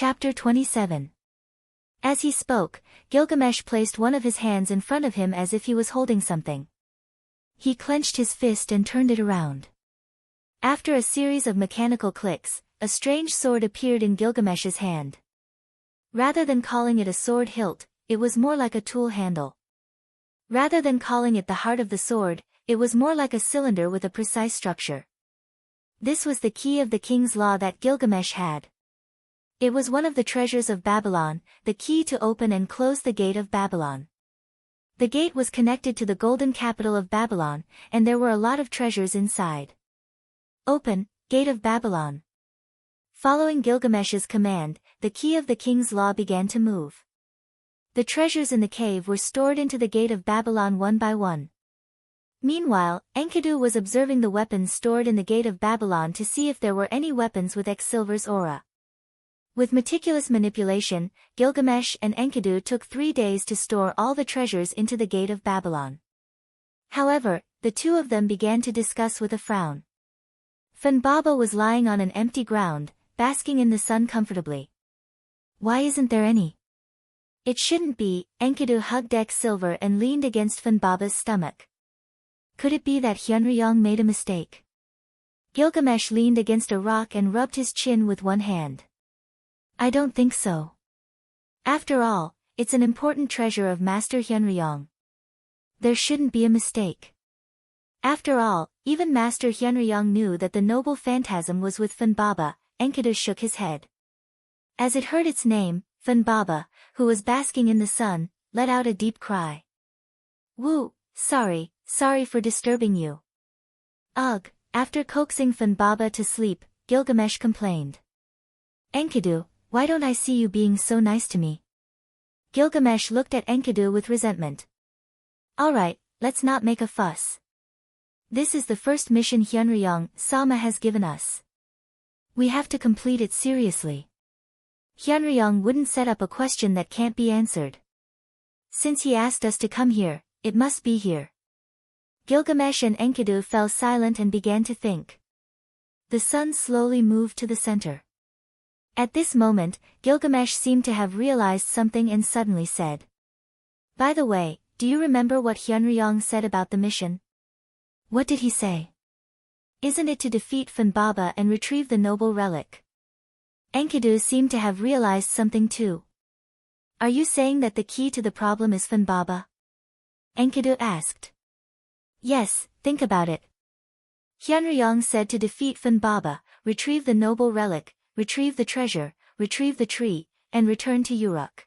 Chapter 27. As he spoke, Gilgamesh placed one of his hands in front of him as if he was holding something. He clenched his fist and turned it around. After a series of mechanical clicks, a strange sword appeared in Gilgamesh's hand. Rather than calling it a sword hilt, it was more like a tool handle. Rather than calling it the heart of the sword, it was more like a cylinder with a precise structure. This was the key of the king's law that Gilgamesh had. It was one of the treasures of Babylon, the key to open and close the gate of Babylon. The gate was connected to the golden capital of Babylon, and there were a lot of treasures inside. Open, Gate of Babylon. Following Gilgamesh's command, the key of the king's law began to move. The treasures in the cave were stored into the gate of Babylon one by one. Meanwhile, Enkidu was observing the weapons stored in the gate of Babylon to see if there were any weapons with Silver's aura. With meticulous manipulation, Gilgamesh and Enkidu took 3 days to store all the treasures into the gate of Babylon. However, the two of them began to discuss with a frown. Funbaba was lying on an empty ground, basking in the sun comfortably. Why isn't there any? It shouldn't be. Enkidu hugged Silver and leaned against Funbaba's stomach. Could it be that Hyunryong made a mistake? Gilgamesh leaned against a rock and rubbed his chin with one hand. I don't think so. After all, it's an important treasure of Master Hyunryong. There shouldn't be a mistake. After all, even Master Hyunryong knew that the noble phantasm was with Funbaba. Enkidu shook his head. As it heard its name, Funbaba, who was basking in the sun, let out a deep cry. Woo, sorry for disturbing you. Ugh, after coaxing Funbaba to sleep, Gilgamesh complained. Enkidu, why don't I see you being so nice to me? Gilgamesh looked at Enkidu with resentment. Alright, let's not make a fuss. This is the first mission Hyunryong Sama has given us. We have to complete it seriously. Hyunryong wouldn't set up a question that can't be answered. Since he asked us to come here, it must be here. Gilgamesh and Enkidu fell silent and began to think. The sun slowly moved to the center. At this moment, Gilgamesh seemed to have realized something and suddenly said. By the way, do you remember what Hyunryong said about the mission? What did he say? Isn't it to defeat Funbaba and retrieve the noble relic? Enkidu seemed to have realized something too. Are you saying that the key to the problem is Funbaba? Enkidu asked. Yes, think about it. Hyunryong said to defeat Funbaba, retrieve the noble relic, retrieve the treasure, retrieve the tree, and return to Uruk.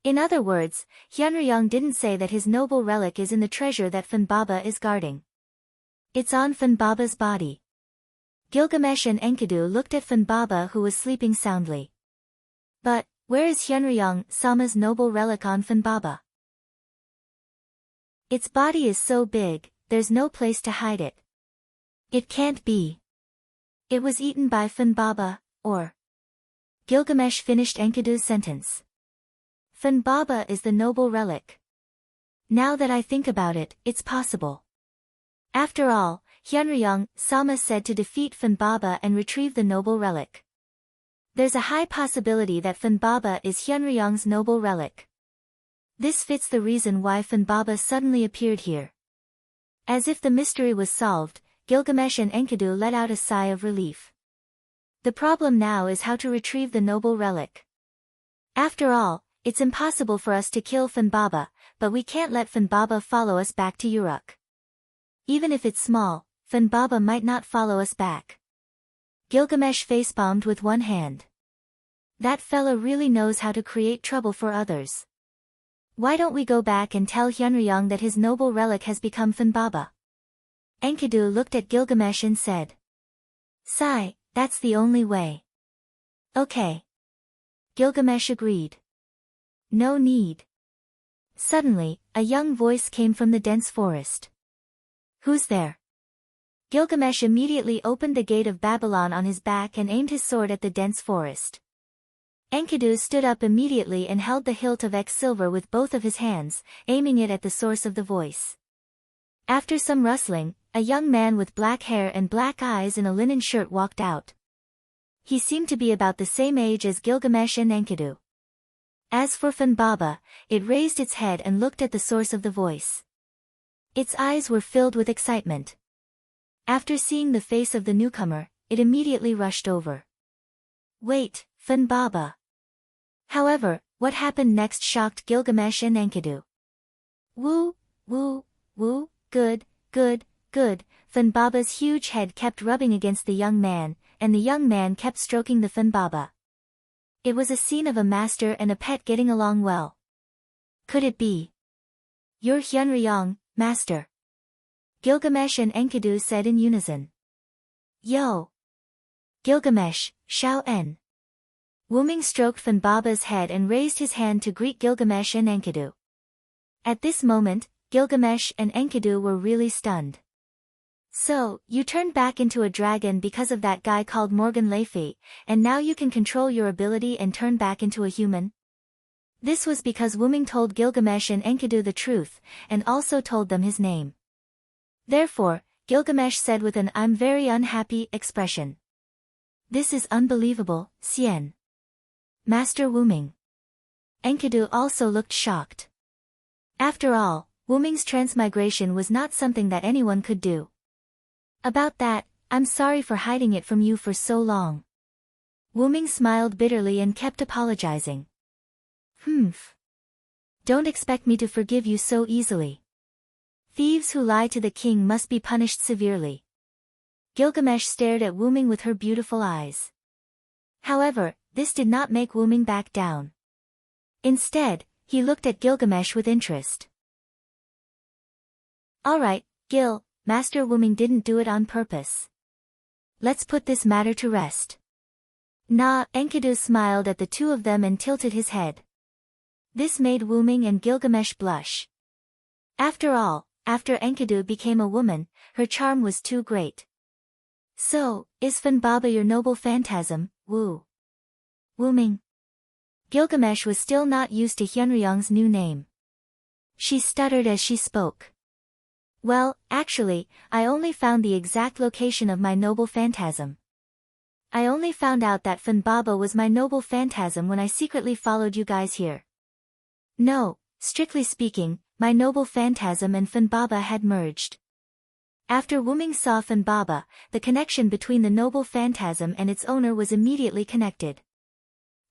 In other words, Hyunryong didn't say that his noble relic is in the treasure that Funbaba is guarding. It's on Funbaba's body. Gilgamesh and Enkidu looked at Funbaba who was sleeping soundly. But, where is Hyunryong Sama's noble relic on Funbaba? Its body is so big, there's no place to hide it. It can't be. It was eaten by Funbaba, or... Gilgamesh finished Enkidu's sentence. Funbaba is the noble relic. Now that I think about it, it's possible. After all, Hyunryong Sama said to defeat Funbaba and retrieve the noble relic. There's a high possibility that Funbaba is Hyunryong's noble relic. This fits the reason why Funbaba suddenly appeared here. As if the mystery was solved, Gilgamesh and Enkidu let out a sigh of relief. The problem now is how to retrieve the noble relic. After all, it's impossible for us to kill Funbaba, but we can't let Funbaba follow us back to Uruk. Even if it's small, Funbaba might not follow us back. Gilgamesh facepalmed with one hand. That fella really knows how to create trouble for others. Why don't we go back and tell Hyunryong that his noble relic has become Funbaba? Enkidu looked at Gilgamesh and said. Sigh, that's the only way. Okay. Gilgamesh agreed. No need. Suddenly, a young voice came from the dense forest. Who's there? Gilgamesh immediately opened the gate of Babylon on his back and aimed his sword at the dense forest. Enkidu stood up immediately and held the hilt of Silver with both of his hands, aiming it at the source of the voice. After some rustling, a young man with black hair and black eyes in a linen shirt walked out. He seemed to be about the same age as Gilgamesh and Enkidu. As for Funbaba, it raised its head and looked at the source of the voice. Its eyes were filled with excitement. After seeing the face of the newcomer, it immediately rushed over. Wait, Funbaba. However, what happened next shocked Gilgamesh and Enkidu. Woo, woo, woo, good, good, good. Funbaba's huge head kept rubbing against the young man, and the young man kept stroking the Funbaba. It was a scene of a master and a pet getting along well. Could it be? You're Hyunryong, master. Gilgamesh and Enkidu said in unison. Yo! Gilgamesh, Xiao En. Wuming stroked Funbaba's head and raised his hand to greet Gilgamesh and Enkidu. At this moment, Gilgamesh and Enkidu were really stunned. So, you turned back into a dragon because of that guy called Morgan Le Fay, and now you can control your ability and turn back into a human? This was because Wuming told Gilgamesh and Enkidu the truth, and also told them his name. Therefore, Gilgamesh said with an "I'm very unhappy" expression. This is unbelievable, Xian. Master Wuming. Enkidu also looked shocked. After all, Wuming's transmigration was not something that anyone could do. About that, I'm sorry for hiding it from you for so long. Wuming smiled bitterly and kept apologizing. Humph. Don't expect me to forgive you so easily. Thieves who lie to the king must be punished severely. Gilgamesh stared at Wuming with her beautiful eyes. However, this did not make Wuming back down. Instead, he looked at Gilgamesh with interest. Alright, Gil, Master Wuming didn't do it on purpose. Let's put this matter to rest. Nah, Enkidu smiled at the two of them and tilted his head. This made Wuming and Gilgamesh blush. After all, after Enkidu became a woman, her charm was too great. So, is Funbaba your noble phantasm, Wuming? Gilgamesh was still not used to Hyunryong's new name. She stuttered as she spoke. Well, actually, I only found the exact location of my noble phantasm. I only found out that Funbaba was my noble phantasm when I secretly followed you guys here. No, strictly speaking, my noble phantasm and Funbaba had merged. After Wuming saw Funbaba, the connection between the noble phantasm and its owner was immediately connected.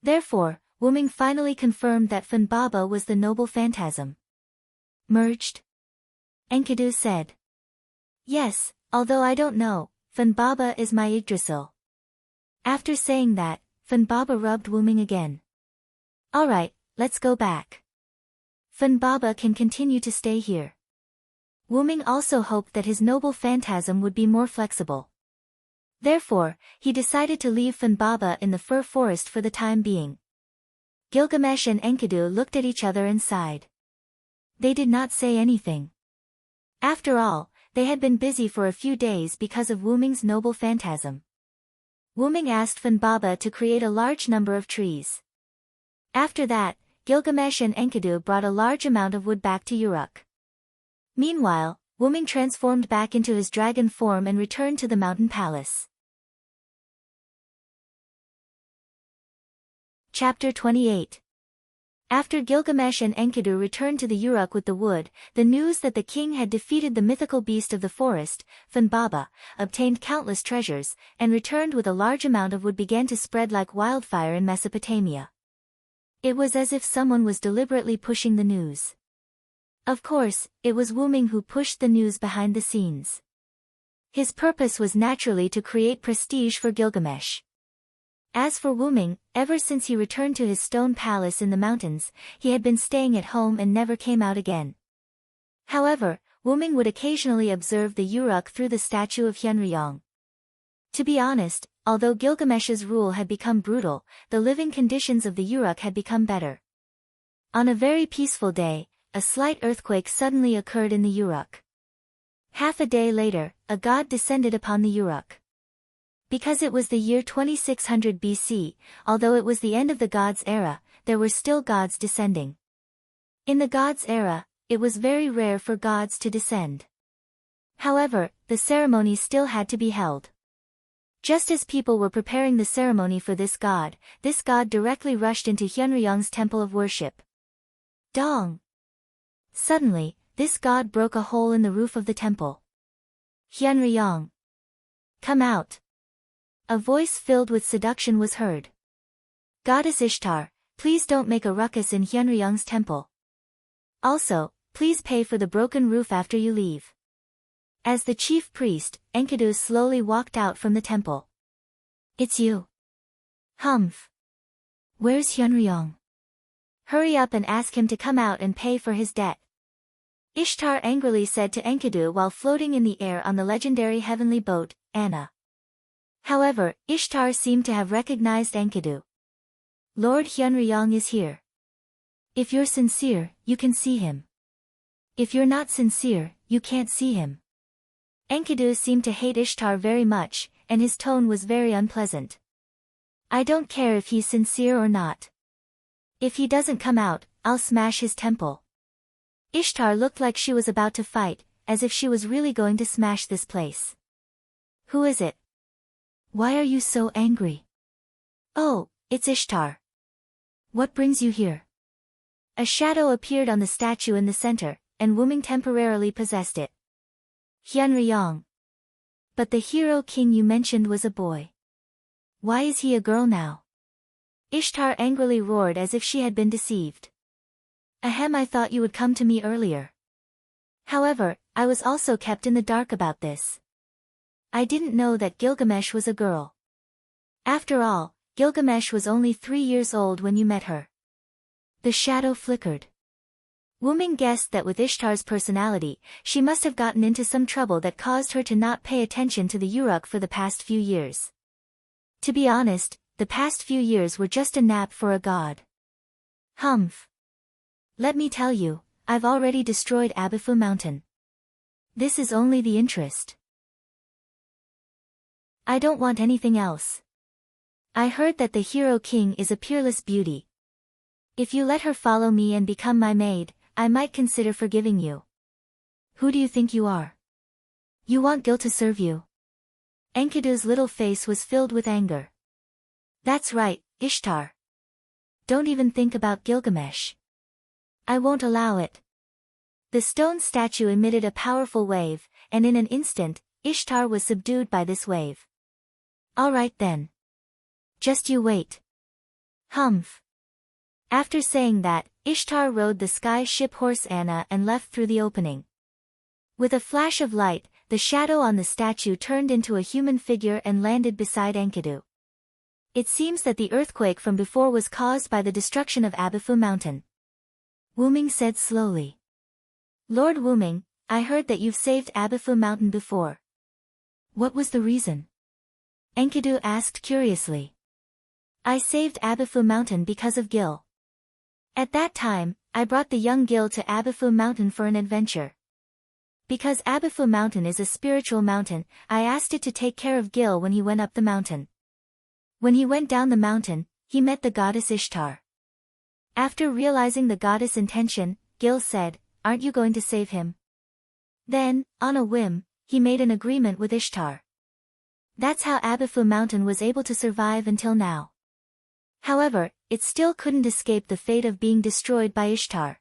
Therefore, Wuming finally confirmed that Funbaba was the noble phantasm. Merged? Enkidu said. Yes, although I don't know, Funbaba is my Yggdrasil. After saying that, Funbaba rubbed Wuming again. Alright, let's go back. Funbaba can continue to stay here. Wuming also hoped that his noble phantasm would be more flexible. Therefore, he decided to leave Funbaba in the fir forest for the time being. Gilgamesh and Enkidu looked at each other and sighed. They did not say anything. After all, they had been busy for a few days because of Wuming's noble phantasm. Wuming asked Funbaba to create a large number of trees. After that, Gilgamesh and Enkidu brought a large amount of wood back to Uruk. Meanwhile, Wuming transformed back into his dragon form and returned to the mountain palace. Chapter 28. After Gilgamesh and Enkidu returned to the Uruk with the wood, the news that the king had defeated the mythical beast of the forest, Funbaba, obtained countless treasures, and returned with a large amount of wood began to spread like wildfire in Mesopotamia. It was as if someone was deliberately pushing the news. Of course, it was Wuming who pushed the news behind the scenes. His purpose was naturally to create prestige for Gilgamesh. As for Wuming, ever since he returned to his stone palace in the mountains, he had been staying at home and never came out again. However, Wuming would occasionally observe the Uruk through the statue of Hyunryong. To be honest, although Gilgamesh's rule had become brutal, the living conditions of the Uruk had become better. On a very peaceful day, a slight earthquake suddenly occurred in the Uruk. Half a day later, a god descended upon the Uruk. Because it was the year 2600 BC, although it was the end of the gods' era, there were still gods descending. In the gods' era, it was very rare for gods to descend. However, the ceremony still had to be held. Just as people were preparing the ceremony for this god directly rushed into Hyunryong's temple of worship. Dong! Suddenly, this god broke a hole in the roof of the temple. Hyunryong! Come out! A voice filled with seduction was heard. Goddess Ishtar, please don't make a ruckus in Hyunryong's temple. Also, please pay for the broken roof after you leave. As the chief priest, Enkidu slowly walked out from the temple. It's you. Humph. Where's Hyunryong? Hurry up and ask him to come out and pay for his debt. Ishtar angrily said to Enkidu while floating in the air on the legendary heavenly boat, Anna. However, Ishtar seemed to have recognized Enkidu. Lord Hyunryong is here. If you're sincere, you can see him. If you're not sincere, you can't see him. Enkidu seemed to hate Ishtar very much, and his tone was very unpleasant. I don't care if he's sincere or not. If he doesn't come out, I'll smash his temple. Ishtar looked like she was about to fight, as if she was really going to smash this place. Who is it? Why are you so angry? Oh, it's Ishtar. What brings you here? A shadow appeared on the statue in the center, and Wyrm temporarily possessed it. Hyunryong. But the hero king you mentioned was a boy. Why is he a girl now? Ishtar angrily roared as if she had been deceived. Ahem, I thought you would come to me earlier. However, I was also kept in the dark about this. I didn't know that Gilgamesh was a girl. After all, Gilgamesh was only 3 years old when you met her. The shadow flickered. Wyrm guessed that with Ishtar's personality, she must have gotten into some trouble that caused her to not pay attention to the Uruk for the past few years. To be honest, the past few years were just a nap for a god. Humph. Let me tell you, I've already destroyed Abifu Mountain. This is only the interest. I don't want anything else. I heard that the hero king is a peerless beauty. If you let her follow me and become my maid, I might consider forgiving you. Who do you think you are? You want Gil to serve you? Enkidu's little face was filled with anger. That's right, Ishtar. Don't even think about Gilgamesh. I won't allow it. The stone statue emitted a powerful wave, and in an instant, Ishtar was subdued by this wave. All right then. Just you wait. Humph. After saying that, Ishtar rode the sky ship horse Anna and left through the opening. With a flash of light, the shadow on the statue turned into a human figure and landed beside Enkidu. It seems that the earthquake from before was caused by the destruction of Abifu Mountain. Wyrm said slowly. Lord Wyrm, I heard that you've saved Abifu Mountain before. What was the reason? Enkidu asked curiously. I saved Abifu Mountain because of Gil. At that time, I brought the young Gil to Abifu Mountain for an adventure. Because Abifu Mountain is a spiritual mountain, I asked it to take care of Gil when he went up the mountain. When he went down the mountain, he met the goddess Ishtar. After realizing the goddess' intention, Gil said, Aren't you going to save him? Then, on a whim, he made an agreement with Ishtar. That's how Abifu Mountain was able to survive until now. However, it still couldn't escape the fate of being destroyed by Ishtar.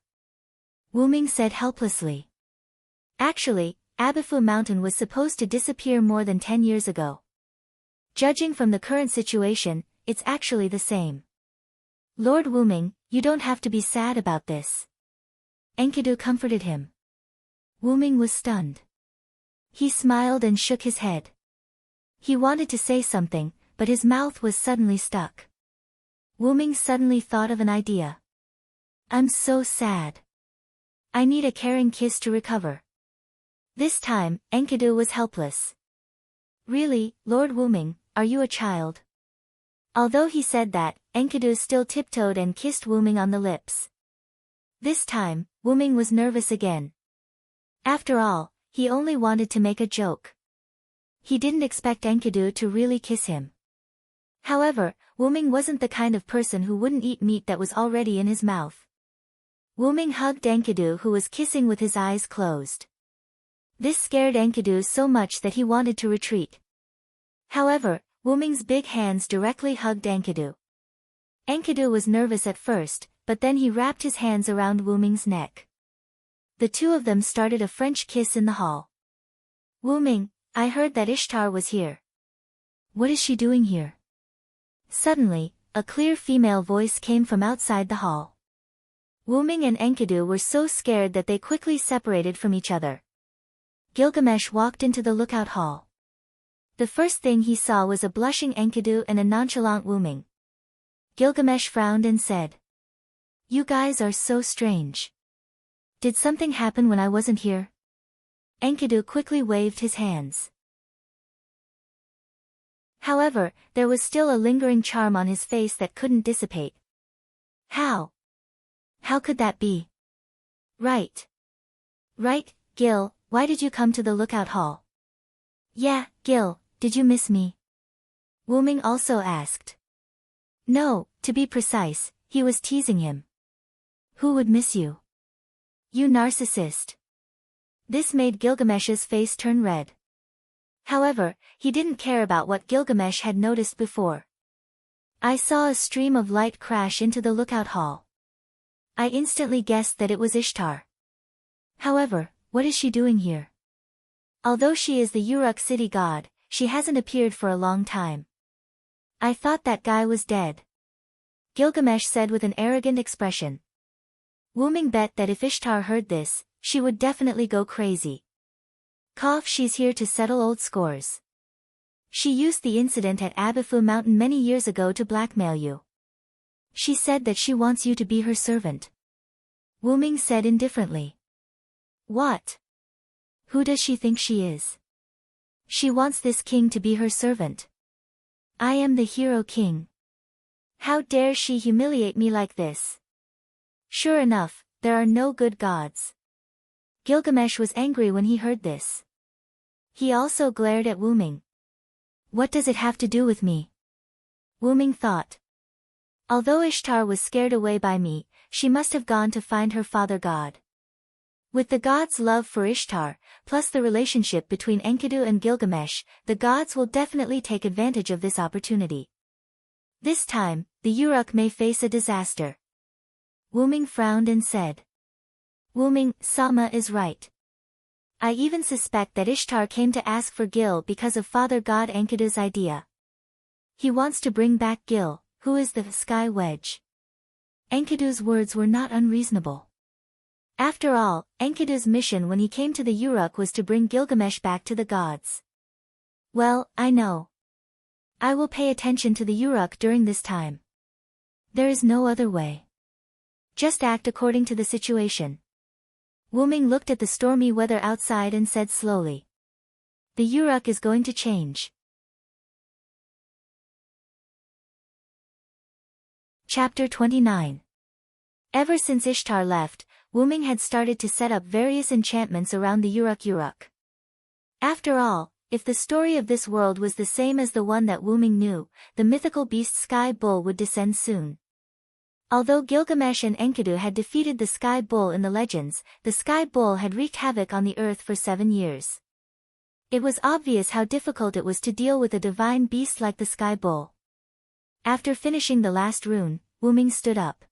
Wyrm said helplessly. Actually, Abifu Mountain was supposed to disappear more than 10 years ago. Judging from the current situation, it's actually the same. Lord Wyrm, you don't have to be sad about this. Enkidu comforted him. Wyrm was stunned. He smiled and shook his head. He wanted to say something, but his mouth was suddenly stuck. Wyrm suddenly thought of an idea. I'm so sad. I need a caring kiss to recover. This time, Enkidu was helpless. Really, Lord Wyrm, are you a child? Although he said that, Enkidu still tiptoed and kissed Wyrm on the lips. This time, Wyrm was nervous again. After all, he only wanted to make a joke. He didn't expect Enkidu to really kiss him. However, Wyrm wasn't the kind of person who wouldn't eat meat that was already in his mouth. Wyrm hugged Enkidu, who was kissing with his eyes closed. This scared Enkidu so much that he wanted to retreat. However, Wuming's big hands directly hugged Enkidu. Enkidu was nervous at first, but then he wrapped his hands around Wuming's neck. The two of them started a French kiss in the hall. Wuming, I heard that Ishtar was here. What is she doing here? Suddenly, a clear female voice came from outside the hall. Wuming and Enkidu were so scared that they quickly separated from each other. Gilgamesh walked into the lookout hall. The first thing he saw was a blushing Enkidu and a nonchalant Wuming. Gilgamesh frowned and said, "You guys are so strange. Did something happen when I wasn't here?" Enkidu quickly waved his hands. However, there was still a lingering charm on his face that couldn't dissipate. How could that be? Right, Gil, why did you come to the lookout hall? Yeah, Gil, did you miss me? Wuming also asked. No, to be precise, he was teasing him. Who would miss you? You narcissist. This made Gilgamesh's face turn red. However, he didn't care about what Gilgamesh had noticed before. I saw a stream of light crash into the lookout hall. I instantly guessed that it was Ishtar. However, what is she doing here? Although she is the Uruk city god, she hasn't appeared for a long time. I thought that guy was dead. Gilgamesh said with an arrogant expression. Wuming bet that if Ishtar heard this, she would definitely go crazy. She's here to settle old scores. She used the incident at Abifu Mountain many years ago to blackmail you. She said that she wants you to be her servant. Wuming said indifferently. What? Who does she think she is? She wants this king to be her servant. I am the hero king. How dare she humiliate me like this? Sure enough, there are no good gods. Gilgamesh was angry when he heard this. He also glared at Wuming. What does it have to do with me? Wuming thought. Although Ishtar was scared away by me, she must have gone to find her father god. With the gods' love for Ishtar, plus the relationship between Enkidu and Gilgamesh, the gods will definitely take advantage of this opportunity. This time, the Uruk may face a disaster. Wuming frowned and said. Wuming, Sama is right. I even suspect that Ishtar came to ask for Gil because of Father God Enkidu's idea. He wants to bring back Gil, who is the Sky Wedge. Enkidu's words were not unreasonable. After all, Enkidu's mission when he came to the Uruk was to bring Gilgamesh back to the gods. Well, I know. I will pay attention to the Uruk during this time. There is no other way. Just act according to the situation. Wuming looked at the stormy weather outside and said slowly. The Uruk is going to change. Chapter 29. Ever since Ishtar left, Wuming had started to set up various enchantments around the Uruk. After all, if the story of this world was the same as the one that Wuming knew, the mythical beast Sky Bull would descend soon. Although Gilgamesh and Enkidu had defeated the Sky Bull in the legends, the Sky Bull had wreaked havoc on the earth for 7 years. It was obvious how difficult it was to deal with a divine beast like the Sky Bull. After finishing the last rune, Wuming stood up.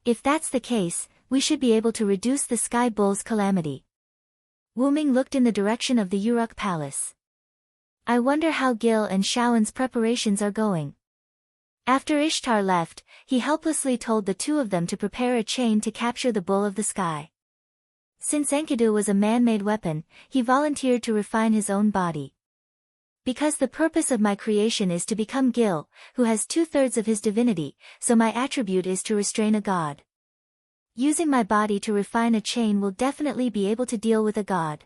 If that's the case, we should be able to reduce the Sky Bull's calamity. Wuming looked in the direction of the Uruk Palace. I wonder how Gil and Shaoan's preparations are going. After Ishtar left, he helplessly told the two of them to prepare a chain to capture the bull of the sky. Since Enkidu was a man-made weapon, he volunteered to refine his own body. Because the purpose of my creation is to become Gil, who has 2/3 of his divinity, so my attribute is to restrain a god. Using my body to refine a chain will definitely be able to deal with a god.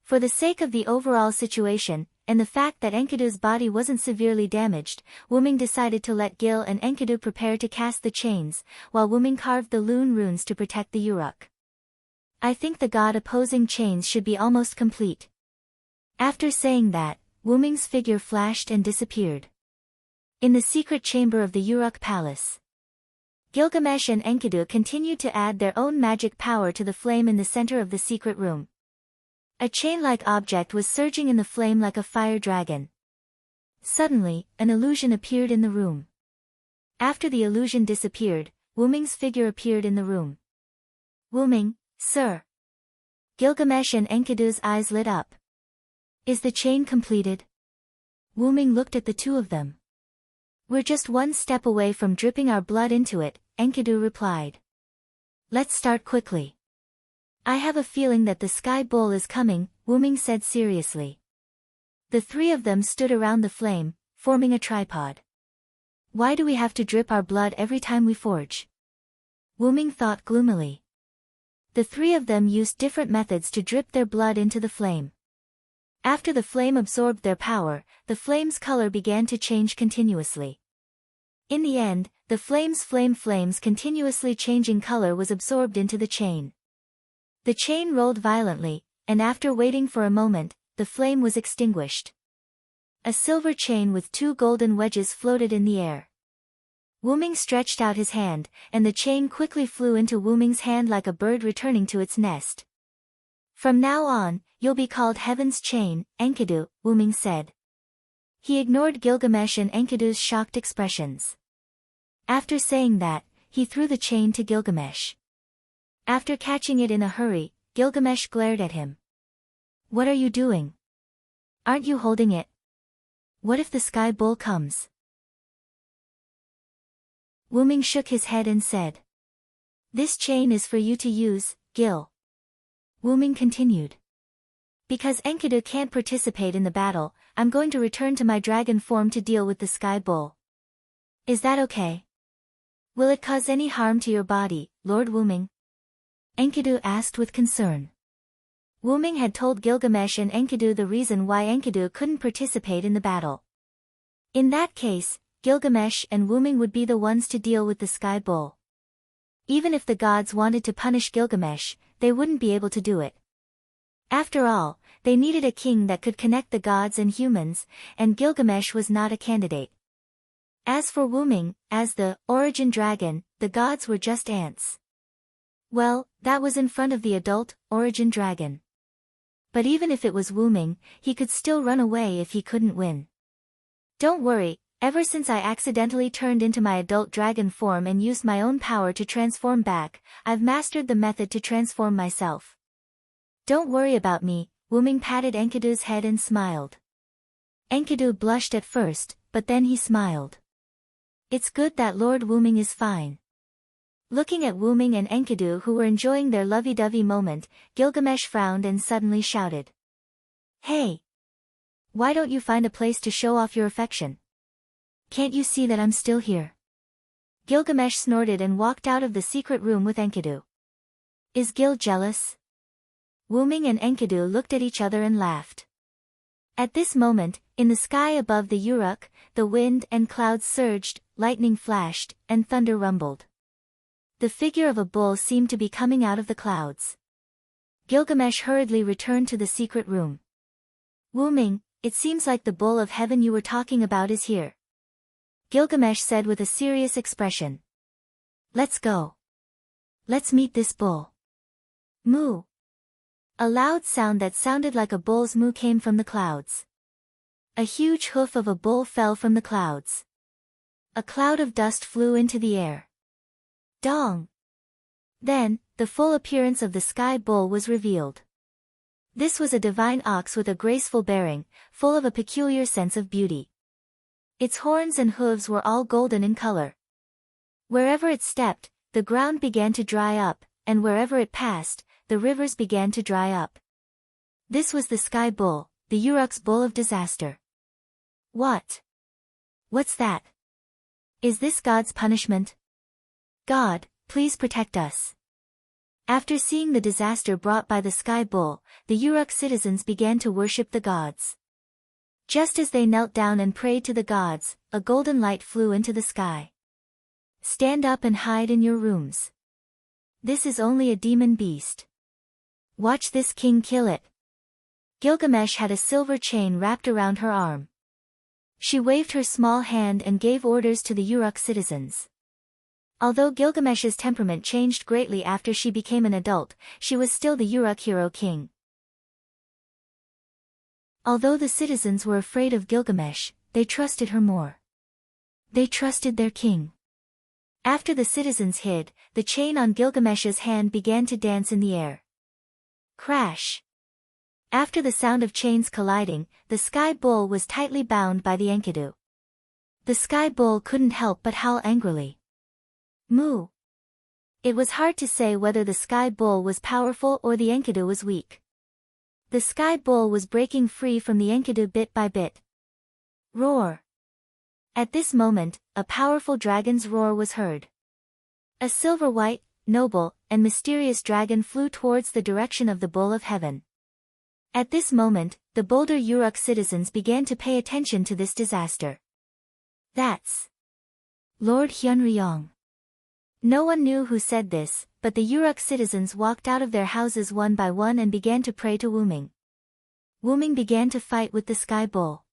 For the sake of the overall situation, and the fact that Enkidu's body wasn't severely damaged, Wuming decided to let Gil and Enkidu prepare to cast the chains, while Wuming carved the Loon runes to protect the Uruk. I think the god opposing chains should be almost complete. After saying that, Wuming's figure flashed and disappeared. In the secret chamber of the Uruk Palace, Gilgamesh and Enkidu continued to add their own magic power to the flame in the center of the secret room. A chain-like object was surging in the flame like a fire dragon. Suddenly, an illusion appeared in the room. After the illusion disappeared, Wyrm's figure appeared in the room. Wyrm, sir. Gilgamesh and Enkidu's eyes lit up. Is the chain completed? Wyrm looked at the two of them. We're just one step away from dripping our blood into it, Enkidu replied. Let's start quickly. I have a feeling that the sky bull is coming, Wyrm said seriously. The three of them stood around the flame, forming a tripod. Why do we have to drip our blood every time we forge? Wyrm thought gloomily. The three of them used different methods to drip their blood into the flame. After the flame absorbed their power, the flame's color began to change continuously. In the end, the flame's continuously changing color was absorbed into the chain. The chain rolled violently, and after waiting for a moment, the flame was extinguished. A silver chain with two golden wedges floated in the air. Wyrm stretched out his hand, and the chain quickly flew into Wyrm's hand like a bird returning to its nest. From now on, you'll be called Heaven's Chain, Enkidu, Wyrm said. He ignored Gilgamesh and Enkidu's shocked expressions. After saying that, he threw the chain to Gilgamesh. After catching it in a hurry, Gilgamesh glared at him. What are you doing? Aren't you holding it? What if the sky bull comes? Wyrm shook his head and said. This chain is for you to use, Gil. Wyrm continued. Because Enkidu can't participate in the battle, I'm going to return to my dragon form to deal with the sky bull. Is that okay? Will it cause any harm to your body, Lord Wyrm? Enkidu asked with concern. Wyrm had told Gilgamesh and Enkidu the reason why Enkidu couldn't participate in the battle. In that case, Gilgamesh and Wyrm would be the ones to deal with the sky bull. Even if the gods wanted to punish Gilgamesh, they wouldn't be able to do it. After all, they needed a king that could connect the gods and humans, and Gilgamesh was not a candidate. As for Wyrm, as the origin dragon, the gods were just ants. Well, that was in front of the adult, origin dragon. But even if it was Wyrm, he could still run away if he couldn't win. Don't worry, ever since I accidentally turned into my adult dragon form and used my own power to transform back, I've mastered the method to transform myself. Don't worry about me, Wyrm patted Enkidu's head and smiled. Enkidu blushed at first, but then he smiled. It's good that Lord Wyrm is fine. Looking at Wyrm and Enkidu who were enjoying their lovey-dovey moment, Gilgamesh frowned and suddenly shouted. Hey! Why don't you find a place to show off your affection? Can't you see that I'm still here? Gilgamesh snorted and walked out of the secret room with Enkidu. Is Gil jealous? Wyrm and Enkidu looked at each other and laughed. At this moment, in the sky above the Uruk, the wind and clouds surged, lightning flashed, and thunder rumbled. The figure of a bull seemed to be coming out of the clouds. Gilgamesh hurriedly returned to the secret room. Wyrm, it seems like the bull of heaven you were talking about is here. Gilgamesh said with a serious expression. Let's go. Let's meet this bull. Moo. A loud sound that sounded like a bull's moo came from the clouds. A huge hoof of a bull fell from the clouds. A cloud of dust flew into the air. Dong! Then, the full appearance of the sky bull was revealed. This was a divine ox with a graceful bearing, full of a peculiar sense of beauty. Its horns and hooves were all golden in color. Wherever it stepped, the ground began to dry up, and wherever it passed, the rivers began to dry up. This was the sky bull, the Uruk's bull of disaster. What? What's that? Is this God's punishment? God, please protect us. After seeing the disaster brought by the sky bull, the Uruk citizens began to worship the gods. Just as they knelt down and prayed to the gods, a golden light flew into the sky. Stand up and hide in your rooms. This is only a demon beast. Watch this king kill it. Gilgamesh had a silver chain wrapped around her arm. She waved her small hand and gave orders to the Uruk citizens. Although Gilgamesh's temperament changed greatly after she became an adult, she was still the Uruk hero king. Although the citizens were afraid of Gilgamesh, they trusted her more. They trusted their king. After the citizens hid, the chain on Gilgamesh's hand began to dance in the air. Crash! After the sound of chains colliding, the sky bull was tightly bound by the Enkidu. The sky bull couldn't help but howl angrily. Moo! It was hard to say whether the sky bull was powerful or the Enkidu was weak. The sky bull was breaking free from the Enkidu bit by bit. Roar! At this moment, a powerful dragon's roar was heard. A silver-white, noble, and mysterious dragon flew towards the direction of the bull of heaven. At this moment, the bolder Uruk citizens began to pay attention to this disaster. That's Lord Hyunryong. No one knew who said this, but the Uruk citizens walked out of their houses one by one and began to pray to Wuming. Wuming began to fight with the sky bull.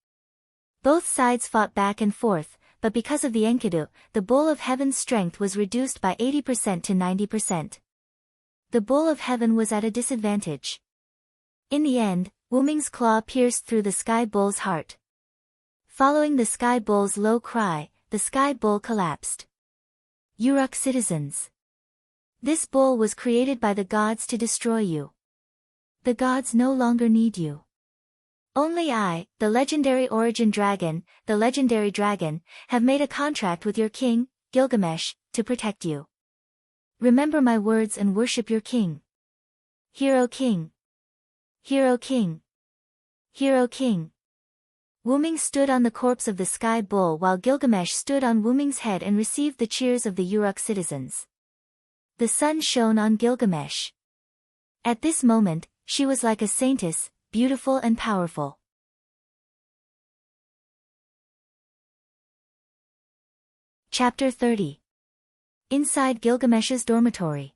Both sides fought back and forth, but because of the Enkidu, the bull of heaven's strength was reduced by 80% to 90%. The bull of heaven was at a disadvantage. In the end, Wuming's claw pierced through the sky bull's heart. Following the sky bull's low cry, the sky bull collapsed. Uruk citizens. This bull was created by the gods to destroy you. The gods no longer need you. Only I, the legendary origin dragon, the legendary dragon, have made a contract with your king, Gilgamesh, to protect you. Remember my words and worship your king. Hero king. Hero king. Hero king. Wuming stood on the corpse of the sky bull while Gilgamesh stood on Wuming's head and received the cheers of the Uruk citizens. The sun shone on Gilgamesh. At this moment, she was like a saintess, beautiful and powerful. Chapter 30. Inside Gilgamesh's dormitory.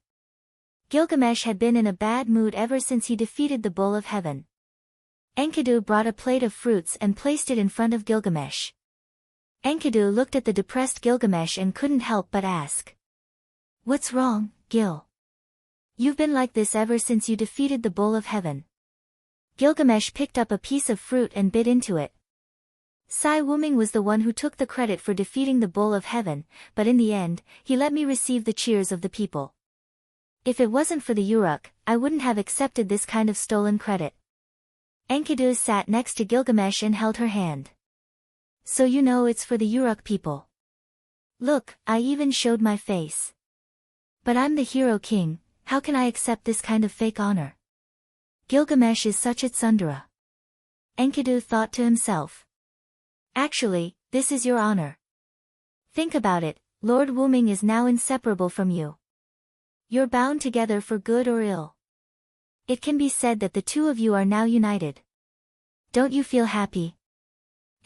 Gilgamesh had been in a bad mood ever since he defeated the bull of heaven. Enkidu brought a plate of fruits and placed it in front of Gilgamesh. Enkidu looked at the depressed Gilgamesh and couldn't help but ask. What's wrong, Gil? You've been like this ever since you defeated the bull of heaven. Gilgamesh picked up a piece of fruit and bit into it. Sai Wuming was the one who took the credit for defeating the bull of heaven, but in the end, he let me receive the cheers of the people. If it wasn't for the Uruk, I wouldn't have accepted this kind of stolen credit. Enkidu sat next to Gilgamesh and held her hand. So you know it's for the Uruk people. Look, I even showed my face. But I'm the hero king, how can I accept this kind of fake honor? Gilgamesh is such a tsundere. Enkidu thought to himself. Actually, this is your honor. Think about it, Lord Wuming is now inseparable from you. You're bound together for good or ill. It can be said that the two of you are now united. Don't you feel happy?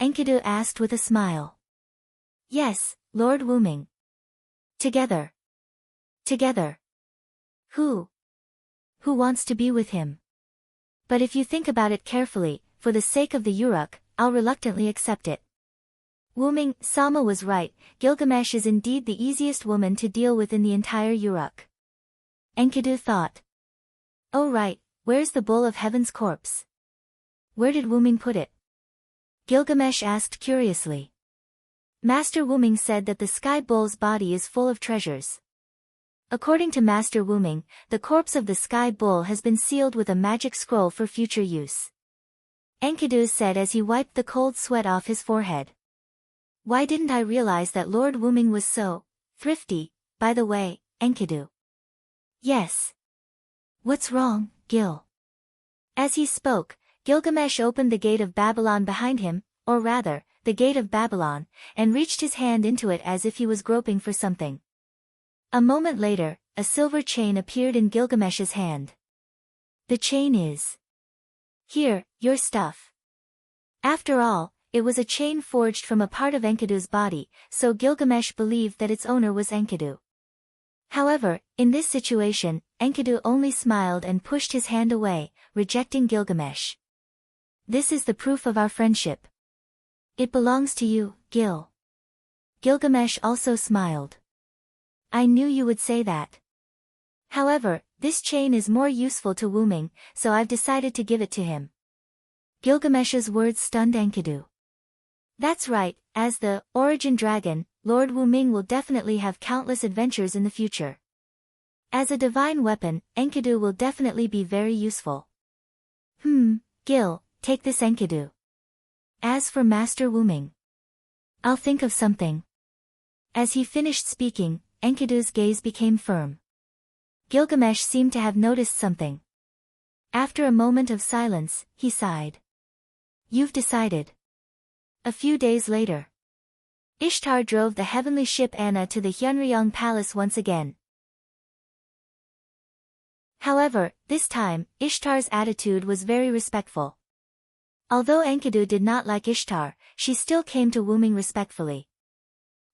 Enkidu asked with a smile. Yes, Lord Wuming. Together. Together. Who wants to be with him? But if you think about it carefully, for the sake of the Uruk, I'll reluctantly accept it. Wuming, Sama was right, Gilgamesh is indeed the easiest woman to deal with in the entire Uruk. Enkidu thought. Oh right, where's the bull of heaven's corpse? Where did Wuming put it? Gilgamesh asked curiously. Master Wuming said that the sky bull's body is full of treasures. According to Master Wuming, the corpse of the sky bull has been sealed with a magic scroll for future use. Enkidu said as he wiped the cold sweat off his forehead. Why didn't I realize that Lord Wuming was so thrifty, by the way, Enkidu? Yes. What's wrong, Gil? As he spoke, Gilgamesh opened the gate of Babylon behind him, or rather, the gate of Babylon, and reached his hand into it as if he was groping for something. A moment later, a silver chain appeared in Gilgamesh's hand. The chain is. Here, your stuff. After all, it was a chain forged from a part of Enkidu's body, so Gilgamesh believed that its owner was Enkidu. However, in this situation, Enkidu only smiled and pushed his hand away, rejecting Gilgamesh. This is the proof of our friendship. It belongs to you, Gil. Gilgamesh also smiled. I knew you would say that. However, this chain is more useful to Wuming, so I've decided to give it to him. Gilgamesh's words stunned Enkidu. That's right, as the origin dragon, Lord Wuming will definitely have countless adventures in the future. As a divine weapon, Enkidu will definitely be very useful. Gil, take this Enkidu. As for Master Wuming, I'll think of something. As he finished speaking, Enkidu's gaze became firm. Gilgamesh seemed to have noticed something. After a moment of silence, he sighed. You've decided. A few days later, Ishtar drove the heavenly ship Anna to the Hyunryong Palace once again. However, this time, Ishtar's attitude was very respectful. Although Enkidu did not like Ishtar, she still came to Wuming respectfully.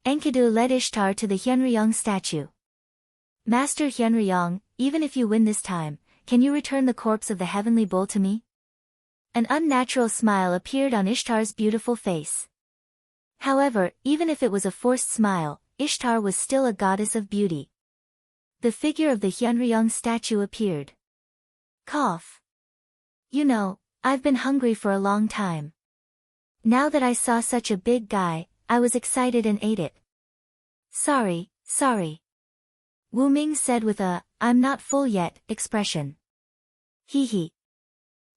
Enkidu led Ishtar to the Hyunryong statue. Master Hyunryong, even if you win this time, can you return the corpse of the heavenly bull to me? An unnatural smile appeared on Ishtar's beautiful face. However, even if it was a forced smile, Ishtar was still a goddess of beauty. The figure of the Hyunryong statue appeared. Cough. You know, I've been hungry for a long time. Now that I saw such a big guy, I was excited and ate it. Sorry. Wuming said with a, I'm not full yet, expression. Hee.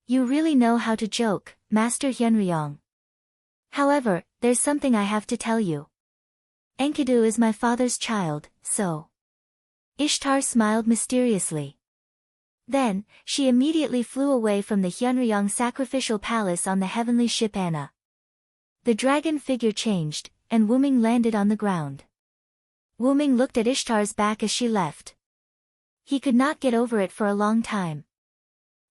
You really know how to joke, Master Hyunryong. However, there's something I have to tell you. Enkidu is my father's child, so. Ishtar smiled mysteriously. Then, she immediately flew away from the Hyunryong sacrificial palace on the heavenly ship Anna. The dragon figure changed, and Wuming landed on the ground. Wuming looked at Ishtar's back as she left. He could not get over it for a long time.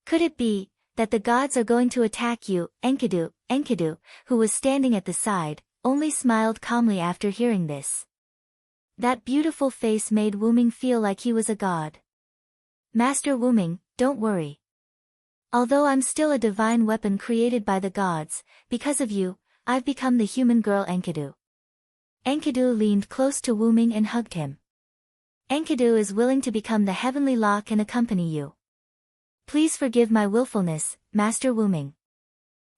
Could it be that the gods are going to attack you, Enkidu? Enkidu, who was standing at the side, only smiled calmly after hearing this. That beautiful face made Wuming feel like he was a god. Master Wuming, don't worry. Although I'm still a divine weapon created by the gods, because of you, I've become the human girl Enkidu. Enkidu leaned close to Wuming and hugged him. Enkidu is willing to become the heavenly lock and accompany you. Please forgive my willfulness, Master Wuming.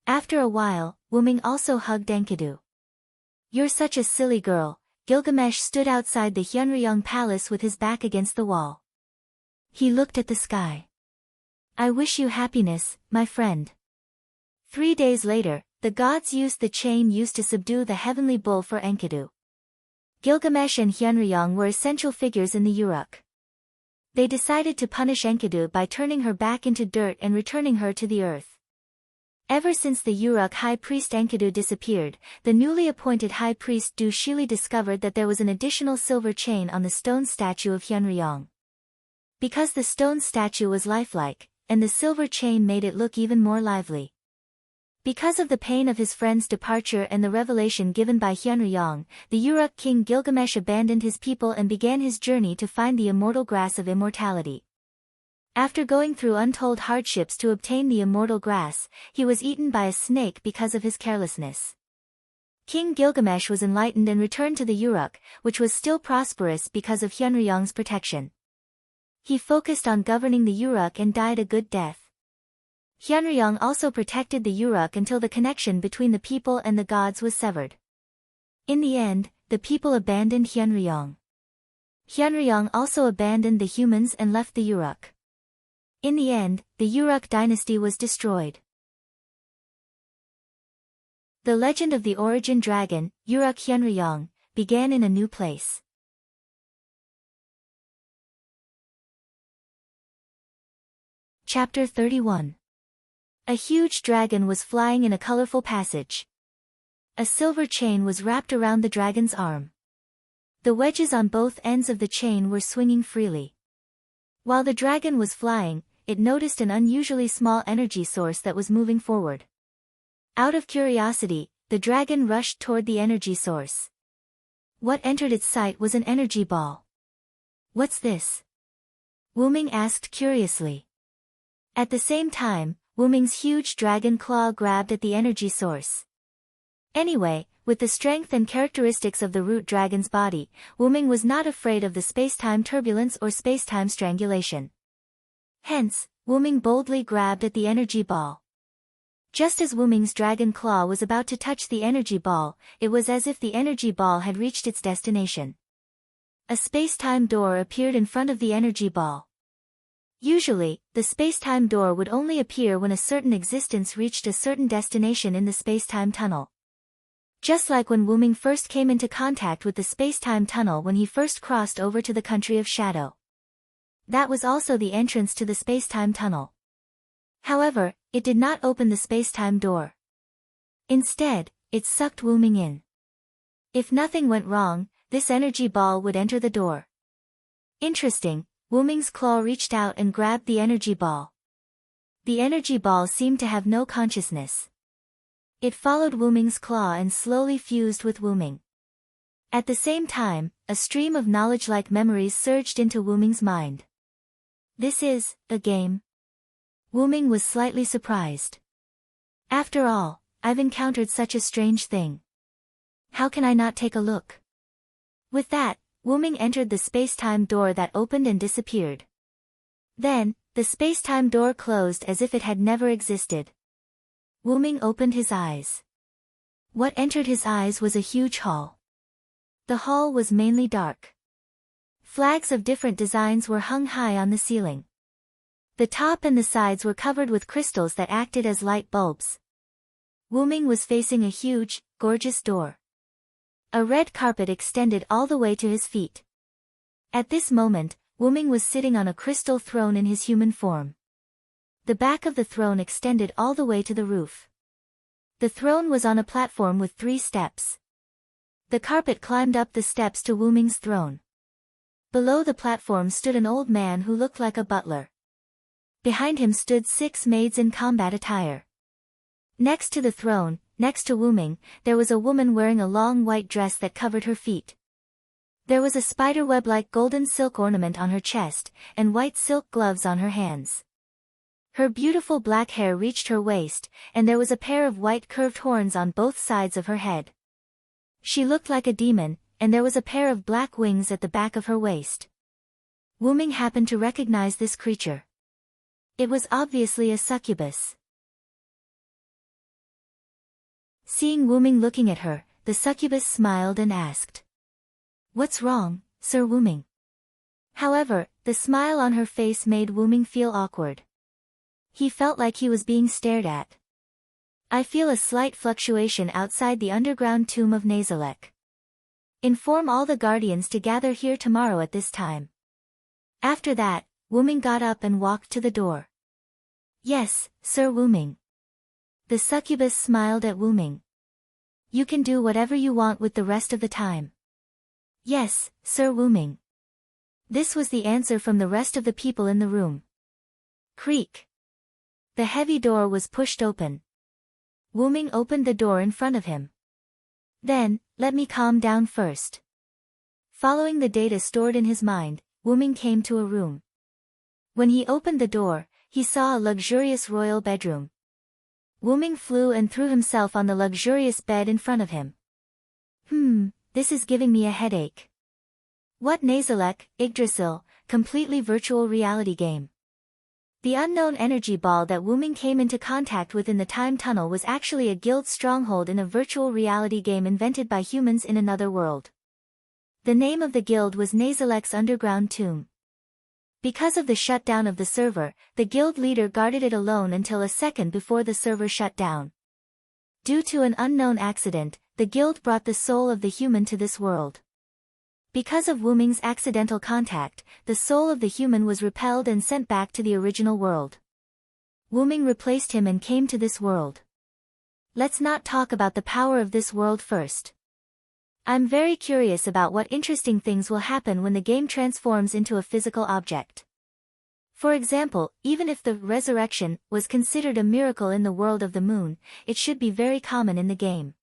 After a while, Wuming also hugged Enkidu. You're such a silly girl. Gilgamesh stood outside the Hyunryong palace with his back against the wall. He looked at the sky. I wish you happiness, my friend. 3 days later, the gods used the chain used to subdue the heavenly bull for Enkidu. Gilgamesh and Hyunryong were essential figures in the Uruk. They decided to punish Enkidu by turning her back into dirt and returning her to the earth. Ever since the Uruk high priest Enkidu disappeared, the newly appointed high priest Du Shili discovered that there was an additional silver chain on the stone statue of Hyunryong. Because the stone statue was lifelike, and the silver chain made it look even more lively. Because of the pain of his friend's departure and the revelation given by Hyunryong, the Uruk king Gilgamesh abandoned his people and began his journey to find the immortal grass of immortality. After going through untold hardships to obtain the immortal grass, he was eaten by a snake because of his carelessness. King Gilgamesh was enlightened and returned to the Uruk, which was still prosperous because of Hyunryong's protection. He focused on governing the Uruk and died a good death. Hyunryong also protected the Uruk until the connection between the people and the gods was severed. In the end, the people abandoned Hyunryong. Hyunryong also abandoned the humans and left the Uruk. In the end, the Uruk dynasty was destroyed. The legend of the origin dragon, Uruk Hyunryong, began in a new place. Chapter 31. A huge dragon was flying in a colorful passage. A silver chain was wrapped around the dragon's arm. The wedges on both ends of the chain were swinging freely. While the dragon was flying, it noticed an unusually small energy source that was moving forward. Out of curiosity, the dragon rushed toward the energy source. What entered its sight was an energy ball. What's this? Wuming asked curiously. At the same time, Wuming's huge dragon claw grabbed at the energy source. Anyway, with the strength and characteristics of the root dragon's body, Wuming was not afraid of the space-time turbulence or space-time strangulation. Hence, Wuming boldly grabbed at the energy ball. Just as Wuming's dragon claw was about to touch the energy ball, it was as if the energy ball had reached its destination. A space-time door appeared in front of the energy ball. Usually, the space-time door would only appear when a certain existence reached a certain destination in the space-time tunnel. Just like when Wuming first came into contact with the space-time tunnel when he first crossed over to the country of shadow. That was also the entrance to the space-time tunnel. However, it did not open the space-time door. Instead, it sucked Wuming in. If nothing went wrong, this energy ball would enter the door. Interesting, Wuming's claw reached out and grabbed the energy ball. The energy ball seemed to have no consciousness. It followed Wuming's claw and slowly fused with Wuming. At the same time, a stream of knowledge-like memories surged into Wuming's mind. This is a game. Wuming was slightly surprised. After all, I've encountered such a strange thing. How can I not take a look? With that, Wuming entered the space-time door that opened and disappeared. Then, the space-time door closed as if it had never existed. Wuming opened his eyes. What entered his eyes was a huge hall. The hall was mainly dark. Flags of different designs were hung high on the ceiling. The top and the sides were covered with crystals that acted as light bulbs. Wuming was facing a huge, gorgeous door. A red carpet extended all the way to his feet. At this moment, Wuming was sitting on a crystal throne in his human form. The back of the throne extended all the way to the roof. The throne was on a platform with 3 steps. The carpet climbed up the steps to Wuming's throne. Below the platform stood an old man who looked like a butler. Behind him stood 6 maids in combat attire. Next to the throne, next to Wuming, there was a woman wearing a long white dress that covered her feet. There was a spiderweb-like golden silk ornament on her chest, and white silk gloves on her hands. Her beautiful black hair reached her waist, and there was a pair of white curved horns on both sides of her head. She looked like a demon, and there was a pair of black wings at the back of her waist. Wuming happened to recognize this creature. It was obviously a succubus. Seeing Wuming looking at her, the succubus smiled and asked, "What's wrong, Sir Wuming?" However, the smile on her face made Wuming feel awkward. He felt like he was being stared at. I feel a slight fluctuation outside the underground tomb of Nazalek. Inform all the guardians to gather here tomorrow at this time. After that, Wuming got up and walked to the door. Yes, Sir Wuming. The succubus smiled at Wuming. You can do whatever you want with the rest of the time. Yes, Sir Wuming. This was the answer from the rest of the people in the room. Creak. The heavy door was pushed open. Wuming opened the door in front of him. Then, let me calm down first. Following the data stored in his mind, Wuming came to a room. When he opened the door, he saw a luxurious royal bedroom. Wuming flew and threw himself on the luxurious bed in front of him. This is giving me a headache. What Nazalek, Yggdrasil, completely virtual reality game. The unknown energy ball that Wuming came into contact with in the time tunnel was actually a guild stronghold in a virtual reality game invented by humans in another world. The name of the guild was Nazalek's Underground Tomb. Because of the shutdown of the server, the guild leader guarded it alone until a second before the server shut down. Due to an unknown accident, the guild brought the soul of the human to this world. Because of Wuming's accidental contact, the soul of the human was repelled and sent back to the original world. Wuming replaced him and came to this world. Let's not talk about the power of this world first. I'm very curious about what interesting things will happen when the game transforms into a physical object. For example, even if the resurrection was considered a miracle in the world of the moon, it should be very common in the game.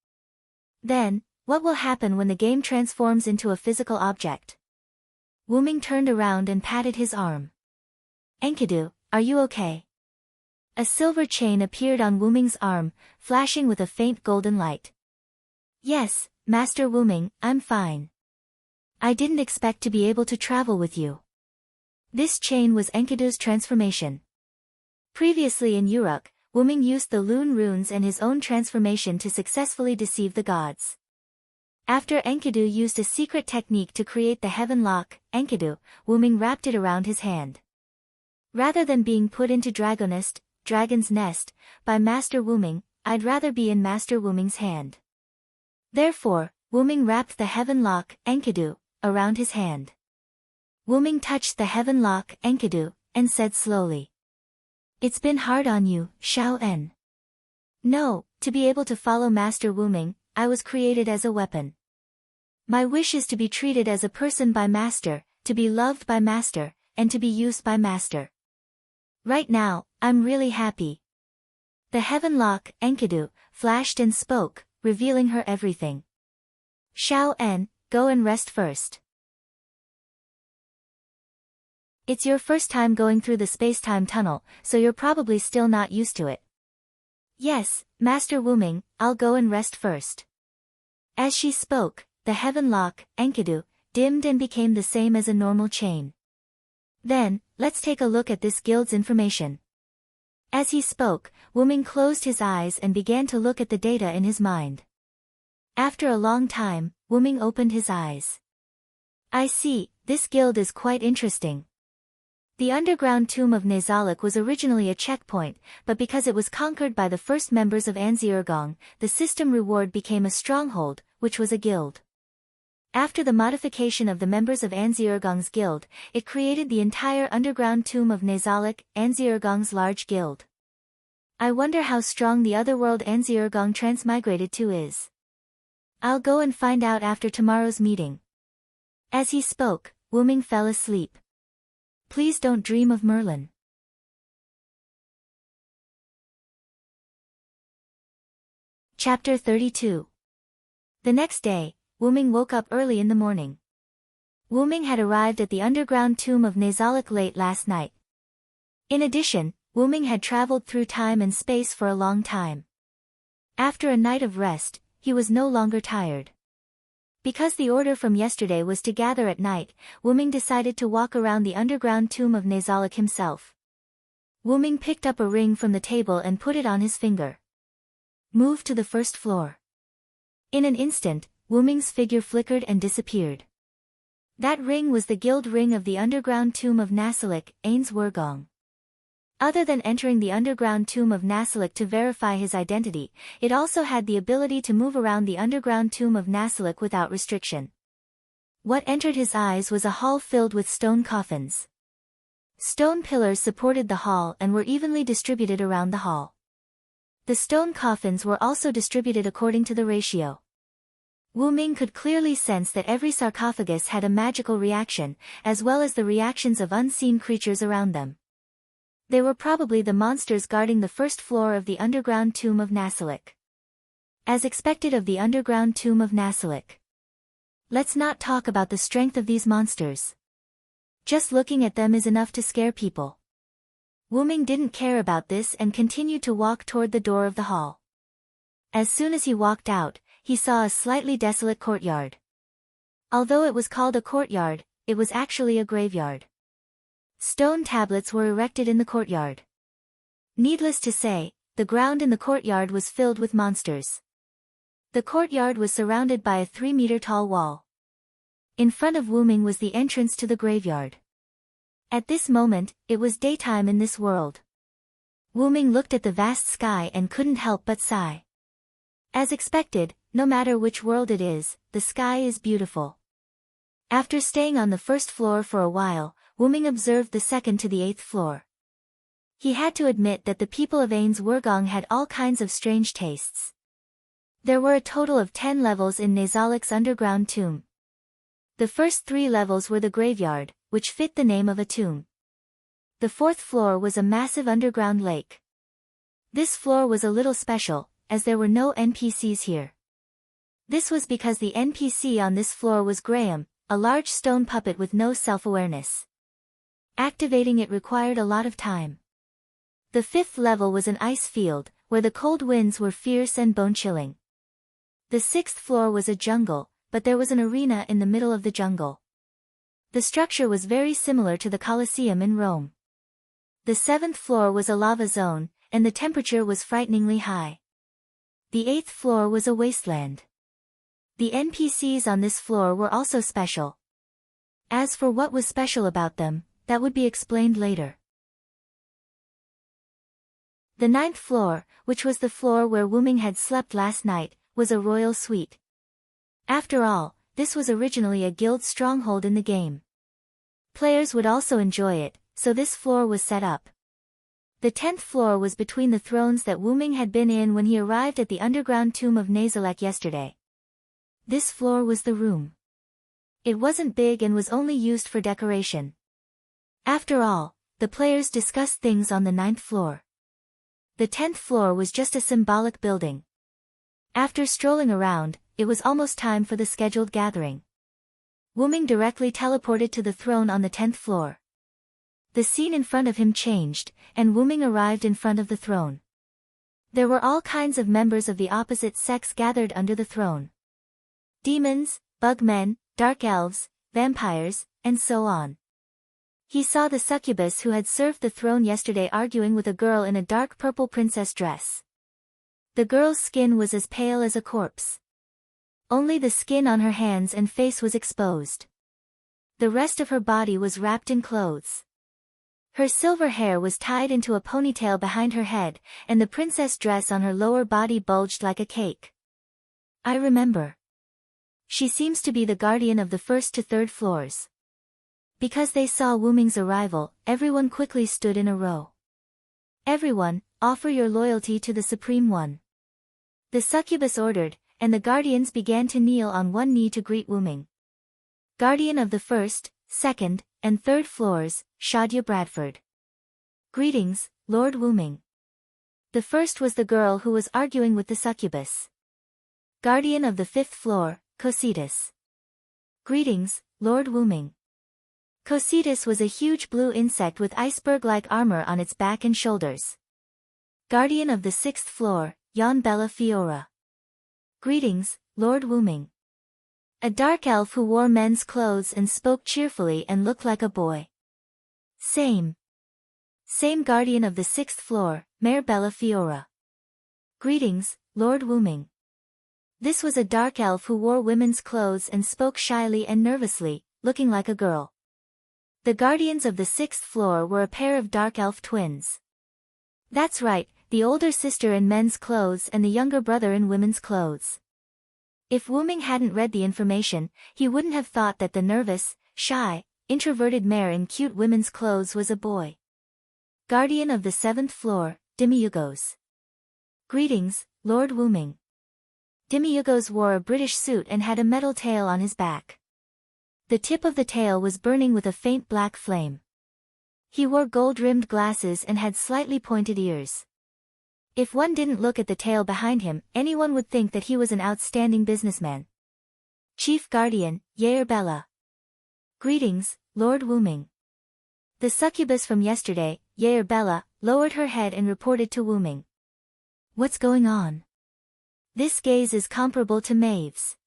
Then, what will happen when the game transforms into a physical object? Wuming turned around and patted his arm. Enkidu, are you okay? A silver chain appeared on Wuming's arm, flashing with a faint golden light. Yes, Master Wuming, I'm fine. I didn't expect to be able to travel with you. This chain was Enkidu's transformation. Previously in Uruk, Wyrm used the Lune runes and his own transformation to successfully deceive the gods. After Enkidu used a secret technique to create the heaven lock, Enkidu, Wyrm wrapped it around his hand. Rather than being put into Dragon's Nest, by Master Wyrm, I'd rather be in Master Wyrm's hand. Therefore, Wyrm wrapped the heaven lock, Enkidu, around his hand. Wyrm touched the heaven lock, Enkidu, and said slowly. It's been hard on you, Xiao En. No, to be able to follow Master Wyrm, I was created as a weapon. My wish is to be treated as a person by Master, to be loved by Master, and to be used by Master. Right now, I'm really happy. The heaven lock, Enkidu, flashed and spoke, revealing her everything. Xiao En, go and rest first. It's your first time going through the space-time tunnel, so you're probably still not used to it. Yes, Master Wyrm, I'll go and rest first. As she spoke, the heaven lock, Enkidu, dimmed and became the same as a normal chain. Then, let's take a look at this guild's information. As he spoke, Wyrm closed his eyes and began to look at the data in his mind. After a long time, Wyrm opened his eyes. I see, this guild is quite interesting. The underground tomb of Nazalik was originally a checkpoint, but because it was conquered by the first members of Anzirgong, the system reward became a stronghold, which was a guild. After the modification of the members of Anzirgong's guild, it created the entire underground tomb of Nazalik, Anzirgong's large guild. I wonder how strong the otherworld Anzirgong transmigrated to is. I'll go and find out after tomorrow's meeting. As he spoke, Wyrm fell asleep. Please don't dream of Merlin. Chapter 32. The next day, Wyrm woke up early in the morning. Wyrm had arrived at the underground tomb of Nazalik late last night. In addition, Wyrm had traveled through time and space for a long time. After a night of rest, he was no longer tired. Because the order from yesterday was to gather at night, Wyrm decided to walk around the underground tomb of Nazalik himself. Wyrm picked up a ring from the table and put it on his finger. Move to the first floor. In an instant, Wyrm's figure flickered and disappeared. That ring was the guild ring of the underground tomb of Nazalik, Ainsworgong. Other than entering the underground tomb of Nazalik to verify his identity, it also had the ability to move around the underground tomb of Nazalik without restriction. What entered his eyes was a hall filled with stone coffins. Stone pillars supported the hall and were evenly distributed around the hall. The stone coffins were also distributed according to the ratio. Wyrm could clearly sense that every sarcophagus had a magical reaction, as well as the reactions of unseen creatures around them. They were probably the monsters guarding the first floor of the underground tomb of Nazalik. As expected of the underground tomb of Nazalik. Let's not talk about the strength of these monsters. Just looking at them is enough to scare people. Wyrm didn't care about this and continued to walk toward the door of the hall. As soon as he walked out, he saw a slightly desolate courtyard. Although it was called a courtyard, it was actually a graveyard. Stone tablets were erected in the courtyard. Needless to say, the ground in the courtyard was filled with monsters. The courtyard was surrounded by a 3-meter-tall wall. In front of Wyrm was the entrance to the graveyard. At this moment, it was daytime in this world. Wyrm looked at the vast sky and couldn't help but sigh. As expected, no matter which world it is, the sky is beautiful. After staying on the first floor for a while, Wyrm observed the second to the 8th floor. He had to admit that the people of Ainsworgong had all kinds of strange tastes. There were a total of 10 levels in Nazalik's underground tomb. The first 3 levels were the graveyard, which fit the name of a tomb. The 4th floor was a massive underground lake. This floor was a little special, as there were no NPCs here. This was because the NPC on this floor was Graham, a large stone puppet with no self-awareness. Activating it required a lot of time. The 5th level was an ice field, where the cold winds were fierce and bone-chilling. The 6th floor was a jungle, but there was an arena in the middle of the jungle. The structure was very similar to the Colosseum in Rome. The 7th floor was a lava zone, and the temperature was frighteningly high. The 8th floor was a wasteland. The NPCs on this floor were also special. As for what was special about them, that would be explained later. The 9th floor, which was the floor where Wuming had slept last night, was a royal suite. After all, this was originally a guild stronghold in the game. Players would also enjoy it, so this floor was set up. The 10th floor was between the thrones that Wuming had been in when he arrived at the underground tomb of Nazalek yesterday. This floor was the room. It wasn't big and was only used for decoration. After all, the players discussed things on the 9th floor. The 10th floor was just a symbolic building. After strolling around, it was almost time for the scheduled gathering. Wuming directly teleported to the throne on the 10th floor. The scene in front of him changed, and Wuming arrived in front of the throne. There were all kinds of members of the opposite sex gathered under the throne. Demons, bugmen, dark elves, vampires, and so on. He saw the succubus who had served the throne yesterday arguing with a girl in a dark purple princess dress. The girl's skin was as pale as a corpse. Only the skin on her hands and face was exposed. The rest of her body was wrapped in clothes. Her silver hair was tied into a ponytail behind her head, and the princess dress on her lower body bulged like a cake. I remember. She seems to be the guardian of the 1st to 3rd floors. Because they saw Wuming's arrival, everyone quickly stood in a row. Everyone, offer your loyalty to the Supreme One. The succubus ordered, and the guardians began to kneel on one knee to greet Wuming. Guardian of the 1st, 2nd, and 3rd floors, Shadia Bradford. Greetings, Lord Wuming. The first was the girl who was arguing with the succubus. Guardian of the 5th floor, Cositas. Greetings, Lord Wuming. Cositas was a huge blue insect with iceberg-like armor on its back and shoulders. Guardian of the 6th floor, Yon Bella Fiora. Greetings, Lord Wuming. A dark elf who wore men's clothes and spoke cheerfully and looked like a boy. Same guardian of the 6th floor, Mare Bella Fiora. Greetings, Lord Wuming. This was a dark elf who wore women's clothes and spoke shyly and nervously, looking like a girl. The guardians of the 6th floor were a pair of dark elf twins. That's right, the older sister in men's clothes and the younger brother in women's clothes. If Wuming hadn't read the information, he wouldn't have thought that the nervous, shy, introverted mare in cute women's clothes was a boy. Guardian of the 7th floor, Demiurgos. Greetings, Lord Wuming. Demiurgos wore a British suit and had a metal tail on his back. The tip of the tail was burning with a faint black flame. He wore gold-rimmed glasses and had slightly pointed ears. If one didn't look at the tail behind him, anyone would think that he was an outstanding businessman. Chief Guardian, Yair Bella. Greetings, Lord Wuming. The succubus from yesterday, Yair Bella, lowered her head and reported to Wuming. What's going on? This gaze is comparable to Maeve's.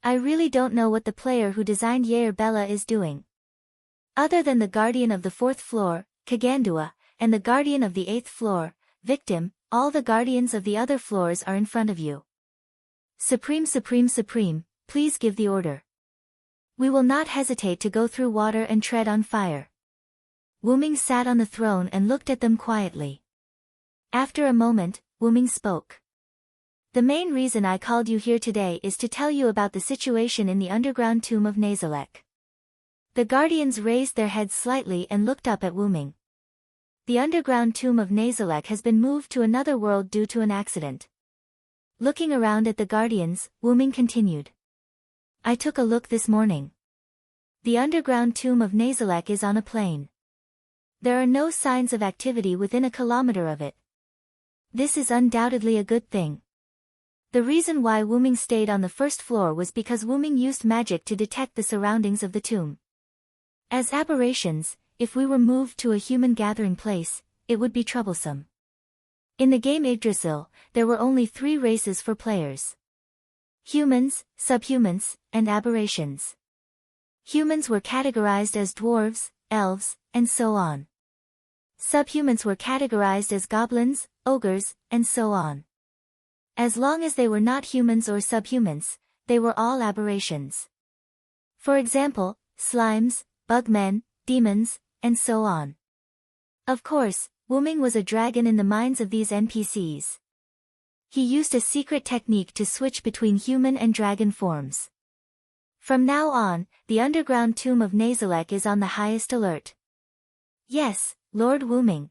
I really don't know what the player who designed Yair Bella is doing. Other than the guardian of the 4th floor, Kagandua, and the guardian of the 8th floor, Victim, all the guardians of the other floors are in front of you. Supreme, please give the order. We will not hesitate to go through water and tread on fire. Wuming sat on the throne and looked at them quietly. After a moment, Wuming spoke. The main reason I called you here today is to tell you about the situation in the underground tomb of Nazalek. The guardians raised their heads slightly and looked up at Wuming. The underground tomb of Nazalek has been moved to another world due to an accident. Looking around at the guardians, Wuming continued. I took a look this morning. The underground tomb of Nazalek is on a plain. There are no signs of activity within a kilometer of it. This is undoubtedly a good thing. The reason why Wuming stayed on the 1st floor was because Wuming used magic to detect the surroundings of the tomb. As aberrations, if we were moved to a human gathering place, it would be troublesome. In the game Yggdrasil, there were only 3 races for players. Humans, subhumans, and aberrations. Humans were categorized as dwarves, elves, and so on. Subhumans were categorized as goblins, ogres, and so on. As long as they were not humans or subhumans, they were all aberrations. For example, slimes, bugmen, demons, and so on. Of course, Wyrm was a dragon in the minds of these NPCs. He used a secret technique to switch between human and dragon forms. From now on, the underground tomb of Nazalek is on the highest alert. Yes, Lord Wyrm.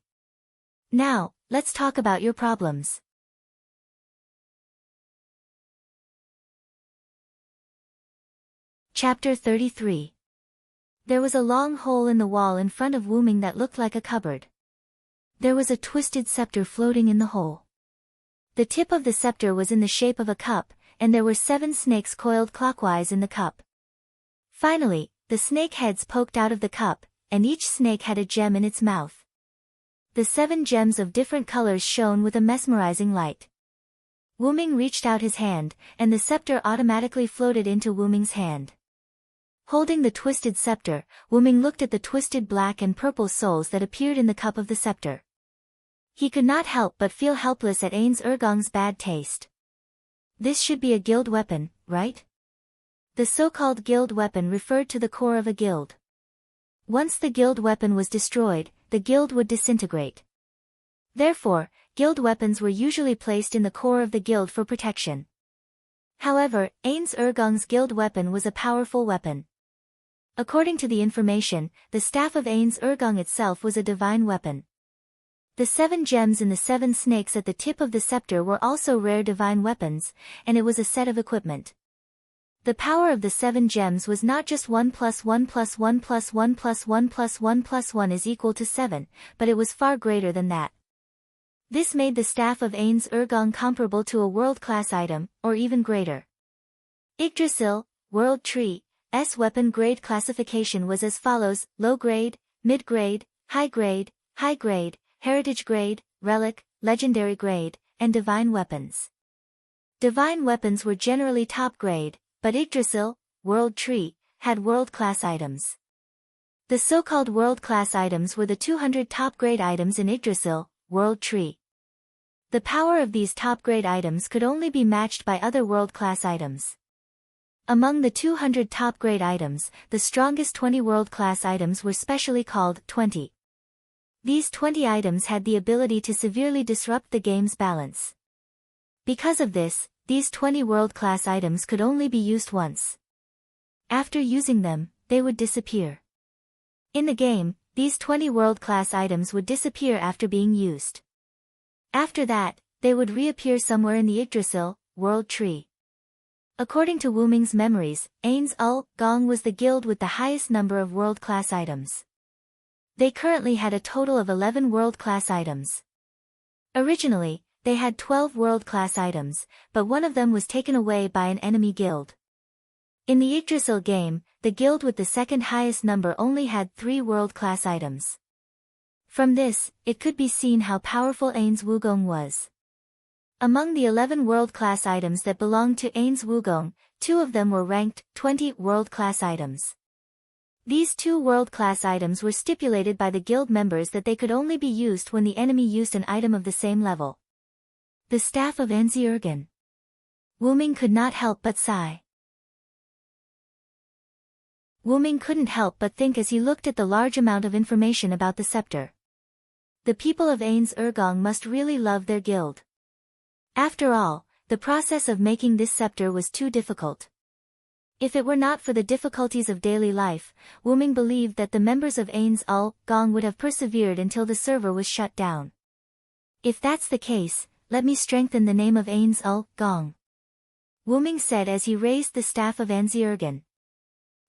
Now, let's talk about your problems. Chapter 33. There was a long hole in the wall in front of Wyrm that looked like a cupboard. There was a twisted scepter floating in the hole. The tip of the scepter was in the shape of a cup, and there were 7 snakes coiled clockwise in the cup. Finally, the snake heads poked out of the cup, and each snake had a gem in its mouth. The 7 gems of different colors shone with a mesmerizing light. Wyrm reached out his hand, and the scepter automatically floated into Wyrm's hand. Holding the twisted scepter, Wyrm looked at the twisted black and purple souls that appeared in the cup of the scepter. He could not help but feel helpless at Ainz Urgong's bad taste. This should be a guild weapon, right? The so-called guild weapon referred to the core of a guild. Once the guild weapon was destroyed, the guild would disintegrate. Therefore, guild weapons were usually placed in the core of the guild for protection. However, Ainz Urgong's guild weapon was a powerful weapon. According to the information, the staff of Ainz Urgong itself was a divine weapon. The 7 gems in the 7 snakes at the tip of the scepter were also rare divine weapons, and it was a set of equipment. The power of the 7 gems was not just 1 plus 1 plus 1 plus 1 plus 1 plus 1 plus 1 is equal to 7, but it was far greater than that. This made the staff of Ainz Urgong comparable to a world-class item, or even greater. Yggdrasil, World Tree, S weapon grade classification was as follows: low grade, mid grade, high grade, heritage grade, relic, legendary grade, and divine weapons. Divine weapons were generally top grade, but Yggdrasil, World Tree, had world-class items. The so-called world-class items were the 200 top-grade items in Yggdrasil, World Tree. The power of these top-grade items could only be matched by other world-class items. Among the 200 top-grade items, the strongest 20 world-class items were specially called 20. These 20 items had the ability to severely disrupt the game's balance. Because of this, these 20 world-class items could only be used once. After using them, they would disappear. In the game, these 20 world-class items would disappear after being used. After that, they would reappear somewhere in the Yggdrasil, World Tree. According to Wyrm's memories, Ainz Urgong was the guild with the highest number of world-class items. They currently had a total of 11 world-class items. Originally, they had 12 world-class items, but one of them was taken away by an enemy guild. In the Yggdrasil game, the guild with the second highest number only had 3 world-class items. From this, it could be seen how powerful Ainz Urgong was. Among the 11 world-class items that belonged to Ainz Urgong, 2 of them were ranked 20 world-class items. These 2 world-class items were stipulated by the guild members that they could only be used when the enemy used an item of the same level. The staff of Ainz Urgong. Wyrm could not help but sigh. Wyrm couldn't help but think as he looked at the large amount of information about the scepter. The people of Ainz Urgong must really love their guild. After all, the process of making this scepter was too difficult. If it were not for the difficulties of daily life, Wyrm believed that the members of Ainz Urgong would have persevered until the server was shut down. If that's the case, let me strengthen the name of Ainz Urgong. Wyrm said as he raised the staff of Ainz Urgong.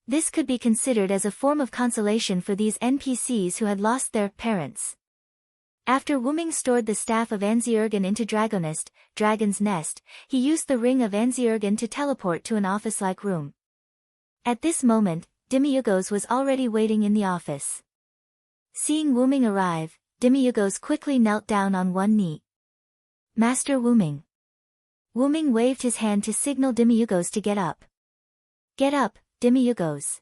This could be considered as a form of consolation for these NPCs who had lost their parents. After Wyrm stored the staff of Ainz Urgong into Dragon's Nest, he used the ring of Ainz Urgong to teleport to an office-like room. At this moment, Demiurgos was already waiting in the office. Seeing Wyrm arrive, Demiurgos quickly knelt down on one knee. Master Wyrm. Wyrm waved his hand to signal Demiurgos to get up. Get up, Demiurgos.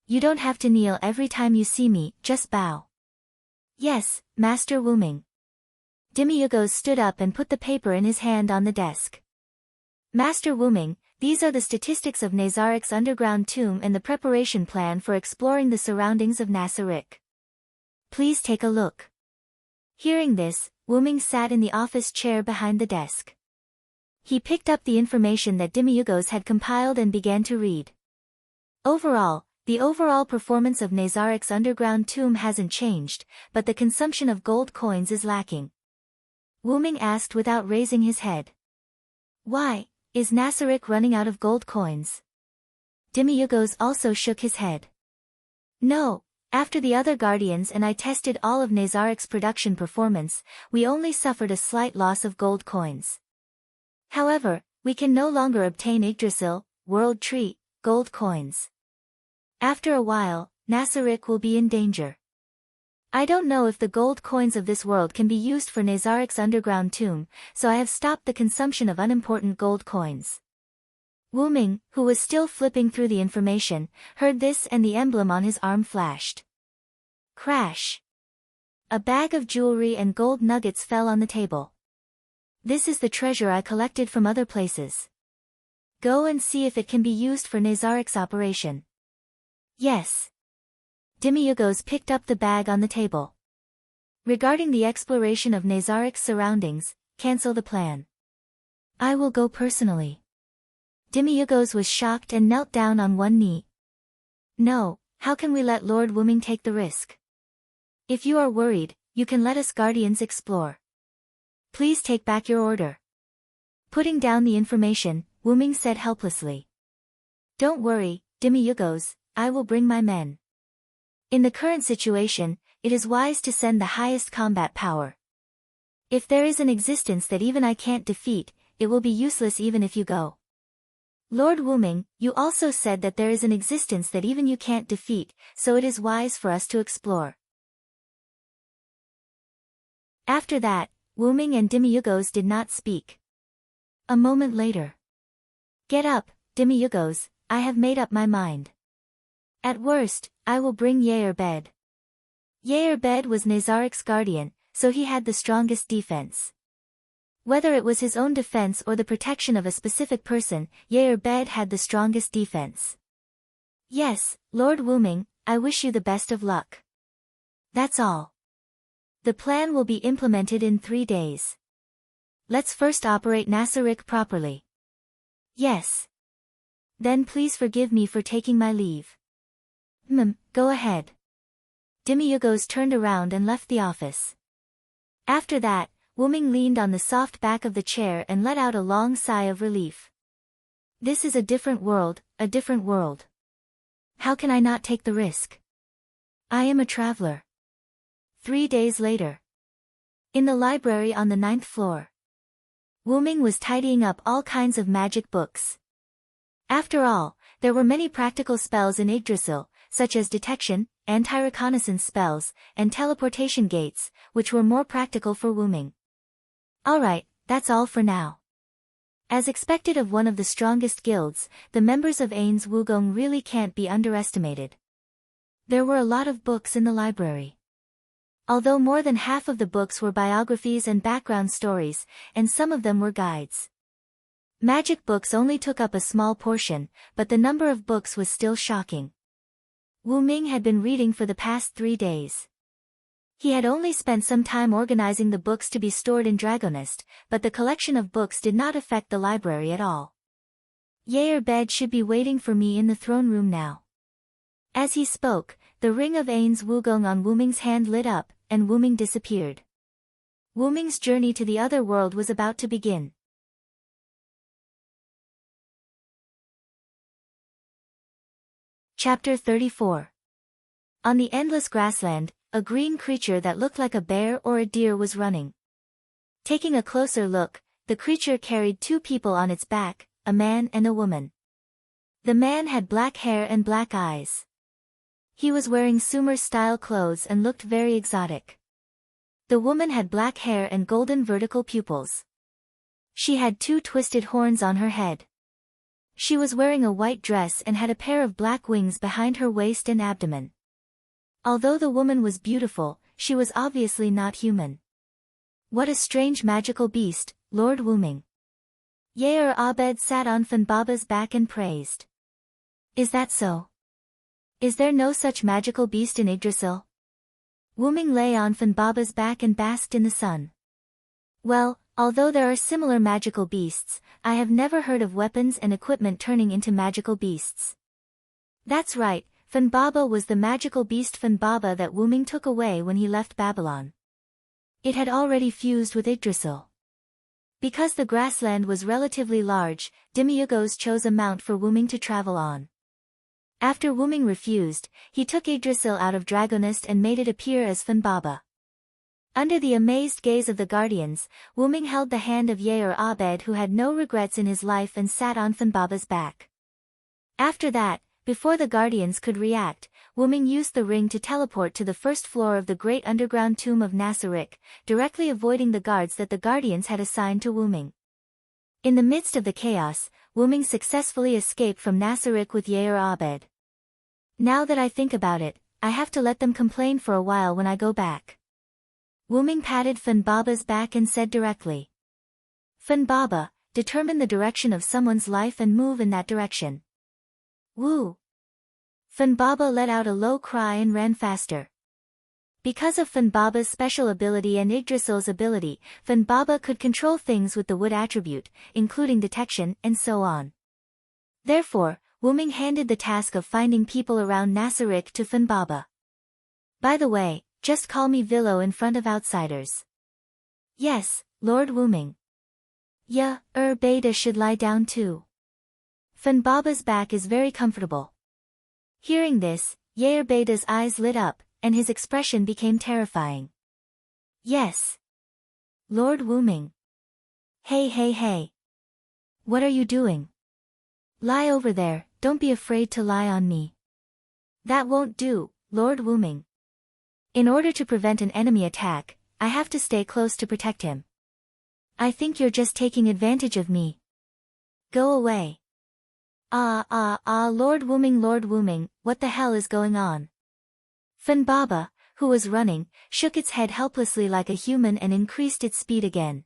You don't have to kneel every time you see me, just bow. Yes, Master Wuming. Demiurgos stood up and put the paper in his hand on the desk. Master Wuming, these are the statistics of Nazarik's underground tomb and the preparation plan for exploring the surroundings of Nasarik. Please take a look. Hearing this, Wuming sat in the office chair behind the desk. He picked up the information that Demiurgos had compiled and began to read. Overall, the overall performance of Nazarik's underground tomb hasn't changed, but the consumption of gold coins is lacking. Wuming asked without raising his head. Why, is Nasarik running out of gold coins? Demiurgos also shook his head. No, after the other guardians and I tested all of Nazarik's production performance, we only suffered a slight loss of gold coins. However, we can no longer obtain Yggdrasil, World Tree, gold coins. After a while, Nasarik will be in danger. I don't know if the gold coins of this world can be used for Nazarik's underground tomb, so I have stopped the consumption of unimportant gold coins. Wuming, who was still flipping through the information, heard this and the emblem on his arm flashed. Crash! A bag of jewelry and gold nuggets fell on the table. This is the treasure I collected from other places. Go and see if it can be used for Nazarik's operation. Yes. Demiurgos picked up the bag on the table. Regarding the exploration of Nazarik's surroundings, cancel the plan. I will go personally. Demiurgos was shocked and knelt down on one knee. No, how can we let Lord Wuming take the risk? If you are worried, you can let us guardians explore. Please take back your order. Putting down the information, Wuming said helplessly. Don't worry, Demiurgos, I will bring my men. In the current situation, it is wise to send the highest combat power. If there is an existence that even I can't defeat, it will be useless even if you go. Lord Wuming, you also said that there is an existence that even you can't defeat, so it is wise for us to explore. After that, Wuming and Demiurgos did not speak. A moment later. Get up, Demiurgos, I have made up my mind. At worst, I will bring Wyrm. Wyrm was Nazarik's guardian, so he had the strongest defense. Whether it was his own defense or the protection of a specific person, Wyrm had the strongest defense. Yes, Lord Wuming, I wish you the best of luck. That's all. The plan will be implemented in 3 days. Let's first operate Nasarik properly. Yes. Then please forgive me for taking my leave. Go ahead. Demiurgos turned around and left the office. After that, Wuming leaned on the soft back of the chair and let out a long sigh of relief. This is a different world, a different world. How can I not take the risk? I am a traveler. 3 days later. In the library on the 9th floor. Wuming was tidying up all kinds of magic books. After all, there were many practical spells in Yggdrasil, such as detection, anti-reconnaissance spells, and teleportation gates, which were more practical for Wuming. Alright, that's all for now. As expected of one of the strongest guilds, the members of Ains Wugong really can't be underestimated. There were a lot of books in the library. Although more than half of the books were biographies and background stories, and some of them were guides. Magic books only took up a small portion, but the number of books was still shocking. Wuming had been reading for the past 3 days. He had only spent some time organizing the books to be stored in Dragonist, but the collection of books did not affect the library at all. Wyrm should be waiting for me in the throne room now. As he spoke, the ring of Ains Wugong on Wuming's hand lit up, and Wuming disappeared. Wuming's journey to the other world was about to begin. Chapter 34. On the endless grassland, a green creature that looked like a bear or a deer was running. Taking a closer look, the creature carried 2 people on its back, a man and a woman. The man had black hair and black eyes. He was wearing Sumer-style clothes and looked very exotic. The woman had black hair and golden vertical pupils. She had 2 twisted horns on her head. She was wearing a white dress and had a pair of black wings behind her waist and abdomen. Although the woman was beautiful, she was obviously not human. What a strange magical beast, Lord Wuming. Yair Abed sat on Funbaba's back and praised. Is that so? Is there no such magical beast in Yggdrasil? Wuming lay on Funbaba's back and basked in the sun. Well, although there are similar magical beasts, I have never heard of weapons and equipment turning into magical beasts. That's right, Funbaba was the magical beast Funbaba that Wuming took away when he left Babylon. It had already fused with Yggdrasil. Because the grassland was relatively large, Demiurgos chose a mount for Wuming to travel on. After Wuming refused, he took Yggdrasil out of Dragonist and made it appear as Funbaba. Under the amazed gaze of the guardians, Wuming held the hand of Yair Abed, who had no regrets in his life, and sat on Funbaba's back. After that, before the guardians could react, Wuming used the ring to teleport to the first floor of the great underground tomb of Nasaric, directly avoiding the guards that the guardians had assigned to Wuming. In the midst of the chaos, Wuming successfully escaped from Nasaric with Yair Abed. Now that I think about it, I have to let them complain for a while when I go back. Wuming patted Funbaba's back and said directly. Funbaba, determine the direction of someone's life and move in that direction. Woo! Funbaba let out a low cry and ran faster. Because of Funbaba's special ability and Yggdrasil's ability, Funbaba could control things with the wood attribute, including detection, and so on. Therefore, Wuming handed the task of finding people around Nasaric to Funbaba. By the way, just call me Villo in front of outsiders. Yes, Lord Wuming. Beta should lie down too. Funbaba's back is very comfortable. Hearing this, Yair Beta's eyes lit up, and his expression became terrifying. Yes. Lord Wuming. Hey. What are you doing? Lie over there, don't be afraid to lie on me. That won't do, Lord Wuming. In order to prevent an enemy attack, I have to stay close to protect him. I think you're just taking advantage of me. Go away. Lord Wuming, what the hell is going on? Funbaba, who was running, shook its head helplessly like a human and increased its speed again.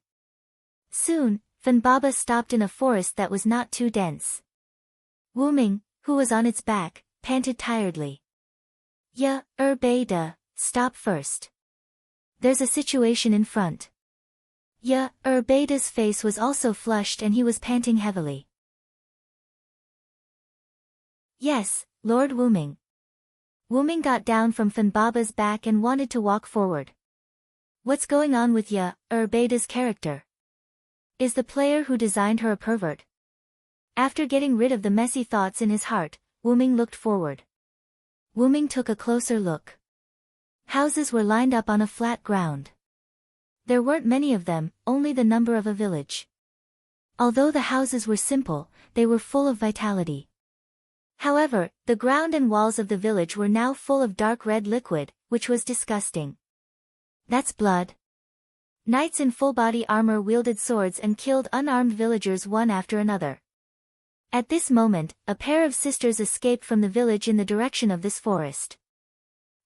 Soon, Funbaba stopped in a forest that was not too dense. Wuming, who was on its back, panted tiredly. Beta, stop first. There's a situation in front. Beta's face was also flushed and he was panting heavily. Yes, Lord Wuming. Wuming got down from Funbaba's back and wanted to walk forward. What's going on with Beta's character? Is the player who designed her a pervert? After getting rid of the messy thoughts in his heart, Wuming looked forward. Wuming took a closer look. Houses were lined up on a flat ground. There weren't many of them, only the number of a village. Although the houses were simple, they were full of vitality. However, the ground and walls of the village were now full of dark red liquid, which was disgusting. That's blood. Knights in full-body armor wielded swords and killed unarmed villagers one after another. At this moment, a pair of sisters escaped from the village in the direction of this forest.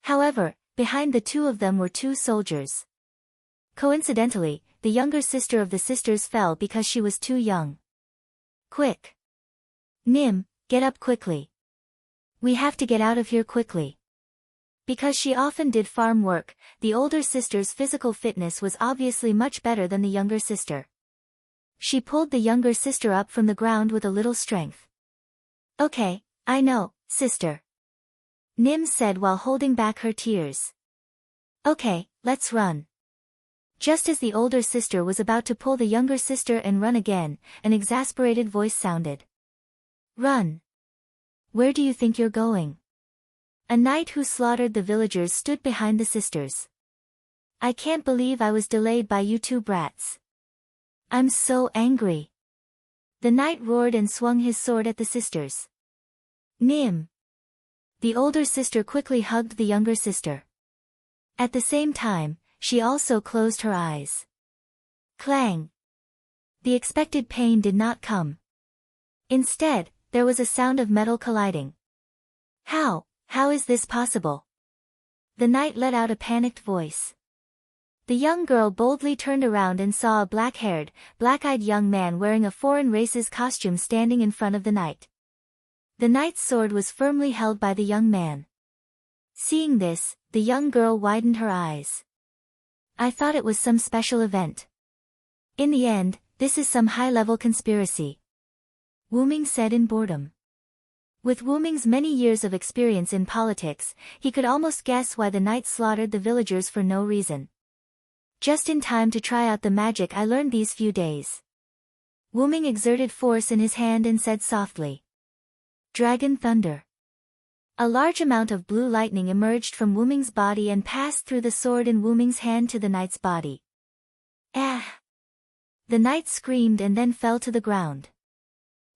However, behind the two of them were two soldiers. Coincidentally, the younger sister of the sisters fell because she was too young. Quick! Nim, get up quickly. We have to get out of here quickly. Because she often did farm work, the older sister's physical fitness was obviously much better than the younger sister. She pulled the younger sister up from the ground with a little strength. Okay, I know, sister. Nim said while holding back her tears. Okay, let's run. Just as the older sister was about to pull the younger sister and run again, an exasperated voice sounded. Run. Where do you think you're going? A knight who slaughtered the villagers stood behind the sisters. I can't believe I was delayed by you two brats. I'm so angry. The knight roared and swung his sword at the sisters. Nim. The older sister quickly hugged the younger sister. At the same time, she also closed her eyes. Clang. The expected pain did not come. Instead, there was a sound of metal colliding. How is this possible? The knight let out a panicked voice. The young girl boldly turned around and saw a black-haired, black-eyed young man wearing a foreign race's costume standing in front of the knight. The knight's sword was firmly held by the young man. Seeing this, the young girl widened her eyes. I thought it was some special event. In the end, this is some high-level conspiracy. Wuming said in boredom. With Wuming's many years of experience in politics, he could almost guess why the knight slaughtered the villagers for no reason. Just in time to try out the magic I learned these few days. Wuming exerted force in his hand and said softly. Dragon thunder. A large amount of blue lightning emerged from Wuming's body and passed through the sword in Wuming's hand to the knight's body. Ah! The knight screamed and then fell to the ground.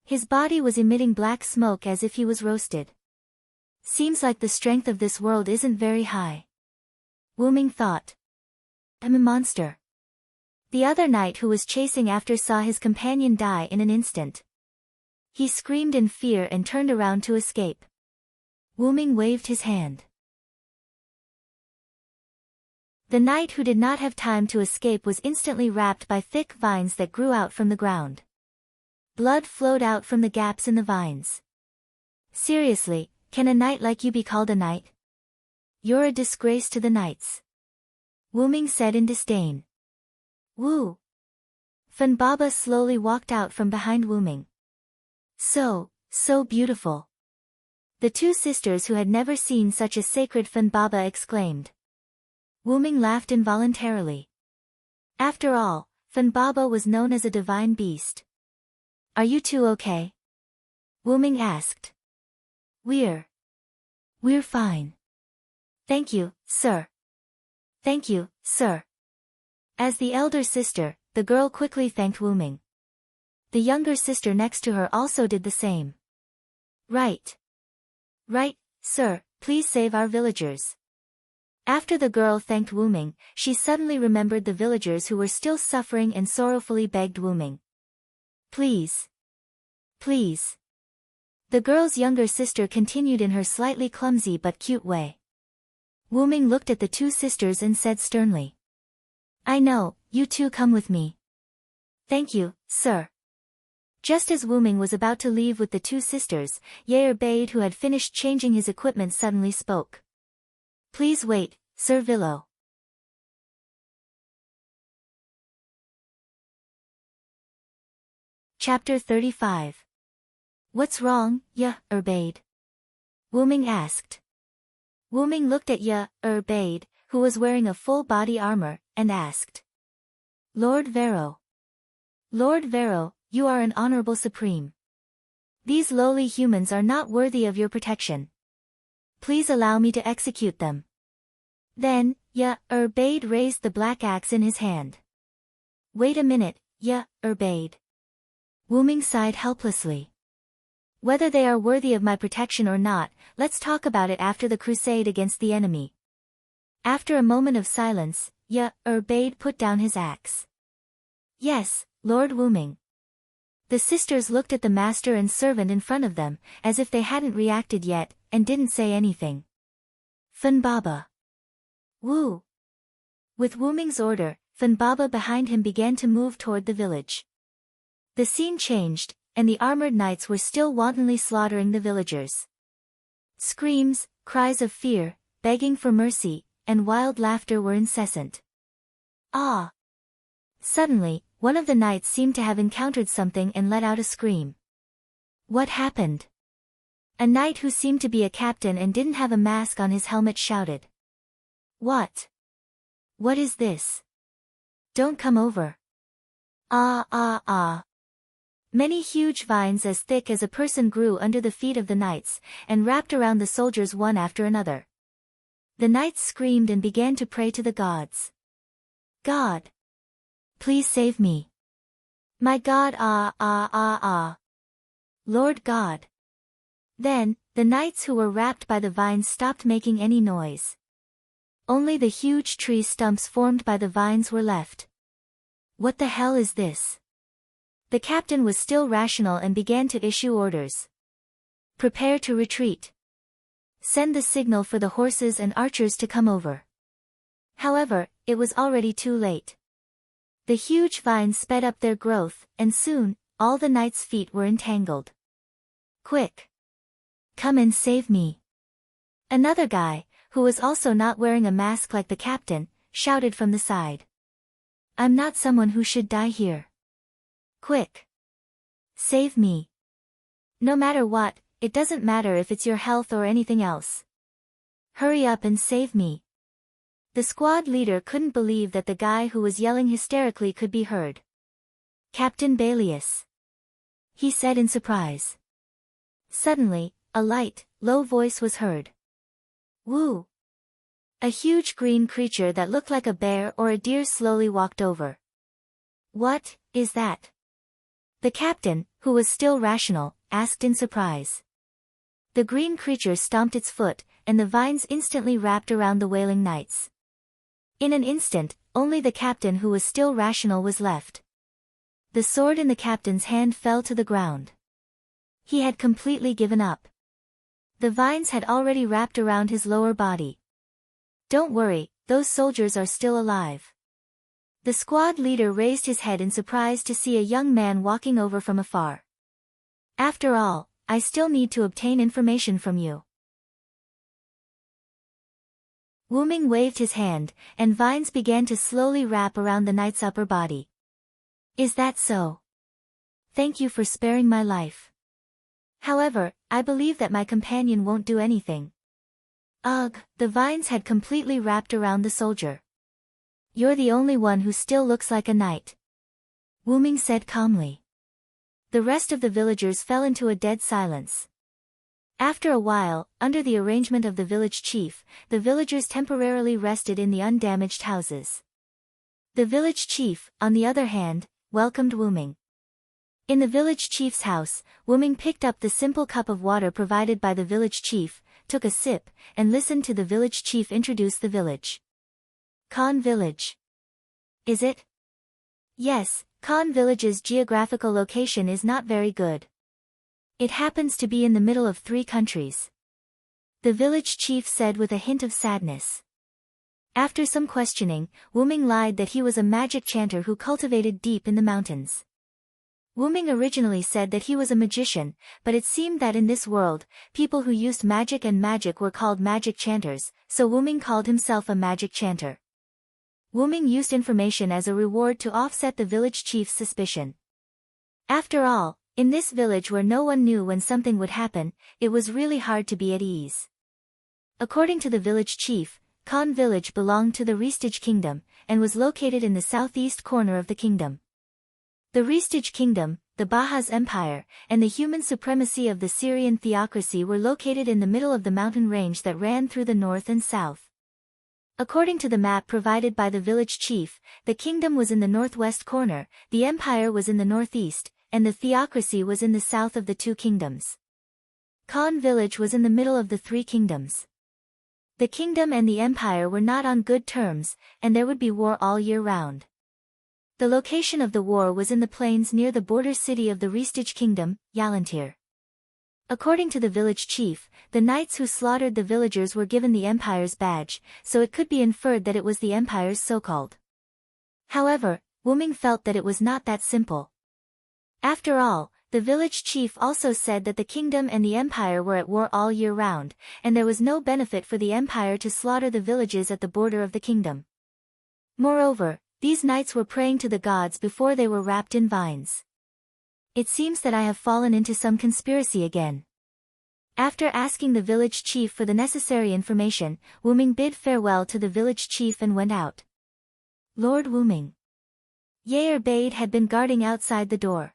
His body was emitting black smoke as if he was roasted. Seems like the strength of this world isn't very high. Wuming thought. I'm a monster. The other knight who was chasing after saw his companion die in an instant. He screamed in fear and turned around to escape. Wuming waved his hand. The knight who did not have time to escape was instantly wrapped by thick vines that grew out from the ground. Blood flowed out from the gaps in the vines. Seriously, can a knight like you be called a knight? You're a disgrace to the knights. Wuming said in disdain. Woo! Funbaba slowly walked out from behind Wuming. So beautiful. The two sisters who had never seen such a sacred Funbaba exclaimed. Wuming laughed involuntarily. After all, Funbaba was known as a divine beast. Are you two okay? Wuming asked. We're fine. Thank you, sir. Thank you, sir. As the elder sister, the girl quickly thanked Wuming. The younger sister next to her also did the same. Right, sir, please save our villagers. After the girl thanked Wuming, she suddenly remembered the villagers who were still suffering and sorrowfully begged Wuming. Please. The girl's younger sister continued in her slightly clumsy but cute way. Wuming looked at the two sisters and said sternly. I know, you two come with me. Thank you, sir. Just as Wuming was about to leave with the two sisters, Bade, who had finished changing his equipment, suddenly spoke. Please wait, Sir Villo. Chapter 35. What's wrong, Bade? Wuming asked. Wuming looked at Bade, who was wearing a full body armor, and asked. Lord Vero, you are an honorable supreme. These lowly humans are not worthy of your protection. Please allow me to execute them. Then, Bade raised the black axe in his hand. Wait a minute, Bade. Wuming sighed helplessly. Whether they are worthy of my protection or not, let's talk about it after the crusade against the enemy. After a moment of silence, Bade put down his axe. Yes, Lord Wuming. The sisters looked at the master and servant in front of them, as if they hadn't reacted yet, and didn't say anything. Funbaba. Woo! With Wuming's order, Funbaba behind him began to move toward the village. The scene changed, and the armored knights were still wantonly slaughtering the villagers. Screams, cries of fear, begging for mercy, and wild laughter were incessant. Ah! Suddenly, one of the knights seemed to have encountered something and let out a scream. What happened? A knight who seemed to be a captain and didn't have a mask on his helmet shouted. What? What is this? Don't come over. Ah. Many huge vines as thick as a person grew under the feet of the knights, and wrapped around the soldiers one after another. The knights screamed and began to pray to the gods. God! Please save me. My God, Lord God. Then, the knights who were wrapped by the vines stopped making any noise. Only the huge tree stumps formed by the vines were left. What the hell is this? The captain was still rational and began to issue orders. Prepare to retreat. Send the signal for the horses and archers to come over. However, it was already too late. The huge vines sped up their growth, and soon, all the knights' feet were entangled. Quick! Come and save me. Another guy, who was also not wearing a mask like the captain, shouted from the side. I'm not someone who should die here. Quick! Save me. No matter what, it doesn't matter if it's your health or anything else. Hurry up and save me. The squad leader couldn't believe that the guy who was yelling hysterically could be heard. Captain Balius, he said in surprise. Suddenly, a light, low voice was heard. Woo! A huge green creature that looked like a bear or a deer slowly walked over. What is that? The captain, who was still rational, asked in surprise. The green creature stomped its foot, and the vines instantly wrapped around the wailing knights. In an instant, only the captain who was still rational was left. The sword in the captain's hand fell to the ground. He had completely given up. The vines had already wrapped around his lower body. Don't worry, those soldiers are still alive. The squad leader raised his head in surprise to see a young man walking over from afar. After all, I still need to obtain information from you. Wuming waved his hand, and vines began to slowly wrap around the knight's upper body. Is that so? Thank you for sparing my life. However, I believe that my companion won't do anything. Ugh, the vines had completely wrapped around the soldier. You're the only one who still looks like a knight. Wuming said calmly. The rest of the villagers fell into a dead silence. After a while, under the arrangement of the village chief, the villagers temporarily rested in the undamaged houses. The village chief, on the other hand, welcomed Wuming. In the village chief's house, Wuming picked up the simple cup of water provided by the village chief, took a sip, and listened to the village chief introduce the village. Khan Village. Is it? Yes, Khan Village's geographical location is not very good. It happens to be in the middle of 3 countries. The village chief said with a hint of sadness. After some questioning, Wuming lied that he was a magic chanter who cultivated deep in the mountains. Wuming originally said that he was a magician, but it seemed that in this world, people who used magic and magic were called magic chanters, so Wuming called himself a magic chanter. Wuming used information as a reward to offset the village chief's suspicion. After all, in this village where no one knew when something would happen, it was really hard to be at ease. According to the village chief, Khan village belonged to the Restige kingdom, and was located in the southeast corner of the kingdom. The Restige kingdom, the Bahaz Empire, and the human supremacy of the Syrian theocracy were located in the middle of the mountain range that ran through the north and south. According to the map provided by the village chief, the kingdom was in the northwest corner, the empire was in the northeast, and the theocracy was in the south of the 2 kingdoms. Khan village was in the middle of the 3 kingdoms. The kingdom and the empire were not on good terms, and there would be war all year round. The location of the war was in the plains near the border city of the Restige kingdom, Yalantir. According to the village chief, the knights who slaughtered the villagers were given the empire's badge, so it could be inferred that it was the empire's so-called. However, Wuming felt that it was not that simple. After all, the village chief also said that the kingdom and the empire were at war all year round, and there was no benefit for the empire to slaughter the villages at the border of the kingdom. Moreover, these knights were praying to the gods before they were wrapped in vines. It seems that I have fallen into some conspiracy again. After asking the village chief for the necessary information, Wuming bid farewell to the village chief and went out. Lord Wuming. Yair Bade had been guarding outside the door.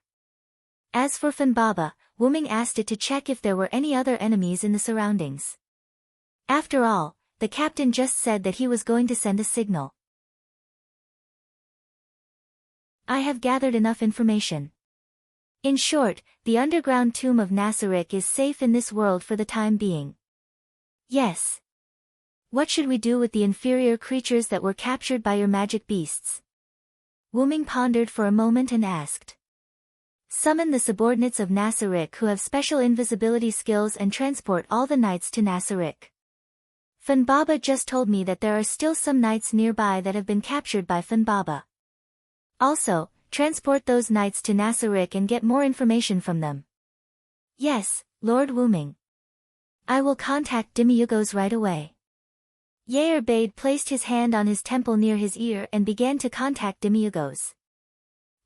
As for Fanbaba, Wuming asked it to check if there were any other enemies in the surroundings. After all, the captain just said that he was going to send a signal. I have gathered enough information. In short, the underground tomb of Nassarik is safe in this world for the time being. Yes. What should we do with the inferior creatures that were captured by your magic beasts? Wuming pondered for a moment and asked. Summon the subordinates of Nassarik who have special invisibility skills and transport all the knights to Nassarik. Funbaba just told me that there are still some knights nearby that have been captured by Funbaba. Also, transport those knights to Nassarik and get more information from them. Yes, Lord Wuming. I will contact Demiurgos right away. Yair placed his hand on his temple near his ear and began to contact Demiurgos.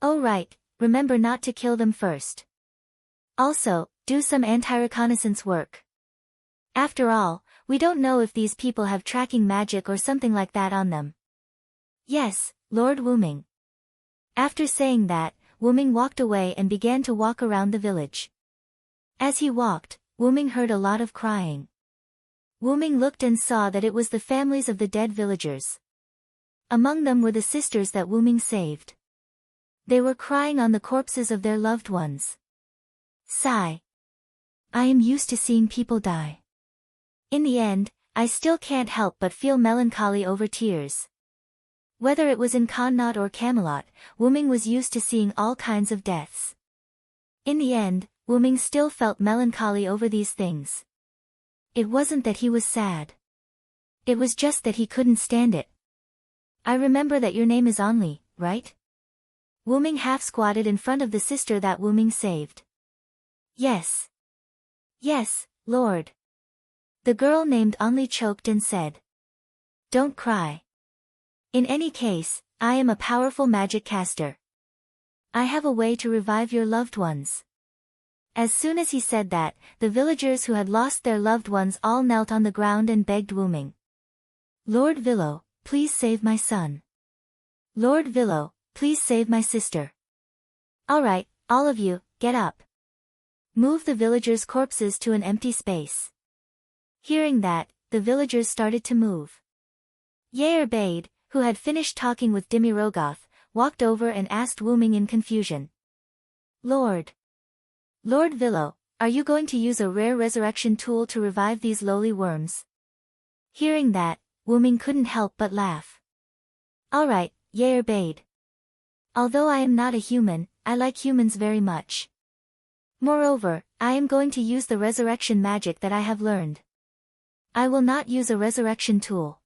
Oh right, remember not to kill them first. Also, do some anti-reconnaissance work. After all, we don't know if these people have tracking magic or something like that on them. Yes, Lord Wuming. After saying that, Wuming walked away and began to walk around the village. As he walked, Wuming heard a lot of crying. Wuming looked and saw that it was the families of the dead villagers. Among them were the sisters that Wuming saved. They were crying on the corpses of their loved ones. Sigh. I am used to seeing people die. In the end, I still can't help but feel melancholy over tears. Whether it was in Connaught or Camelot, Wuming was used to seeing all kinds of deaths. In the end, Wuming still felt melancholy over these things. It wasn't that he was sad. It was just that he couldn't stand it. I remember that your name is Onli, right? Wuming half squatted in front of the sister that Wuming saved. Yes. Yes, Lord. The girl named Onli choked and said. Don't cry. In any case, I am a powerful magic caster. I have a way to revive your loved ones. As soon as he said that, the villagers who had lost their loved ones all knelt on the ground and begged Wuming. Lord Villo, please save my son. Lord Villo, please save my sister. Alright, all of you, get up. Move the villagers' corpses to an empty space. Hearing that, the villagers started to move. Yair, who had finished talking with Demirogoth, walked over and asked Wuming in confusion. Lord Villo, are you going to use a rare resurrection tool to revive these lowly worms? Hearing that, Wuming couldn't help but laugh. Alright, Yair. Although I am not a human, I like humans very much. Moreover, I am going to use the resurrection magic that I have learned. I will not use a resurrection tool.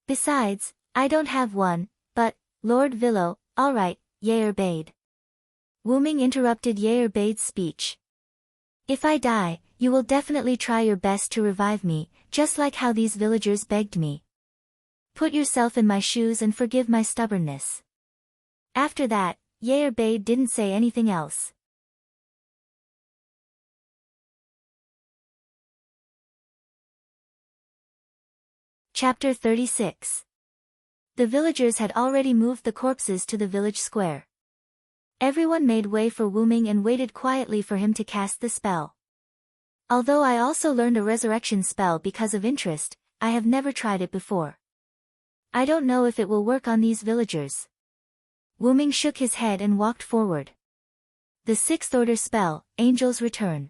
Besides, I don't have one, but, Lord Villo, alright, Yair. Wuming interrupted Yair speech. If I die, you will definitely try your best to revive me, just like how these villagers begged me. Put yourself in my shoes and forgive my stubbornness. After that, Yair didn't say anything else. Chapter 36. The villagers had already moved the corpses to the village square. Everyone made way for Wuming and waited quietly for him to cast the spell. Although I also learned a resurrection spell because of interest, I have never tried it before. I don't know if it will work on these villagers. Wuming shook his head and walked forward. The sixth order spell, Angel's Return.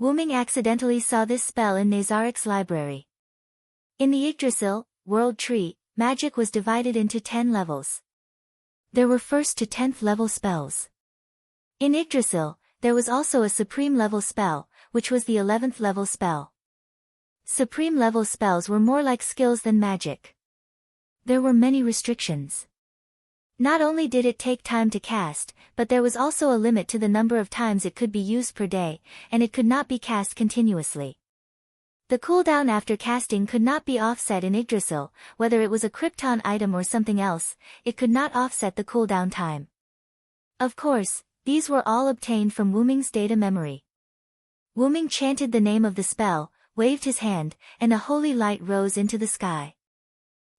Wuming accidentally saw this spell in Nazarik's library. In the Yggdrasil, world tree, magic was divided into 10 levels. There were 1st to 10th level spells. In Yggdrasil, there was also a supreme level spell, which was the 11th level spell. Supreme level spells were more like skills than magic. There were many restrictions. Not only did it take time to cast, but there was also a limit to the number of times it could be used per day, and it could not be cast continuously. The cooldown after casting could not be offset in Yggdrasil, whether it was a Krypton item or something else, it could not offset the cooldown time. Of course, these were all obtained from Wuming's data memory. Wuming chanted the name of the spell, waved his hand, and a holy light rose into the sky.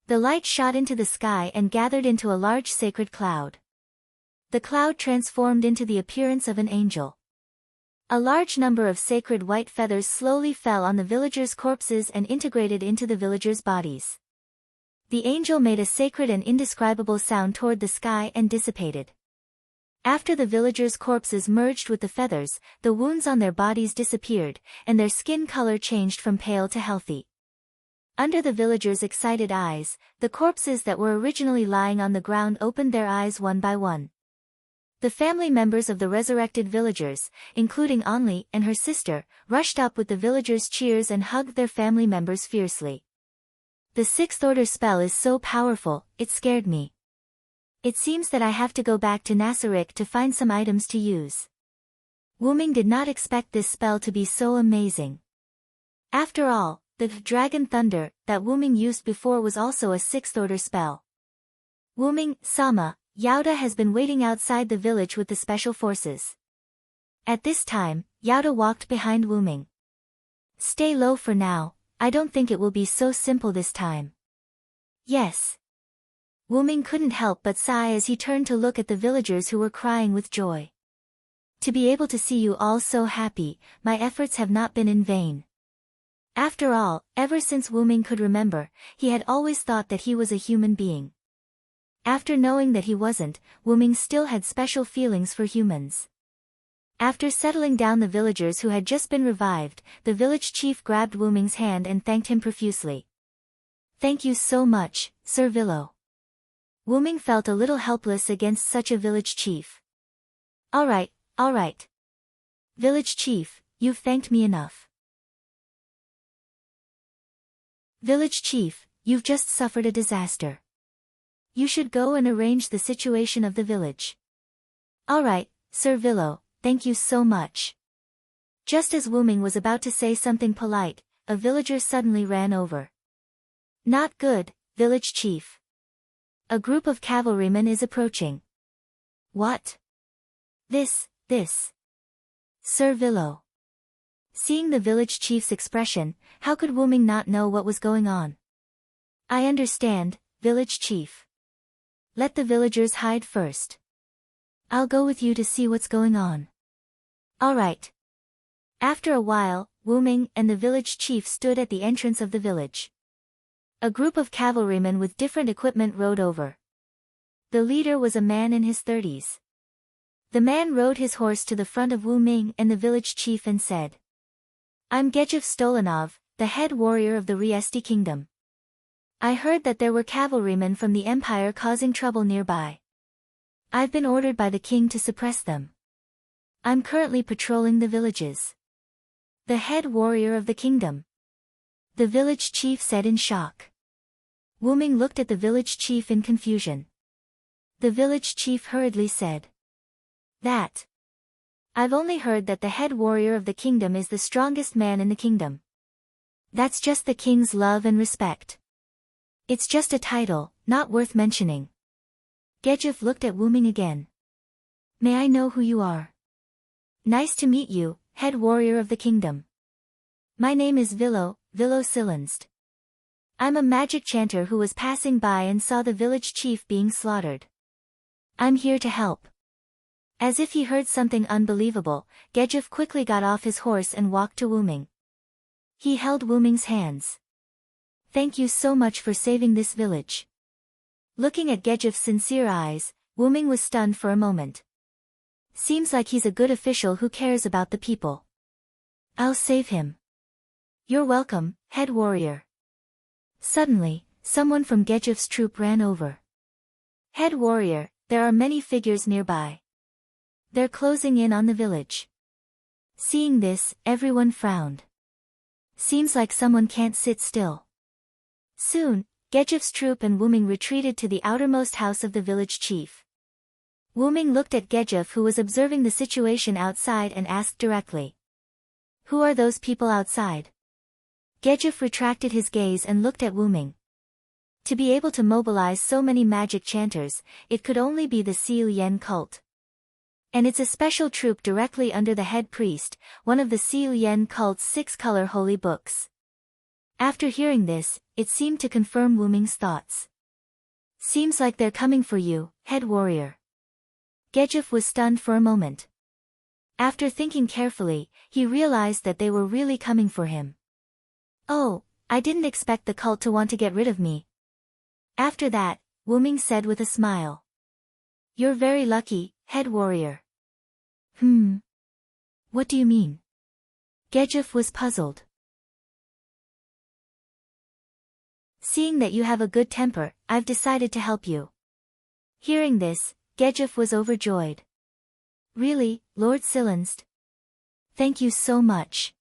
The light shot into the sky and gathered into a large sacred cloud. The cloud transformed into the appearance of an angel. A large number of sacred white feathers slowly fell on the villagers' corpses and integrated into the villagers' bodies. The angel made a sacred and indescribable sound toward the sky and dissipated. After the villagers' corpses merged with the feathers, the wounds on their bodies disappeared, and their skin color changed from pale to healthy. Under the villagers' excited eyes, the corpses that were originally lying on the ground opened their eyes one by one. The family members of the resurrected villagers, including Onli and her sister, rushed up with the villagers' cheers and hugged their family members fiercely. The sixth order spell is so powerful, it scared me. It seems that I have to go back to Nasarick to find some items to use. Wuming did not expect this spell to be so amazing. After all, the Dragon Thunder that Wuming used before was also a sixth order spell. Wuming, Sama, Yauda has been waiting outside the village with the special forces. At this time, Yauda walked behind Wuming. Stay low for now, I don't think it will be so simple this time. Yes. Wuming couldn't help but sigh as he turned to look at the villagers who were crying with joy. To be able to see you all so happy, my efforts have not been in vain. After all, ever since Wuming could remember, he had always thought that he was a human being. After knowing that he wasn't, Wuming still had special feelings for humans. After settling down the villagers who had just been revived, the village chief grabbed Wuming's hand and thanked him profusely. Thank you so much, Sir Villo. Wuming felt a little helpless against such a village chief. All right. Village chief, you've thanked me enough. Village chief, you've just suffered a disaster. You should go and arrange the situation of the village. All right, Sir Villo, thank you so much. Just as Wuming was about to say something polite, a villager suddenly ran over. Not good, village chief. A group of cavalrymen is approaching. What? This. Sir Villo. Seeing the village chief's expression, how could Wuming not know what was going on? I understand, village chief. Let the villagers hide first. I'll go with you to see what's going on. All right. After a while, Wuming and the village chief stood at the entrance of the village. A group of cavalrymen with different equipment rode over. The leader was a man in his 30s. The man rode his horse to the front of Wuming and the village chief and said, I'm Gejov Stolanov, the head warrior of the Riesti kingdom. I heard that there were cavalrymen from the empire causing trouble nearby. I've been ordered by the king to suppress them. I'm currently patrolling the villages. The head warrior of the kingdom. The village chief said in shock. Wuming looked at the village chief in confusion. The village chief hurriedly said, That. I've only heard that the head warrior of the kingdom is the strongest man in the kingdom. That's just the king's love and respect. It's just a title, not worth mentioning. Gejov looked at Wuming again. May I know who you are? Nice to meet you, head warrior of the kingdom. My name is Villo Silenst. I'm a magic chanter who was passing by and saw the village chief being slaughtered. I'm here to help. As if he heard something unbelievable, Gejov quickly got off his horse and walked to Wuming. He held Wuming's hands. Thank you so much for saving this village. Looking at Gejov's sincere eyes, Wuming was stunned for a moment. Seems like he's a good official who cares about the people. I'll save him. You're welcome, head warrior. Suddenly, someone from Gejov's troop ran over. Head warrior, there are many figures nearby. They're closing in on the village. Seeing this, everyone frowned. Seems like someone can't sit still. Soon, Gejov's troop and Wuming retreated to the outermost house of the village chief. Wuming looked at Gejov who was observing the situation outside and asked directly. Who are those people outside? Gejov retracted his gaze and looked at Wuming. To be able to mobilize so many magic chanters, it could only be the Siu Yen cult. And it's a special troop directly under the head priest, one of the Siu Yen cult's 6-color holy books. After hearing this, it seemed to confirm Wuming's thoughts. Seems like they're coming for you, head warrior. Gejov was stunned for a moment. After thinking carefully, he realized that they were really coming for him. Oh, I didn't expect the cult to want to get rid of me. After that, Wuming said with a smile. You're very lucky, head warrior. What do you mean? Gejov was puzzled. Seeing that you have a good temper, I've decided to help you. Hearing this, Gejov was overjoyed. Really, Lord Silenst? Thank you so much.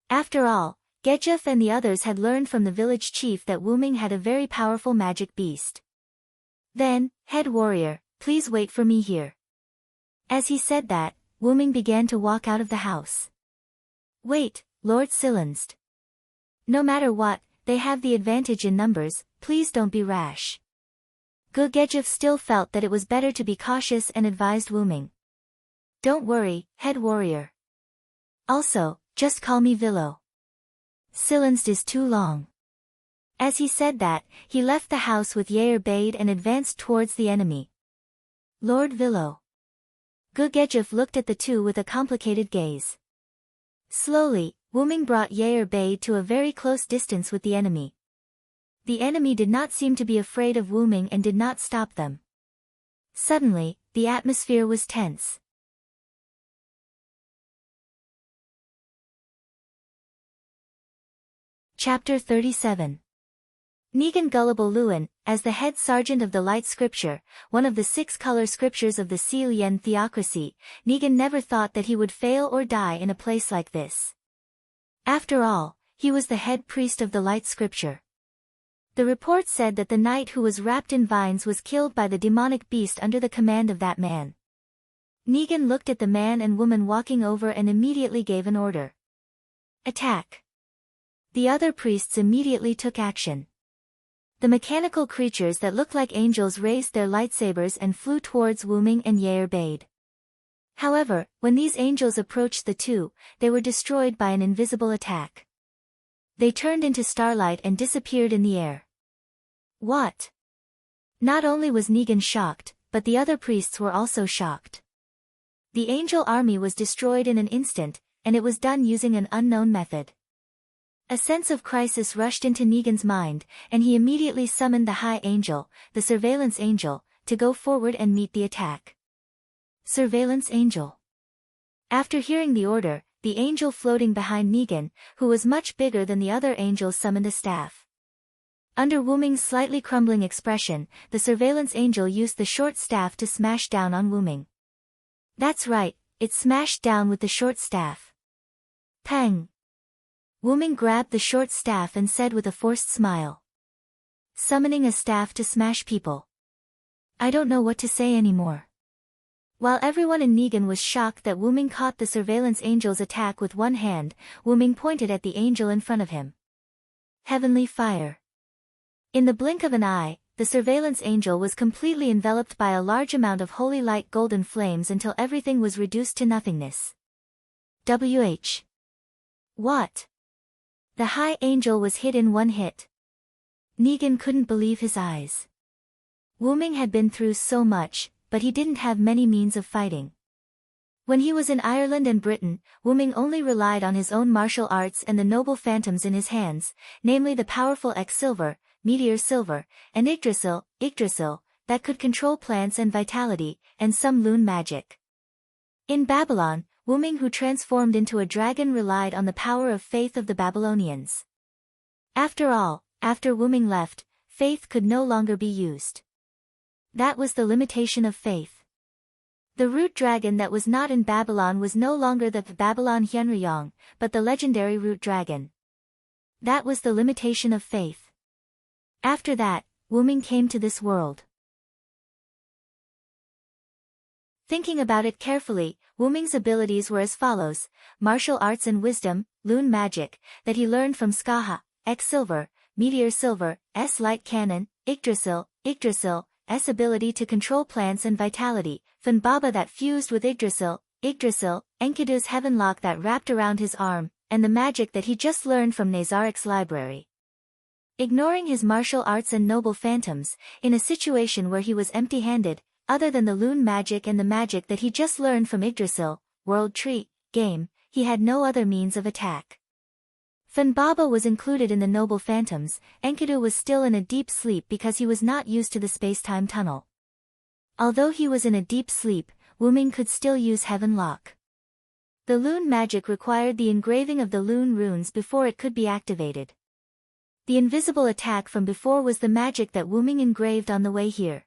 After all, Gejuf and the others had learned from the village chief that Wuming had a very powerful magic beast. Then, head warrior, please wait for me here. As he said that, Wuming began to walk out of the house. Wait, Lord Silenst. No matter what, they have the advantage in numbers, please don't be rash. Gejuf still felt that it was better to be cautious and advised Wuming. Don't worry, head warrior. Also, just call me Villo. Silenst is too long. As he said that, he left the house with Yair Bade and advanced towards the enemy. Lord Villo. Gejuf looked at the two with a complicated gaze. Slowly, Wuming brought Yair Bade to a very close distance with the enemy. The enemy did not seem to be afraid of Wuming and did not stop them. Suddenly, the atmosphere was tense. Chapter 37. Negan Gullible Luan, as the head sergeant of the Light Scripture, one of the 6 color scriptures of the Sealian theocracy, Negan never thought that he would fail or die in a place like this. After all, he was the head priest of the Light Scripture. The report said that the knight who was wrapped in vines was killed by the demonic beast under the command of that man. Negan looked at the man and woman walking over and immediately gave an order. Attack. The other priests immediately took action. The mechanical creatures that looked like angels raised their lightsabers and flew towards Wuming and Yair Bade. However, when these angels approached the two, they were destroyed by an invisible attack. They turned into starlight and disappeared in the air. What? Not only was Negan shocked, but the other priests were also shocked. The angel army was destroyed in an instant, and it was done using an unknown method. A sense of crisis rushed into Negan's mind, and he immediately summoned the High Angel, the Surveillance Angel, to go forward and meet the attack. Surveillance Angel. After hearing the order, the angel floating behind Negan, who was much bigger than the other angels, summoned a staff. Under Wuming's slightly crumbling expression, the Surveillance Angel used the short staff to smash down on Wuming. That's right, it smashed down with the short staff. Pang! Wuming grabbed the short staff and said with a forced smile. Summoning a staff to smash people. I don't know what to say anymore. While everyone in Negan was shocked that Wuming caught the Surveillance Angel's attack with one hand, Wuming pointed at the angel in front of him. Heavenly fire. In the blink of an eye, the Surveillance Angel was completely enveloped by a large amount of holy light golden flames until everything was reduced to nothingness. What? The High Angel was hit in one hit. Negan couldn't believe his eyes. Wuming had been through so much, but he didn't have many means of fighting. When he was in Ireland and Britain, Wuming only relied on his own martial arts and the noble phantoms in his hands, namely the powerful X-Silver, Meteor Silver, and Yggdrasil, that could control plants and vitality, and some loon magic. In Babylon, Wuming, who transformed into a dragon, relied on the power of faith of the Babylonians. After all, after Wuming left, faith could no longer be used. That was the limitation of faith. The root dragon that was not in Babylon was no longer the Babylon Hyenryong, but the legendary root dragon. That was the limitation of faith. After that, Wuming came to this world. Thinking about it carefully, Wuming's abilities were as follows: martial arts and wisdom, loon magic, that he learned from Skaha, X-Silver, Meteor Silver, S light cannon, Yggdrasil, S ability to control plants and vitality, Funbaba that fused with Yggdrasil, Enkidu's heavenlock that wrapped around his arm, and the magic that he just learned from Nazarik's library. Ignoring his martial arts and noble phantoms, in a situation where he was empty-handed, other than the loon magic and the magic that he just learned from Yggdrasil, World Tree, game, he had no other means of attack. Funbaba was included in the noble phantoms. Enkidu was still in a deep sleep because he was not used to the space-time tunnel. Although he was in a deep sleep, Wuming could still use Heaven Lock. The loon magic required the engraving of the loon runes before it could be activated. The invisible attack from before was the magic that Wuming engraved on the way here.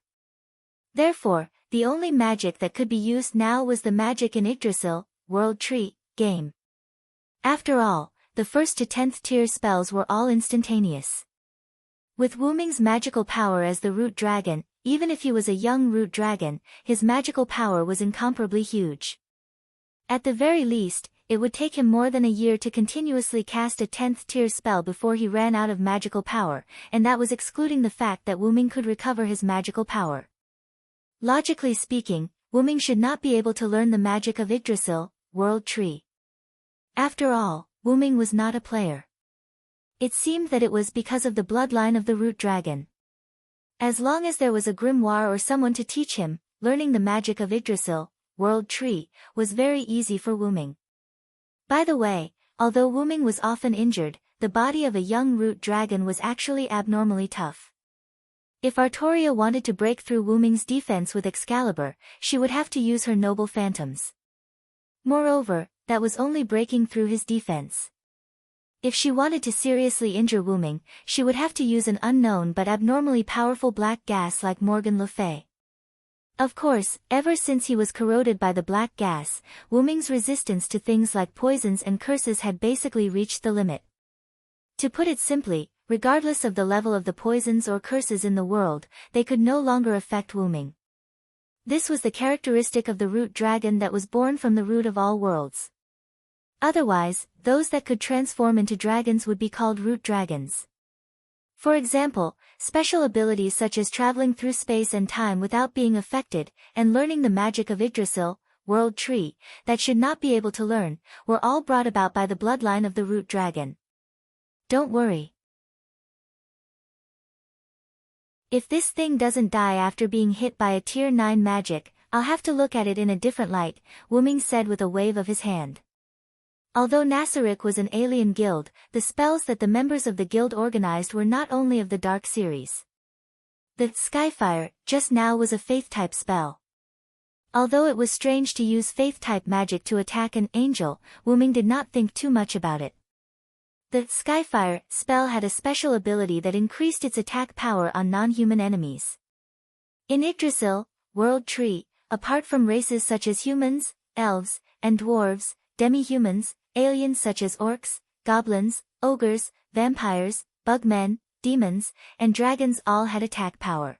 Therefore, The only magic that could be used now was the magic in Yggdrasil, World Tree, game. After all, the 1st to 10th tier spells were all instantaneous. With Wyrm's magical power as the root dragon, even if he was a young root dragon, his magical power was incomparably huge. At the very least, it would take him more than a year to continuously cast a 10th tier spell before he ran out of magical power, and that was excluding the fact that Wyrm could recover his magical power. Logically speaking, Wyrm should not be able to learn the magic of Yggdrasil, World Tree. After all, Wyrm was not a player. It seemed that it was because of the bloodline of the root dragon. As long as there was a grimoire or someone to teach him, learning the magic of Yggdrasil, World Tree, was very easy for Wyrm. By the way, although Wyrm was often injured, the body of a young root dragon was actually abnormally tough. If Artoria wanted to break through Wyrm's defense with Excalibur, she would have to use her noble phantoms. Moreover, that was only breaking through his defense. If she wanted to seriously injure Wyrm, she would have to use an unknown but abnormally powerful black gas like Morgan Le Fay. Of course, ever since he was corroded by the black gas, Wyrm's resistance to things like poisons and curses had basically reached the limit. To put it simply, regardless of the level of the poisons or curses in the world, they could no longer affect Wyrm. This was the characteristic of the root dragon that was born from the root of all worlds. Otherwise, those that could transform into dragons would be called root dragons. For example, special abilities such as traveling through space and time without being affected, and learning the magic of Yggdrasil, World Tree, that should not be able to learn, were all brought about by the bloodline of the root dragon. Don't worry. If this thing doesn't die after being hit by a tier 9 magic, I'll have to look at it in a different light, Wyrm said with a wave of his hand. Although Nasaric was an alien guild, the spells that the members of the guild organized were not only of the Dark series. The Skyfire, just now, was a Faith-type spell. Although it was strange to use Faith-type magic to attack an angel, Wyrm did not think too much about it. The Skyfire spell had a special ability that increased its attack power on non-human enemies. In Yggdrasil, World Tree, apart from races such as humans, elves, and dwarves, demi-humans, aliens such as orcs, goblins, ogres, vampires, bugmen, demons, and dragons all had attack power.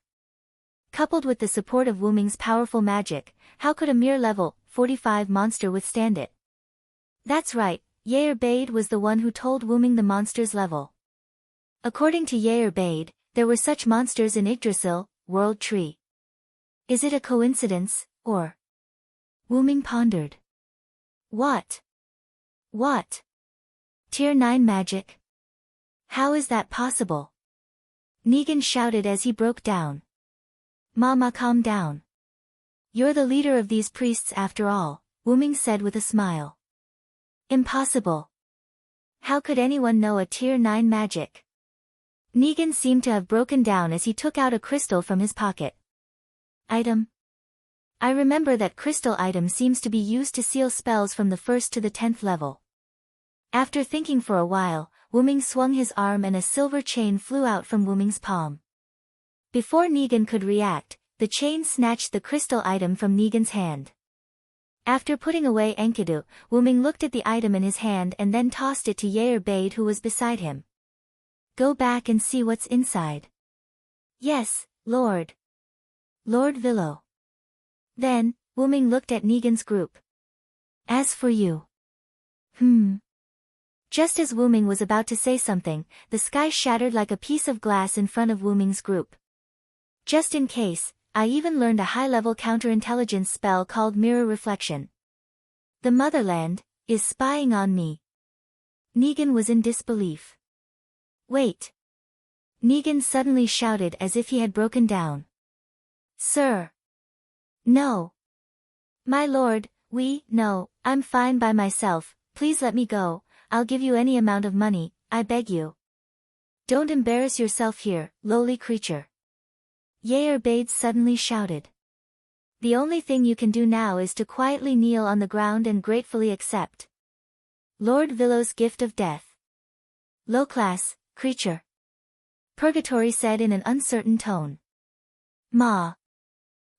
Coupled with the support of Wyrm's powerful magic, how could a mere level 45 monster withstand it? That's right, Yair Bade was the one who told Wyrm the monster's level. According to Yair Bade, there were such monsters in Yggdrasil, World Tree. Is it a coincidence, or? Wyrm pondered. What? Tier 9 magic? How is that possible? Negan shouted as he broke down. Mama, calm down. You're the leader of these priests after all, Wyrm said with a smile. Impossible. How could anyone know a tier 9 magic? Negan seemed to have broken down as he took out a crystal from his pocket. Item. I remember that crystal item seems to be used to seal spells from the 1st to the 10th level. After thinking for a while, Wyrm swung his arm and a silver chain flew out from Wyrm's palm. Before Negan could react, the chain snatched the crystal item from Negan's hand. After putting away Enkidu, Wyrm looked at the item in his hand and then tossed it to Yair Bade, who was beside him. Go back and see what's inside. Yes, Lord. Lord Villo. Then, Wyrm looked at Negan's group. As for you. Just as Wyrm was about to say something, the sky shattered like a piece of glass in front of Wyrm's group. Just in case, I even learned a high-level counterintelligence spell called Mirror Reflection. The Motherland is spying on me. Negan was in disbelief. Wait. Negan suddenly shouted as if he had broken down. Sir. No. My lord, no, I'm fine by myself, please let me go, I'll give you any amount of money, I beg you. Don't embarrass yourself here, lowly creature. Yair Bade suddenly shouted. The only thing you can do now is to quietly kneel on the ground and gratefully accept Lord Villo's gift of death. Low class, creature. Purgatory said in an uncertain tone. Ma.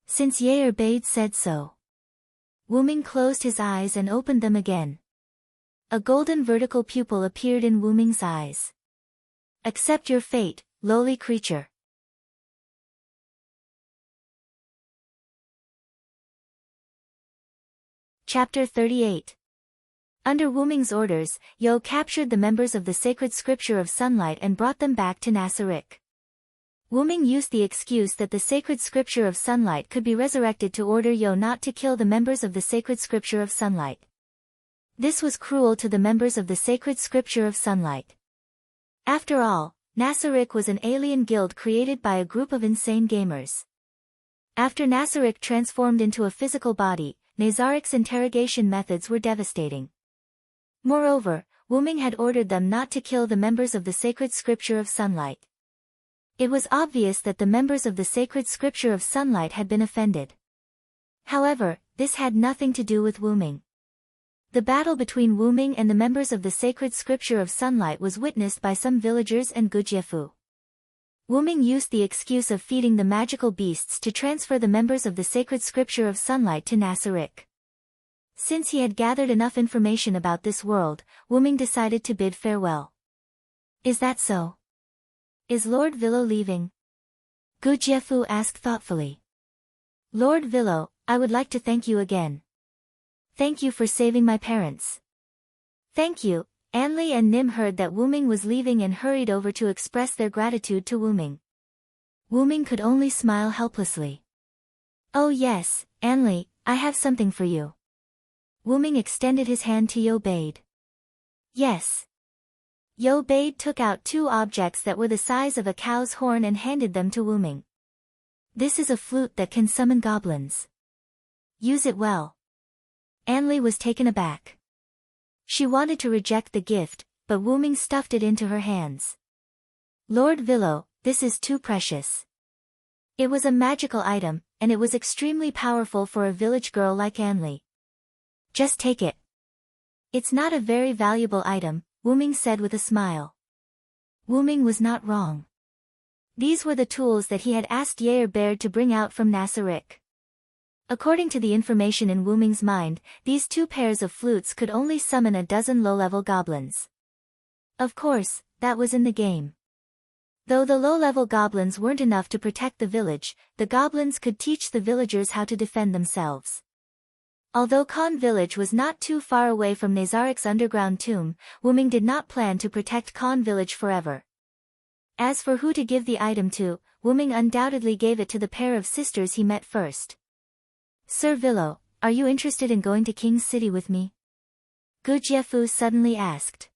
Since Bade said so. Wuming closed his eyes and opened them again. A golden vertical pupil appeared in Wuming's eyes. Accept your fate, lowly creature. Chapter 38. Under Wuming's orders, Yo captured the members of the sacred scripture of sunlight and brought them back to Nasarik. Wuming used the excuse that the sacred scripture of sunlight could be resurrected to order Yo not to kill the members of the sacred scripture of sunlight. This was cruel to the members of the sacred scripture of sunlight. After all, Nasarik was an alien guild created by a group of insane gamers. After Nasarik transformed into a physical body, Nazarik's interrogation methods were devastating. Moreover, Wuming had ordered them not to kill the members of the sacred scripture of sunlight. It was obvious that the members of the sacred scripture of sunlight had been offended. However, this had nothing to do with Wuming. The battle between Wuming and the members of the sacred scripture of sunlight was witnessed by some villagers and Gujiefu. Wuming used the excuse of feeding the magical beasts to transfer the members of the sacred scripture of sunlight to Nasarik. Since he had gathered enough information about this world, Wuming decided to bid farewell. Is that so? Is Lord Villo leaving? Gujiefu asked thoughtfully. Lord Villo, I would like to thank you again. Thank you for saving my parents. Thank you. Anli and Nim heard that Wuming was leaving and hurried over to express their gratitude to Wuming. Wuming could only smile helplessly. Oh yes, Anli, I have something for you. Wuming extended his hand to Yo Bade. Yes. Yo Bade took out two objects that were the size of a cow's horn and handed them to Wuming. This is a flute that can summon goblins. Use it well. Anli was taken aback. She wanted to reject the gift, but Wuming stuffed it into her hands. Lord Villo, this is too precious. It was a magical item, and it was extremely powerful for a village girl like Anli. Just take it. It's not a very valuable item, Wuming said with a smile. Wuming was not wrong. These were the tools that he had asked Baird to bring out from Nasarik. According to the information in Wuming's mind, these two pairs of flutes could only summon a dozen low-level goblins. Of course, that was in the game. Though the low-level goblins weren't enough to protect the village, the goblins could teach the villagers how to defend themselves. Although Khan village was not too far away from Nazarik's underground tomb, Wuming did not plan to protect Khan village forever. As for who to give the item to, Wuming undoubtedly gave it to the pair of sisters he met first. Sir Villo, are you interested in going to King's City with me? Gujiefu suddenly asked.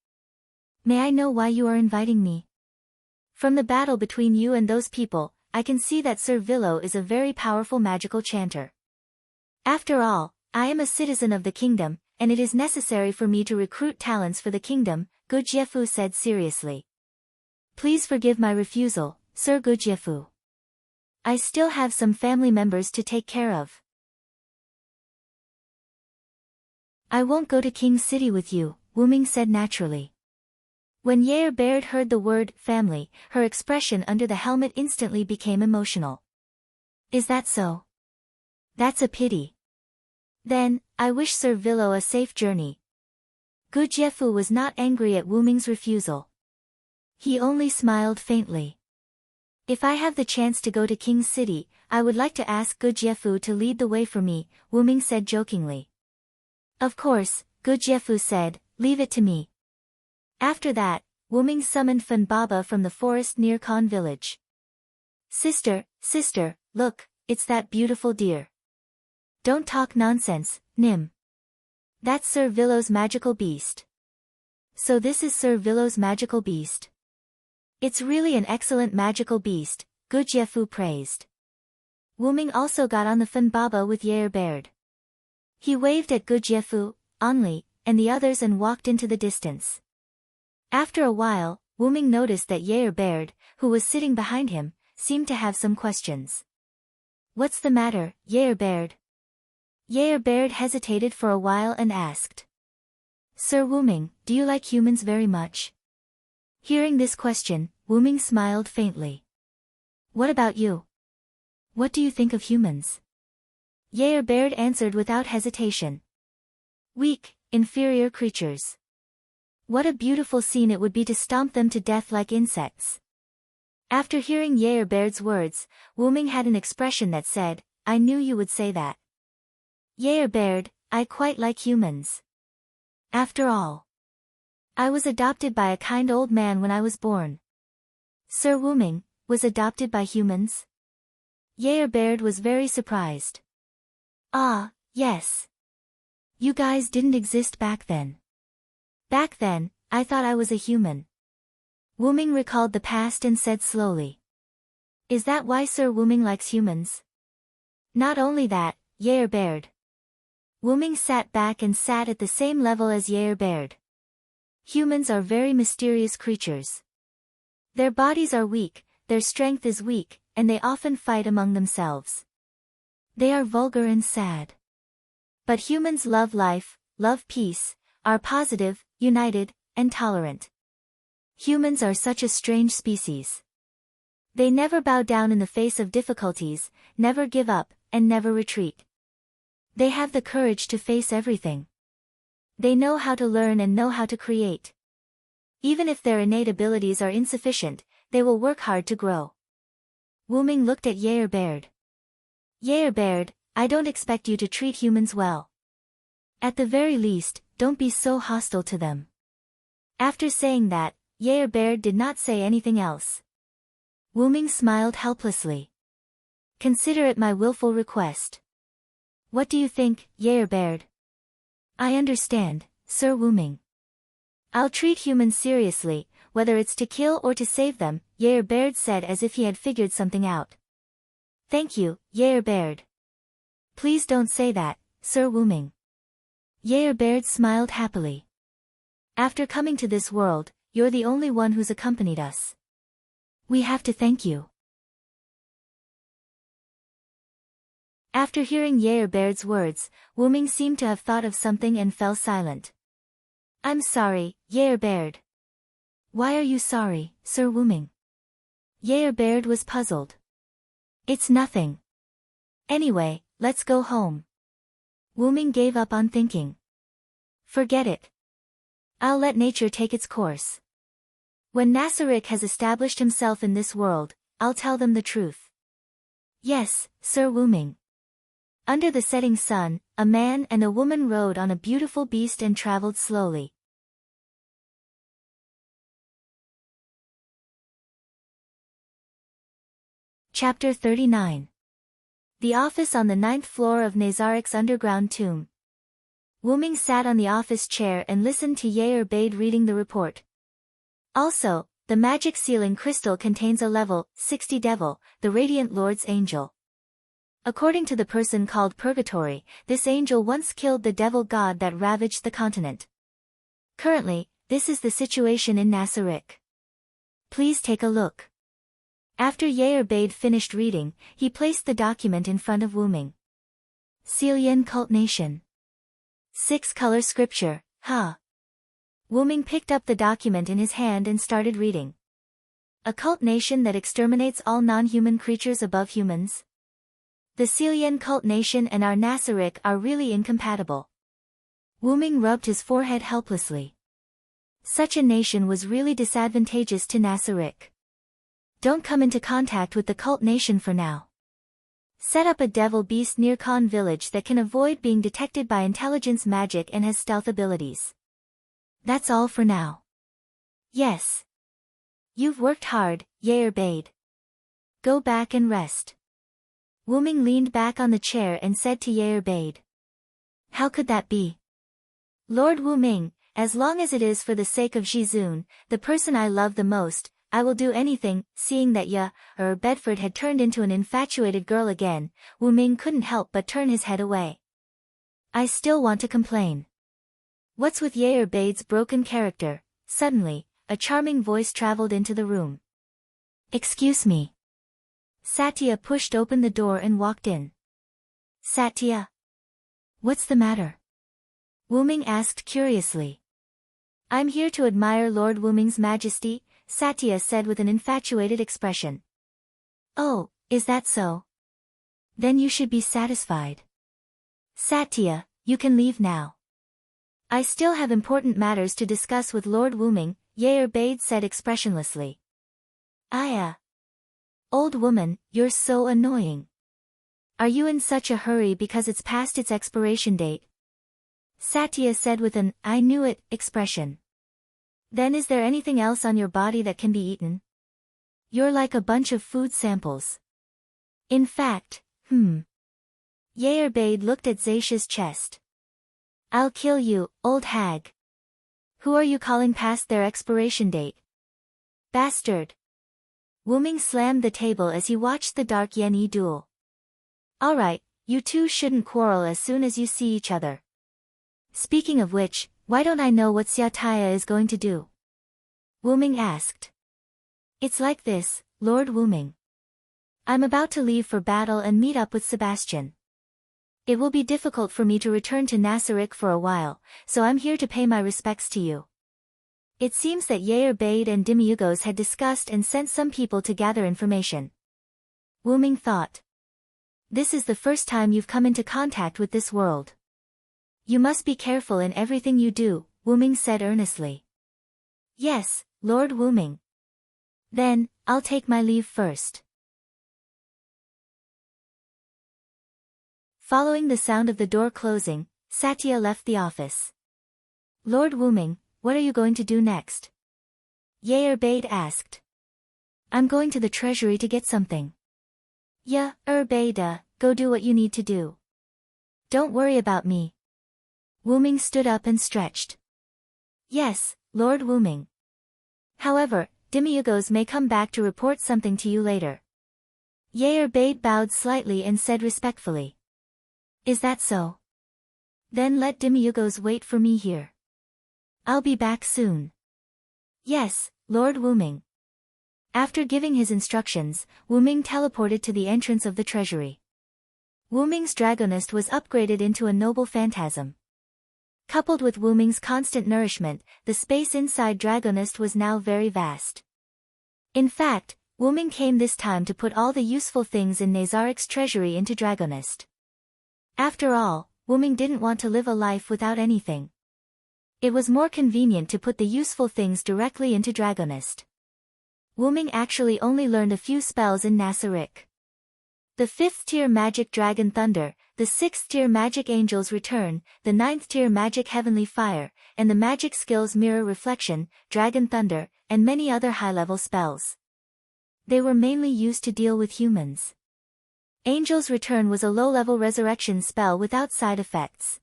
May I know why you are inviting me? From the battle between you and those people, I can see that Sir Villo is a very powerful magical chanter. After all, I am a citizen of the kingdom, and it is necessary for me to recruit talents for the kingdom, Gujiefu said seriously. Please forgive my refusal, Sir Gujiefu. I still have some family members to take care of. I won't go to King's City with you, Wuming said naturally. When Baird heard the word family, her expression under the helmet instantly became emotional. Is that so? That's a pity. Then, I wish Sir Villo a safe journey. Gujiefu was not angry at Wuming's refusal. He only smiled faintly. If I have the chance to go to King's City, I would like to ask Gujiefu to lead the way for me, Wuming said jokingly. Of course, Gujiefu said, leave it to me. After that, Wuming summoned Fun Baba from the forest near Khan village. Sister, look, it's that beautiful deer. Don't talk nonsense, Nim. That's Sir Villo's magical beast. So this is Sir Villo's magical beast. It's really an excellent magical beast, Gujiefu praised. Wuming also got on the Fun Baba with Baird. He waved at Gujiefu, Anli, and the others and walked into the distance. After a while, Wuming noticed that Baird, who was sitting behind him, seemed to have some questions. What's the matter, Baird? Baird hesitated for a while and asked. Sir Wuming, do you like humans very much? Hearing this question, Wuming smiled faintly. What about you? What do you think of humans? Wyrm answered without hesitation. Weak, inferior creatures. What a beautiful scene it would be to stomp them to death like insects. After hearing Wyrm's words, Wyrm had an expression that said, I knew you would say that. Wyrm, I quite like humans. After all, I was adopted by a kind old man when I was born. Sir Wyrm was adopted by humans? Wyrm was very surprised. Ah, yes. You guys didn't exist back then. Back then, I thought I was a human. Wyrm recalled the past and said slowly. Is that why Sir Wyrm likes humans? Not only that, Wyrm. Wyrm sat back and sat at the same level as Wyrm. Humans are very mysterious creatures. Their bodies are weak, their strength is weak, and they often fight among themselves. They are vulgar and sad. But humans love life, love peace, are positive, united, and tolerant. Humans are such a strange species. They never bow down in the face of difficulties, never give up, and never retreat. They have the courage to face everything. They know how to learn and know how to create. Even if their innate abilities are insufficient, they will work hard to grow. Wyrm looked at Wyrm. Wyrm, I don't expect you to treat humans well. At the very least, don't be so hostile to them. After saying that, Wyrm did not say anything else. Wyrm smiled helplessly. Consider it my willful request. What do you think, Wyrm? I understand, Sir Wyrm. I'll treat humans seriously, whether it's to kill or to save them, Wyrm said as if he had figured something out. Thank you, Wyrm. Please don't say that, Sir Wyrm. Wyrm smiled happily. After coming to this world, you're the only one who's accompanied us. We have to thank you. After hearing Wyrm's words, Wyrm seemed to have thought of something and fell silent. I'm sorry, Wyrm. Why are you sorry, Sir Wyrm? Wyrm was puzzled. It's nothing. Anyway, let's go home. Wyrm gave up on thinking. Forget it. I'll let nature take its course. When Nasarick has established himself in this world, I'll tell them the truth. Yes, Sir Wyrm. Under the setting sun, a man and a woman rode on a beautiful beast and traveled slowly. Chapter 39. The office on the 9th floor of Nasarick's underground tomb. Wyrm sat on the office chair and listened to Wyrm reading the report. Also, the magic sealing crystal contains a level 60 devil, the Radiant Lord's angel. According to the person called Purgatory, this angel once killed the devil god that ravaged the continent. Currently, this is the situation in Nasarick. Please take a look. After Wyrm finished reading, he placed the document in front of Wyrm. Celian Cult Nation. 6-color scripture, huh? Wyrm picked up the document in his hand and started reading. A cult nation that exterminates all non-human creatures above humans? The Celian cult nation and our Nasarick are really incompatible. Wyrm rubbed his forehead helplessly. Such a nation was really disadvantageous to Nasarick. Don't come into contact with the cult nation for now. Set up a devil beast near Khan village that can avoid being detected by intelligence magic and has stealth abilities. That's all for now. Yes. You've worked hard, Wyrm. Go back and rest. Wyrm leaned back on the chair and said to Wyrm. How could that be? Lord Wyrm, as long as it is for the sake of Jizun, the person I love the most, I will do anything. Seeing that Bedford had turned into an infatuated girl again, Wyrm couldn't help but turn his head away. I still want to complain. What's with Wyrm's broken character? Suddenly, a charming voice traveled into the room. Excuse me. Satya pushed open the door and walked in. Satya? What's the matter? Wyrm asked curiously. I'm here to admire Lord Wyrm's majesty, Satya said with an infatuated expression. Oh, is that so? Then you should be satisfied. Satya, you can leave now. I still have important matters to discuss with Lord Wyrm, Wyrm said expressionlessly. Old woman, you're so annoying. Are you in such a hurry because it's past its expiration date? Satya said with an, I knew it, expression. Then is there anything else on your body that can be eaten? You're like a bunch of food samples. In fact, Wyrm looked at Zacia's chest. I'll kill you, old hag. Who are you calling past their expiration date? Bastard. Wyrm slammed the table as he watched the dark Yen duel. Alright, you two shouldn't quarrel as soon as you see each other. Speaking of which, why don't I know what Satya is going to do? Wyrm asked. It's like this, Lord Wyrm. I'm about to leave for battle and meet up with Sebastian. It will be difficult for me to return to Nasiric for a while, so I'm here to pay my respects to you. It seems that Wyrm and Demiurgos had discussed and sent some people to gather information. Wyrm thought. This is the first time you've come into contact with this world. You must be careful in everything you do, Wyrm said earnestly. Yes, Lord Wyrm. Then, I'll take my leave first. Following the sound of the door closing, Satya left the office. Lord Wyrm, what are you going to do next? Wyrm asked. I'm going to the treasury to get something. Go do what you need to do. Don't worry about me. Wyrm stood up and stretched. Yes, Lord Wyrm. However, Demiurgos may come back to report something to you later. Wyrm bowed slightly and said respectfully. Is that so? Then let Demiurgos wait for me here. I'll be back soon. Yes, Lord Wyrm. After giving his instructions, Wyrm teleported to the entrance of the treasury. Wyrm's dragonist was upgraded into a noble phantasm. Coupled with Wyrm's constant nourishment, the space inside dragonist was now very vast. In fact, Wyrm came this time to put all the useful things in Nazaric's treasury into dragonist. After all, Wyrm didn't want to live a life without anything. It was more convenient to put the useful things directly into dragonist. Wyrm actually only learned a few spells in Nasiric. The 5th tier magic Dragon Thunder, the 6th tier magic Angel's Return, the 9th tier magic Heavenly Fire, and the magic skills Mirror Reflection, Dragon Thunder, and many other high-level spells. They were mainly used to deal with humans. Angel's Return was a low-level resurrection spell without side effects.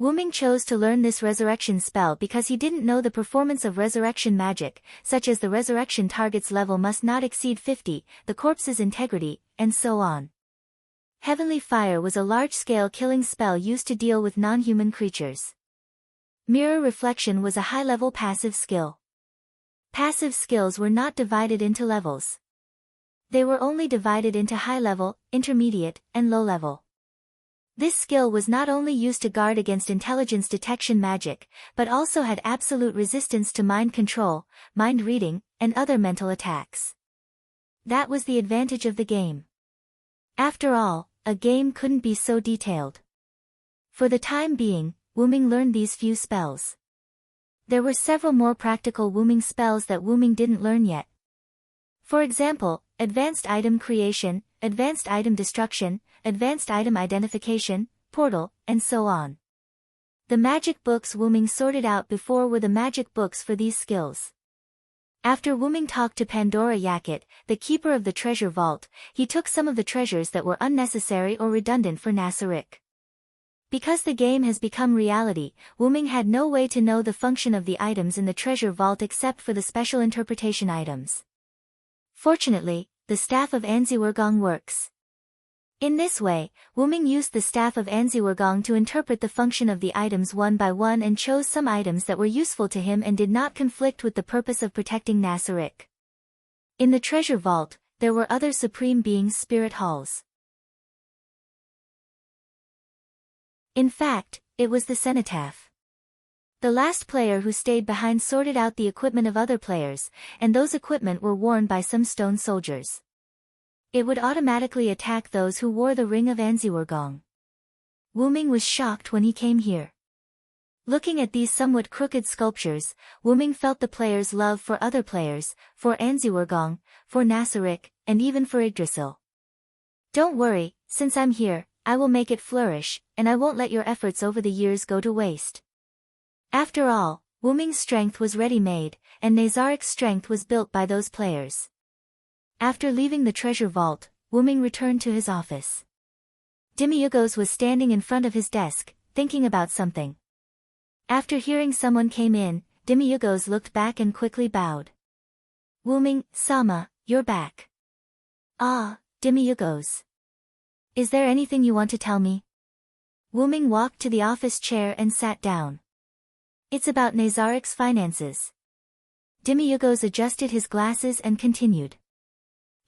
Wyrm chose to learn this resurrection spell because he didn't know the performance of resurrection magic, such as the resurrection target's level must not exceed 50, the corpse's integrity, and so on. Heavenly Fire was a large-scale killing spell used to deal with non-human creatures. Mirror Reflection was a high-level passive skill. Passive skills were not divided into levels. They were only divided into high-level, intermediate, and low-level. This skill was not only used to guard against intelligence detection magic, but also had absolute resistance to mind control, mind reading, and other mental attacks. That was the advantage of the game. After all, a game couldn't be so detailed. For the time being, Wyrm learned these few spells. There were several more practical Wyrm spells that Wyrm didn't learn yet. For example, Advanced Item Creation, Advanced Item Destruction, Advanced Item Identification, Portal, and so on. The magic books Wyrm sorted out before were the magic books for these skills. After Wyrm talked to Pandora Yakut, the keeper of the treasure vault, he took some of the treasures that were unnecessary or redundant for Nasiric. Because the game has become reality, Wyrm had no way to know the function of the items in the treasure vault except for the special interpretation items. Fortunately, the Staff of Anziwergong works. In this way, Wyrm used the Staff of Anziwergong to interpret the function of the items one by one and chose some items that were useful to him and did not conflict with the purpose of protecting Nasiric. In the treasure vault, there were other Supreme Beings' spirit halls. In fact, it was the cenotaph. The last player who stayed behind sorted out the equipment of other players, and those equipment were worn by some stone soldiers. It would automatically attack those who wore the Ring of Anziwergong. Wu Ming was shocked when he came here. Looking at these somewhat crooked sculptures, Wu Ming felt the players' love for other players, for Anziwergong, for Nasserik, and even for Yggdrasil. Don't worry, since I'm here, I will make it flourish, and I won't let your efforts over the years go to waste. After all, Wu Ming's strength was ready-made, and Nazarik's strength was built by those players. After leaving the treasure vault, Wu Ming returned to his office. Demiurgos was standing in front of his desk, thinking about something. After hearing someone came in, Demiurgos looked back and quickly bowed. Wu Ming, Sama, you're back. Ah, Demiurgos. Is there anything you want to tell me? Wu Ming walked to the office chair and sat down. It's about Nazarik's finances. Demiurgos adjusted his glasses and continued.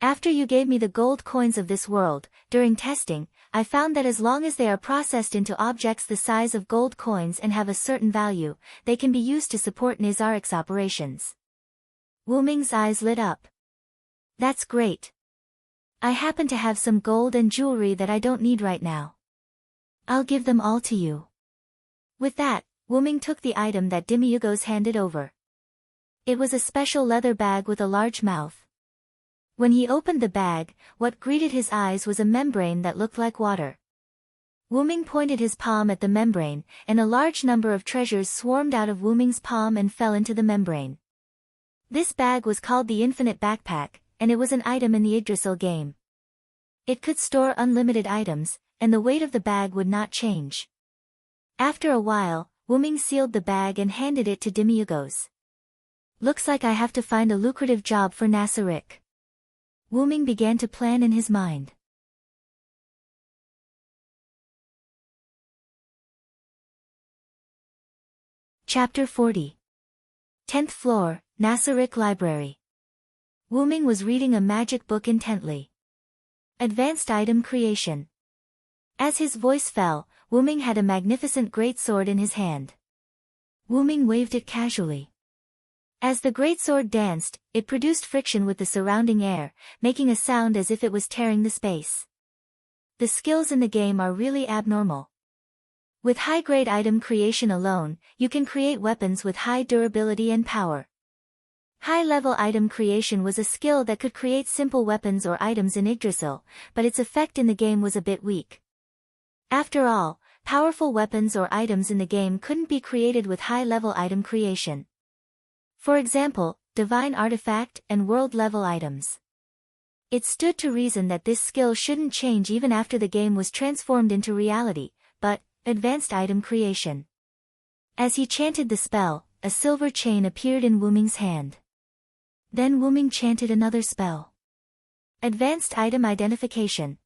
After you gave me the gold coins of this world, during testing, I found that as long as they are processed into objects the size of gold coins and have a certain value, they can be used to support Nazarik's operations. Wu Ming's eyes lit up. That's great. I happen to have some gold and jewelry that I don't need right now. I'll give them all to you. With that, Wu Ming took the item that Demiurgos handed over. It was a special leather bag with a large mouth. When he opened the bag, what greeted his eyes was a membrane that looked like water. Wu Ming pointed his palm at the membrane, and a large number of treasures swarmed out of Wu Ming's palm and fell into the membrane. This bag was called the Infinite Backpack, and it was an item in the Yggdrasil game. It could store unlimited items, and the weight of the bag would not change. After a while, Wu Ming sealed the bag and handed it to Demiurgos. Looks like I have to find a lucrative job for Nasserik. Wu Ming began to plan in his mind. Chapter 40. 10th floor, Nasserik Library. Wu Ming was reading a magic book intently. Advanced Item Creation. As his voice fell, Wu Ming had a magnificent greatsword in his hand. Wu Ming waved it casually. As the greatsword danced, it produced friction with the surrounding air, making a sound as if it was tearing the space. The skills in the game are really abnormal. With high-grade item creation alone, you can create weapons with high durability and power. High-level item creation was a skill that could create simple weapons or items in Yggdrasil, but its effect in the game was a bit weak. After all, powerful weapons or items in the game couldn't be created with high-level item creation. For example, divine artifact and world-level items. It stood to reason that this skill shouldn't change even after the game was transformed into reality, but, advanced item creation. As he chanted the spell, a silver chain appeared in Wu Ming's hand. Then Wu Ming chanted another spell. Advanced item identification.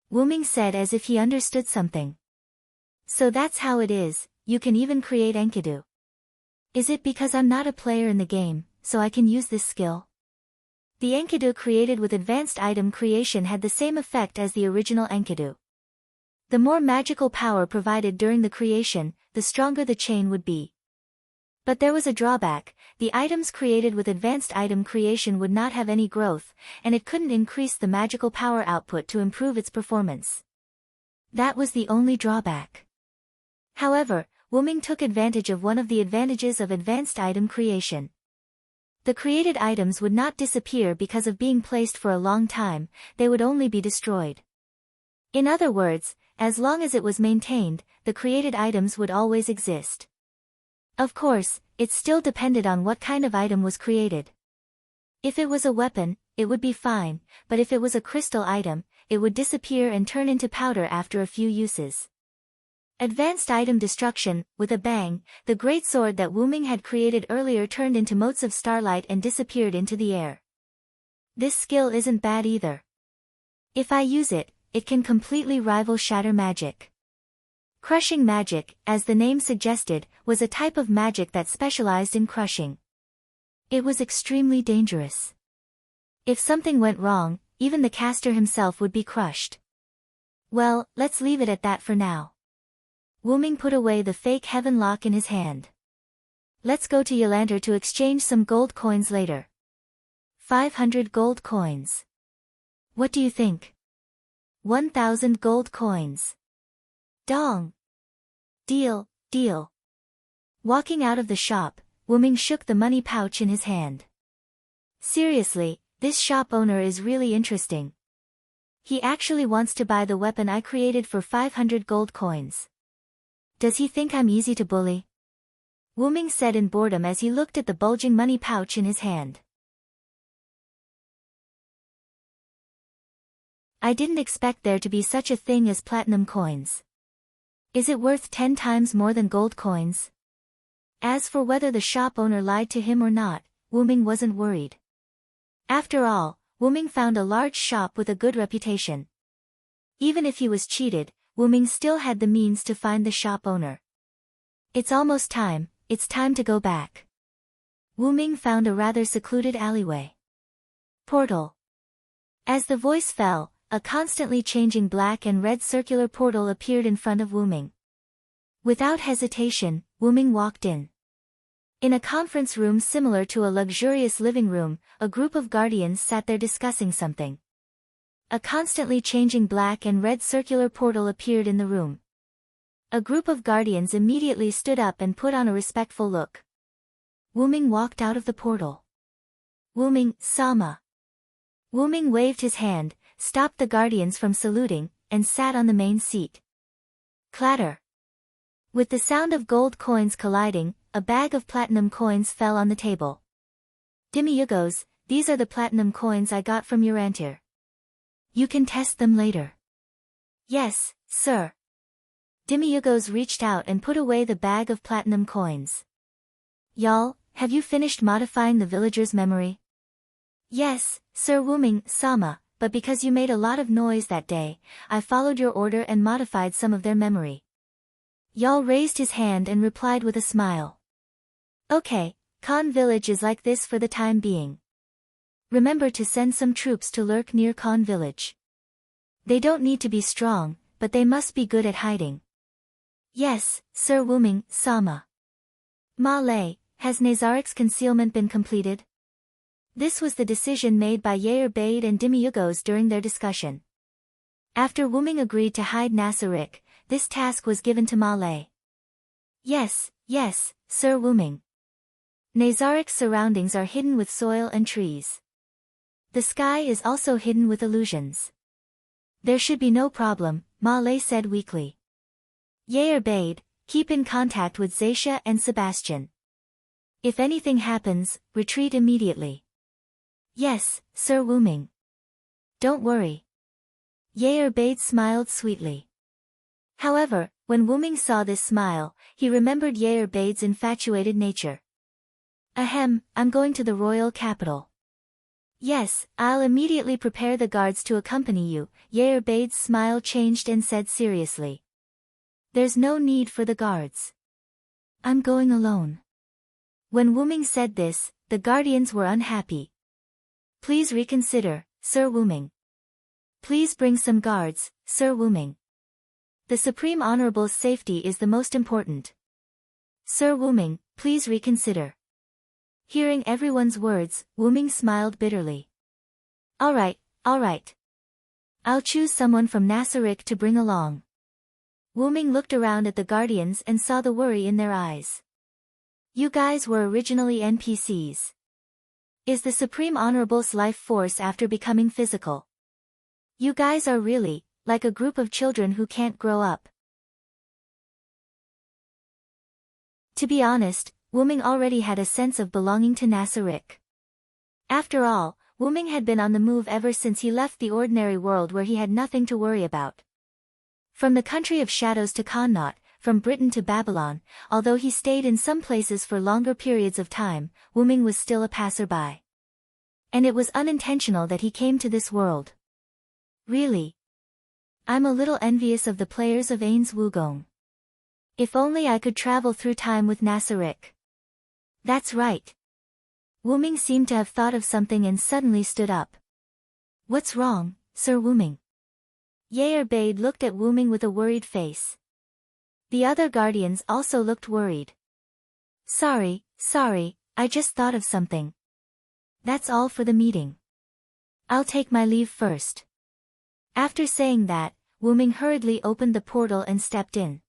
Wu Ming said as if he understood something. So that's how it is, you can even create Enkidu. Is it because I'm not a player in the game, so I can use this skill? The Enkidu created with advanced item creation had the same effect as the original Enkidu. The more magical power provided during the creation, the stronger the chain would be. But there was a drawback: the items created with advanced item creation would not have any growth, and it couldn't increase the magical power output to improve its performance. That was the only drawback. However, Wu Ming took advantage of one of the advantages of advanced item creation. The created items would not disappear because of being placed for a long time, they would only be destroyed. In other words, as long as it was maintained, the created items would always exist. Of course, it still depended on what kind of item was created. If it was a weapon, it would be fine, but if it was a crystal item, it would disappear and turn into powder after a few uses. Advanced item destruction. With a bang, the great sword that Wu Ming had created earlier turned into motes of starlight and disappeared into the air. This skill isn't bad either. If I use it, it can completely rival shatter magic. Crushing magic, as the name suggested, was a type of magic that specialized in crushing. It was extremely dangerous. If something went wrong, even the caster himself would be crushed. Well, let's leave it at that for now. Wu Ming put away the fake heaven lock in his hand. Let's go to Ylanter to exchange some gold coins later. 500 gold coins. What do you think? 1,000 gold coins. Dong. Deal, deal. Walking out of the shop, Wuming shook the money pouch in his hand. Seriously, this shop owner is really interesting. He actually wants to buy the weapon I created for 500 gold coins. Does he think I'm easy to bully? Wuming said in boredom as he looked at the bulging money pouch in his hand. I didn't expect there to be such a thing as platinum coins. Is it worth 10 times more than gold coins? As for whether the shop owner lied to him or not, Wuming wasn't worried. After all, Wuming found a large shop with a good reputation. Even if he was cheated, Wuming still had the means to find the shop owner. It's almost time, it's time to go back. Wuming found a rather secluded alleyway. Portal. As the voice fell, a constantly changing black and red circular portal appeared in front of Wuming. Without hesitation, Wuming walked in. In a conference room similar to a luxurious living room, a group of guardians sat there discussing something. A constantly changing black and red circular portal appeared in the room. A group of guardians immediately stood up and put on a respectful look. Wuming walked out of the portal. Wuming, Sama. Wuming waved his hand, stopped the guardians from saluting, and sat on the main seat. Clatter. With the sound of gold coins colliding, a bag of platinum coins fell on the table. Demi-Yugos, these are the platinum coins I got from Urantir. You can test them later. Yes, sir. Demi-Yugos reached out and put away the bag of platinum coins. Y'all, have you finished modifying the villager's memory? Yes, Sir Wuming, Sama, but because you made a lot of noise that day, I followed your order and modified some of their memory. Y'all raised his hand and replied with a smile. Okay, Khan village is like this for the time being. Remember to send some troops to lurk near Khan village. They don't need to be strong, but they must be good at hiding. Yes, Sir Wuming, Sama. Ma Lei, has Nazarik's concealment been completed? This was the decision made by Yair and Demi-Yugos during their discussion. After Wuming agreed to hide Nasarik, this task was given to Ma Lei. Yes, yes, Sir Wuming. Nazarik's surroundings are hidden with soil and trees. The sky is also hidden with illusions. There should be no problem, Ma Lei said weakly. Yair bade, keep in contact with Zaisha and Sebastian. If anything happens, retreat immediately. Yes, Sir Wuming. Don't worry. Yair bade smiled sweetly. However, when Wuming saw this smile, he remembered Yair bade's infatuated nature. Ahem, I'm going to the royal capital. Yes, I'll immediately prepare the guards to accompany you, Yair bade's smile changed and said seriously. There's no need for the guards. I'm going alone. When Wuming said this, the guardians were unhappy. Please reconsider, Sir Wuming. Please bring some guards, Sir Wuming. The Supreme Honorable's safety is the most important. Sir Wuming, please reconsider. Hearing everyone's words, Wuming smiled bitterly. All right. I'll choose someone from Nasarik to bring along. Wuming looked around at the guardians and saw the worry in their eyes. You guys were originally NPCs. Is the Supreme Honorable's life force after becoming physical? You guys are really, like a group of children who can't grow up. To be honest, Wuming already had a sense of belonging to Nasarik. After all, Wuming had been on the move ever since he left the ordinary world where he had nothing to worry about. From the country of shadows to Connaught, from Britain to Babylon, although he stayed in some places for longer periods of time, Wuming was still a passerby. And it was unintentional that he came to this world. Really? I'm a little envious of the players of Ains Wugong. If only I could travel through time with Nasarik. That's right. Wuming seemed to have thought of something and suddenly stood up. What's wrong, Sir Wuming? Yair bade looked at Wuming with a worried face. The other guardians also looked worried. Sorry, I just thought of something. That's all for the meeting. I'll take my leave first. After saying that, Wyrm hurriedly opened the portal and stepped in,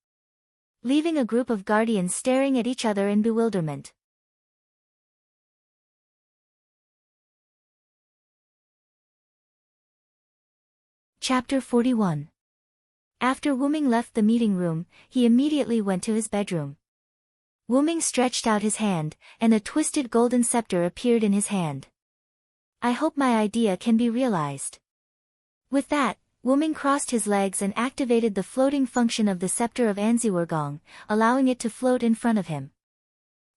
leaving a group of guardians staring at each other in bewilderment. Chapter 41. After Wyrm left the meeting room, he immediately went to his bedroom. Wyrm stretched out his hand, and a twisted golden scepter appeared in his hand. I hope my idea can be realized. With that, Wyrm crossed his legs and activated the floating function of the scepter of Anziwurgong, allowing it to float in front of him.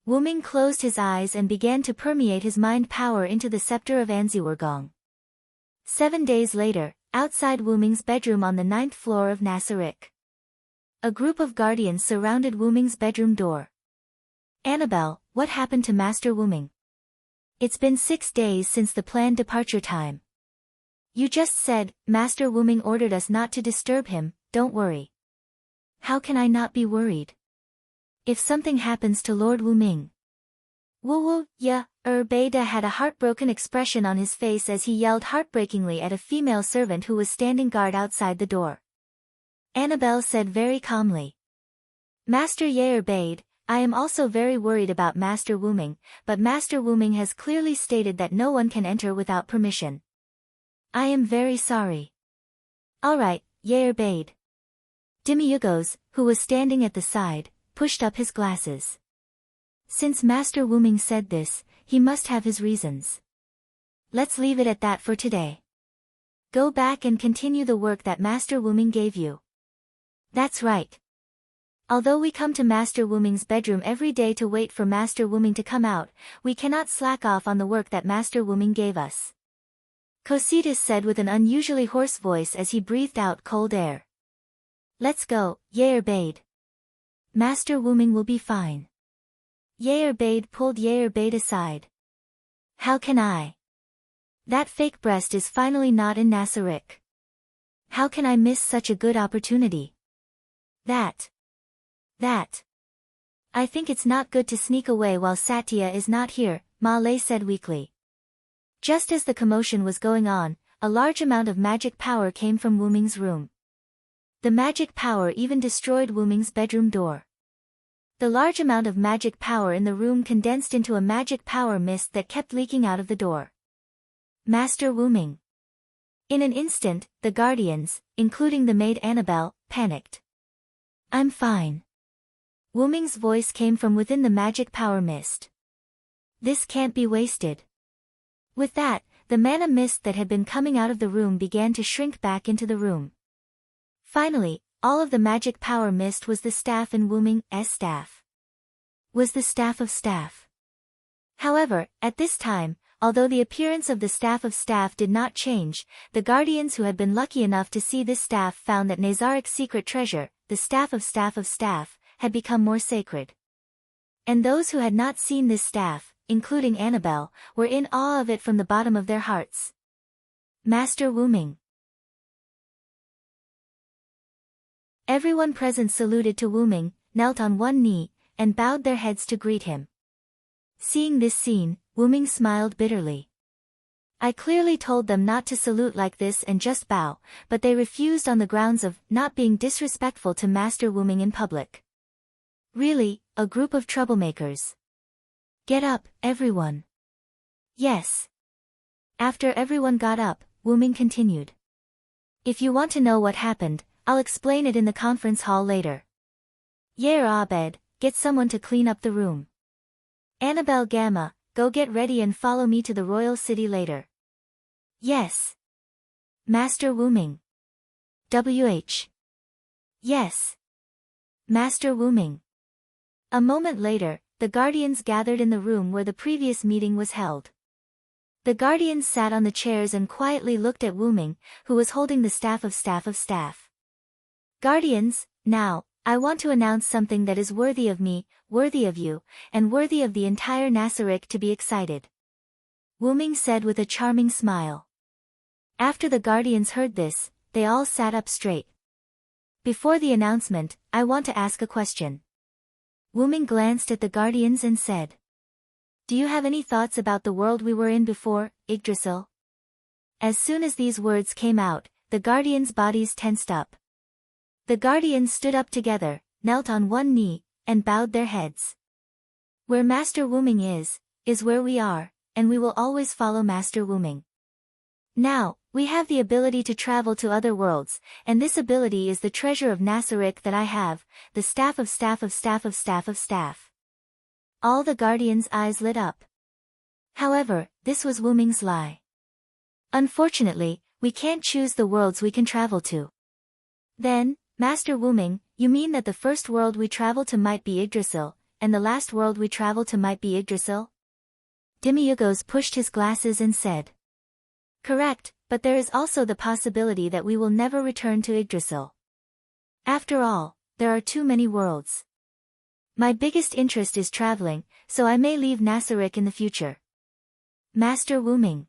Wyrm closed his eyes and began to permeate his mind power into the scepter of Anziwurgong. 7 days later, outside Wyrm's bedroom on the 9th floor of Nasarick, a group of guardians surrounded Wyrm's bedroom door. Annabelle, what happened to Master Wyrm? It's been 6 days since the planned departure time. You just said, Master Wyrm ordered us not to disturb him, don't worry. How can I not be worried? If something happens to Lord Wyrm. Woo yeah, Beda had a heartbroken expression on his face as he yelled heartbreakingly at a female servant who was standing guard outside the door. Annabelle said very calmly. Master Bade, I am also very worried about Master Wyrm, but Master Wyrm has clearly stated that no one can enter without permission. I am very sorry. Alright, Bade. Demiugos, who was standing at the side, pushed up his glasses. Since Master Wyrm said this, he must have his reasons. Let's leave it at that for today. Go back and continue the work that Master Wyrm gave you. That's right. Although we come to Master Wyrm's bedroom every day to wait for Master Wyrm to come out, we cannot slack off on the work that Master Wyrm gave us. Cositas said with an unusually hoarse voice as he breathed out cold air. Let's go, Bade. Master Wyrm will be fine. Bade pulled Bade aside. How can I? That fake breast is finally not in Nasarick. How can I miss such a good opportunity? That. I think it's not good to sneak away while Satya is not here, Ma Lei said weakly. Just as the commotion was going on, a large amount of magic power came from Wyrm's room. The magic power even destroyed Wyrm's bedroom door. The large amount of magic power in the room condensed into a magic power mist that kept leaking out of the door. Master Wyrm. In an instant, the guardians, including the maid Annabelle, panicked. I'm fine. Wyrm's voice came from within the magic power mist. This can't be wasted. With that, the mana mist that had been coming out of the room began to shrink back into the room. Finally, all of the magic power mist was the staff in Wyrm's staff. Was the staff of staff. However, at this time, although the appearance of the staff of staff did not change, the guardians who had been lucky enough to see this staff found that Nazarik's secret treasure, the staff of staff, had become more sacred. And those who had not seen this staff, including Annabelle, were in awe of it from the bottom of their hearts. Master Wyrm. Everyone present saluted to Wyrm, knelt on one knee, and bowed their heads to greet him. Seeing this scene, Wyrm smiled bitterly. I clearly told them not to salute like this and just bow, but they refused on the grounds of not being disrespectful to Master Wyrm in public. Really, a group of troublemakers. Get up, everyone. Yes. After everyone got up, Wyrm continued. If you want to know what happened, I'll explain it in the conference hall later. Abed, get someone to clean up the room. Annabelle Gamma, go get ready and follow me to the royal city later. Yes. Master Wyrm. WH. Yes. Master Wyrm. A moment later, the guardians gathered in the room where the previous meeting was held. The guardians sat on the chairs and quietly looked at Wyrm, who was holding the staff of staff. Guardians, now, I want to announce something that is worthy of me, worthy of you, and worthy of the entire Nasarick to be excited. Wyrm said with a charming smile. After the guardians heard this, they all sat up straight. Before the announcement, I want to ask a question. Wyrm glanced at the guardians and said. Do you have any thoughts about the world we were in before, Yggdrasil? As soon as these words came out, the guardians' bodies tensed up. The guardians stood up together, knelt on one knee, and bowed their heads. Where Master Wuming is where we are, and we will always follow Master Wuming. Now, we have the ability to travel to other worlds, and this ability is the treasure of Nasaric that I have, the staff of staff of staff of staff of staff. All the guardians' eyes lit up. However, this was Wuming's lie. Unfortunately, we can't choose the worlds we can travel to. Then, Master Wuming, you mean that the first world we travel to might be Yggdrasil, and the last world we travel to might be Yggdrasil? Demiurgos pushed his glasses and said. Correct, but there is also the possibility that we will never return to Yggdrasil. After all, there are too many worlds. My biggest interest is traveling, so I may leave Nasaric in the future. Master Wuming.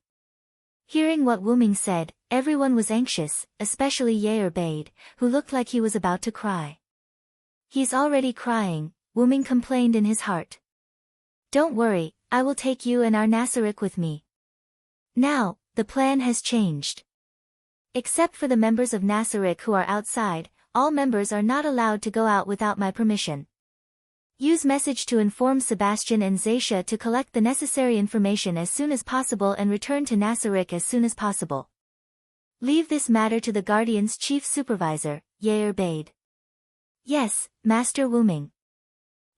Hearing what Wuming said, everyone was anxious, especially Wyrm, who looked like he was about to cry. He's already crying, Wuming complained in his heart. Don't worry, I will take you and our Nasaric with me. Now, the plan has changed. Except for the members of Nasaric who are outside, all members are not allowed to go out without my permission. Use message to inform Sebastian and Zaisha to collect the necessary information as soon as possible and return to Nasaric as soon as possible. Leave this matter to the Guardian's chief supervisor, Wyrm. Yes, Master Wuming.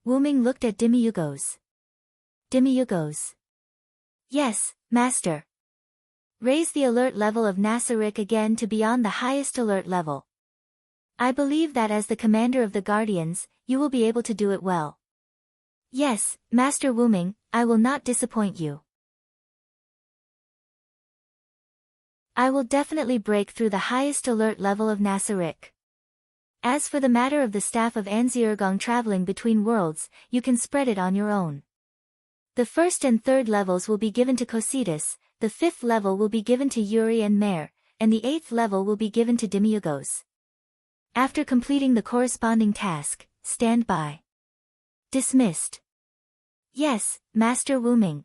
Wuming looked at Demiurgos. Demiurgos. Yes, Master. Raise the alert level of Nasaric again to beyond the highest alert level. I believe that as the commander of the Guardians, you will be able to do it well. Yes, Master Wuming, I will not disappoint you. I will definitely break through the highest alert level of Nasaric. As for the matter of the staff of Anzirgong traveling between worlds, you can spread it on your own. The first and third levels will be given to Cositas, the fifth level will be given to Yuri and Mare, and the eighth level will be given to Demiurgos. After completing the corresponding task, stand by. Dismissed. Yes, Master Wuming.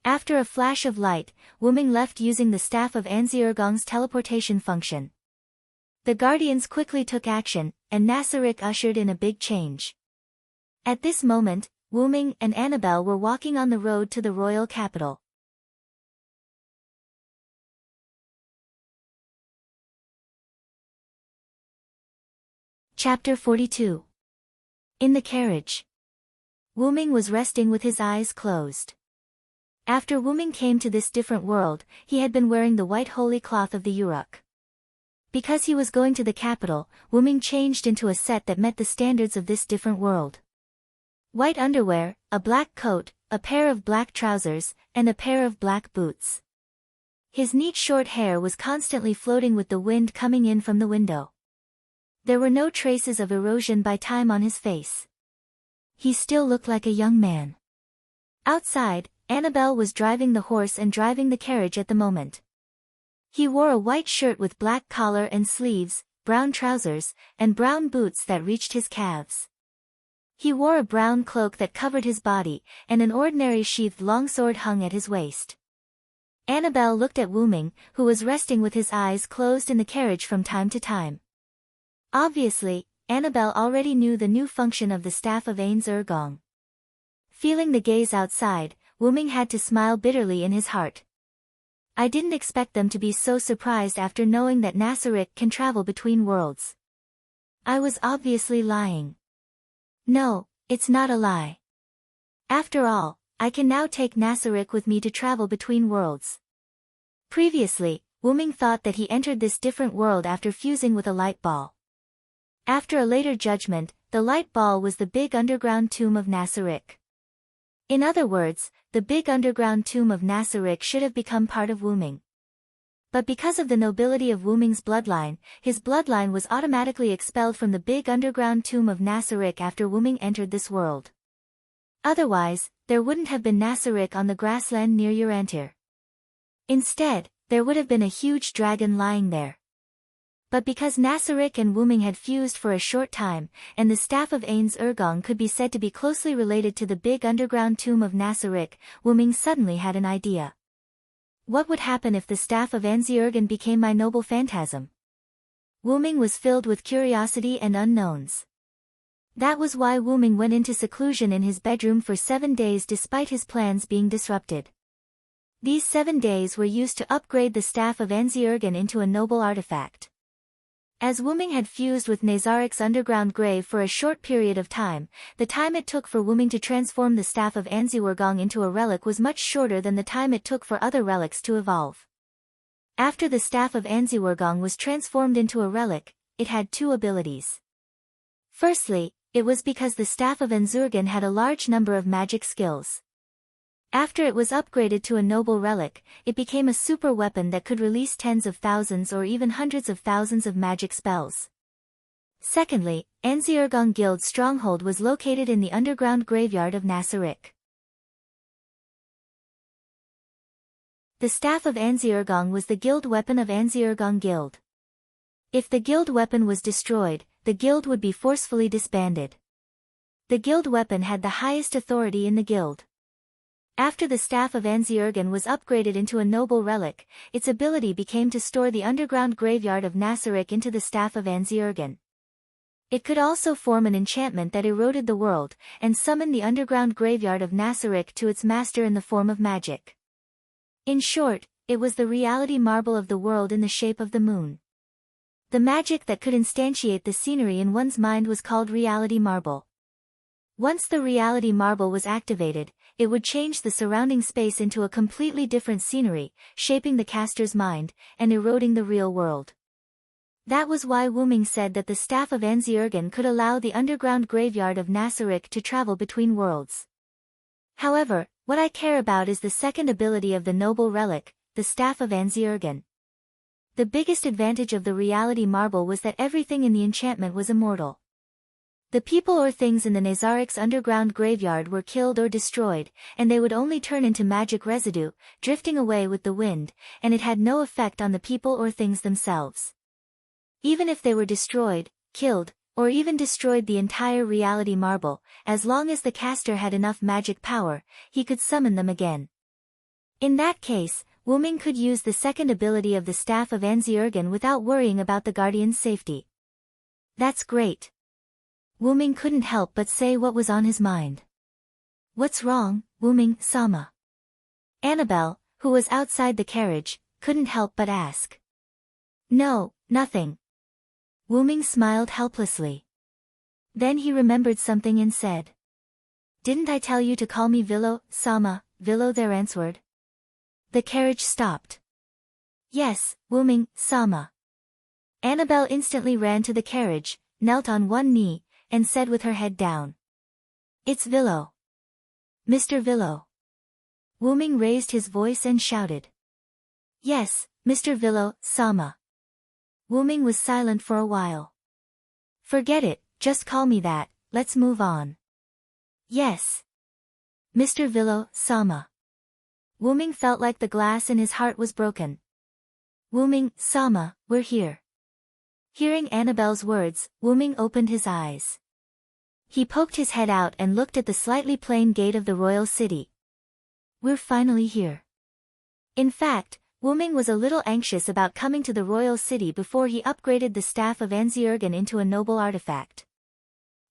After a flash of light, Wuming left using the staff of Anzirgong's teleportation function. The Guardians quickly took action, and Nasaric ushered in a big change. At this moment, Wuming and Annabelle were walking on the road to the royal capital. Chapter 42. In the carriage. Wuming was resting with his eyes closed. After Wuming came to this different world, he had been wearing the white holy cloth of the Uruk. Because he was going to the capital, Wuming changed into a set that met the standards of this different world. White underwear, a black coat, a pair of black trousers, and a pair of black boots. His neat short hair was constantly floating with the wind coming in from the window. There were no traces of erosion by time on his face. He still looked like a young man. Outside, Annabelle was driving the horse and driving the carriage at the moment. He wore a white shirt with black collar and sleeves, brown trousers, and brown boots that reached his calves. He wore a brown cloak that covered his body, and an ordinary sheathed longsword hung at his waist. Annabelle looked at Wuming, who was resting with his eyes closed in the carriage from time to time. Obviously, Annabelle already knew the new function of the staff of Anzirgong. Feeling the gaze outside, Wuming had to smile bitterly in his heart. I didn't expect them to be so surprised after knowing that Nasaric can travel between worlds. I was obviously lying. No, it's not a lie. After all, I can now take Nasaric with me to travel between worlds. Previously, Wuming thought that he entered this different world after fusing with a light ball. After a later judgment, the light ball was the big underground tomb of Nasaric. In other words, the big underground tomb of Nasaric should have become part of Wuming. But because of the nobility of Wuming's bloodline, his bloodline was automatically expelled from the big underground tomb of Nasaric after Wuming entered this world. Otherwise, there wouldn't have been Nasaric on the grassland near Urantir. Instead, there would have been a huge dragon lying there. But because Nasaric and Wuming had fused for a short time, and the staff of Anzirgong could be said to be closely related to the big underground tomb of Nasaric, Wuming suddenly had an idea. What would happen if the staff of Anzirgong became my noble phantasm? Wu Ming was filled with curiosity and unknowns. That was why Wu Ming went into seclusion in his bedroom for 7 days despite his plans being disrupted. These 7 days were used to upgrade the staff of Anziergen into a noble artifact. As Wu Ming had fused with Nazarik's underground grave for a short period of time, the time it took for Wu Ming to transform the staff of Anziwergong into a relic was much shorter than the time it took for other relics to evolve. After the staff of Anziwergong was transformed into a relic, it had 2 abilities. Firstly, it was because the staff of Anzurgen had a large number of magic skills. After it was upgraded to a noble relic, it became a super weapon that could release tens of thousands or even hundreds of thousands of magic spells. Secondly, Anziergong Guild's stronghold was located in the underground graveyard of Nasarik. The staff of Anziergong was the guild weapon of Anziergong Guild. If the guild weapon was destroyed, the guild would be forcefully disbanded. The guild weapon had the highest authority in the guild. After the staff of Anziergen was upgraded into a noble relic, its ability became to store the underground graveyard of Nasarik into the staff of Anziergen. It could also form an enchantment that eroded the world, and summon the underground graveyard of Nasarik to its master in the form of magic. In short, it was the reality marble of the world in the shape of the moon. The magic that could instantiate the scenery in one's mind was called reality marble. Once the reality marble was activated, it would change the surrounding space into a completely different scenery, shaping the caster's mind, and eroding the real world. That was why Wu Ming said that the staff of Anziergen could allow the underground graveyard of Nasarik to travel between worlds. However, what I care about is the second ability of the noble relic, the staff of Anziergen. The biggest advantage of the reality marble was that everything in the enchantment was immortal. The people or things in the Nazarik's underground graveyard were killed or destroyed, and they would only turn into magic residue, drifting away with the wind, and it had no effect on the people or things themselves. Even if they were destroyed, killed, or even destroyed the entire reality marble, as long as the caster had enough magic power, he could summon them again. In that case, Wu Ming could use the second ability of the staff of Anziergen without worrying about the guardian's safety. That's great. Wu Ming couldn't help but say what was on his mind. What's wrong, Wu Ming-sama? Annabelle, who was outside the carriage, couldn't help but ask. No, nothing. Wu Ming smiled helplessly. Then he remembered something and said. Didn't I tell you to call me Villo-sama? Villo there answered. The carriage stopped. Yes, Wu Ming-sama. Annabelle instantly ran to the carriage, knelt on one knee, and said with her head down. It's Villo. Mr. Villo. Wu Ming raised his voice and shouted. Yes, Mr. Villo-sama. Wu Ming was silent for a while. Forget it, just call me that, let's move on. Yes. Mr. Villo-sama. Wu Ming felt like the glass in his heart was broken. Wu Ming-sama, we're here. Hearing Annabelle's words, Wu Ming opened his eyes. He poked his head out and looked at the slightly plain gate of the royal city. We're finally here. In fact, Wu Ming was a little anxious about coming to the royal city before he upgraded the staff of Anziergen into a noble artifact.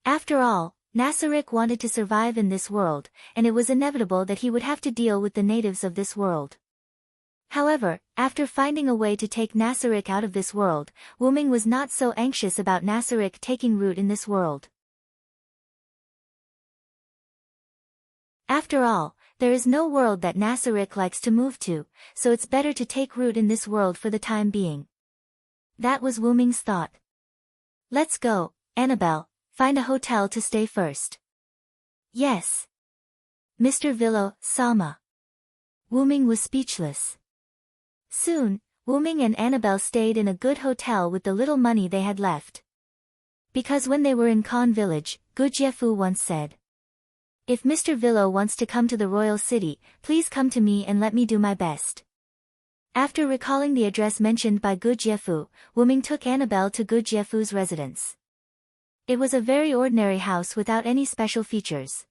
After all, Nasarik wanted to survive in this world, and it was inevitable that he would have to deal with the natives of this world. However, after finding a way to take Nasarik out of this world, Wu Ming was not so anxious about Nasarik taking root in this world. After all, there is no world that Nasarik likes to move to, so it's better to take root in this world for the time being. That was Wu Ming's thought. Let's go, Annabelle, find a hotel to stay first. Yes. Mr. Villo-sama. Wu Ming was speechless. Soon, Wu Ming and Annabelle stayed in a good hotel with the little money they had left. Because when they were in Khan village, Gujiefu once said, if Mr. Villo wants to come to the royal city, please come to me and let me do my best. After recalling the address mentioned by Gujiefu, Wu Ming took Annabelle to Gujiefu's residence. It was a very ordinary house without any special features.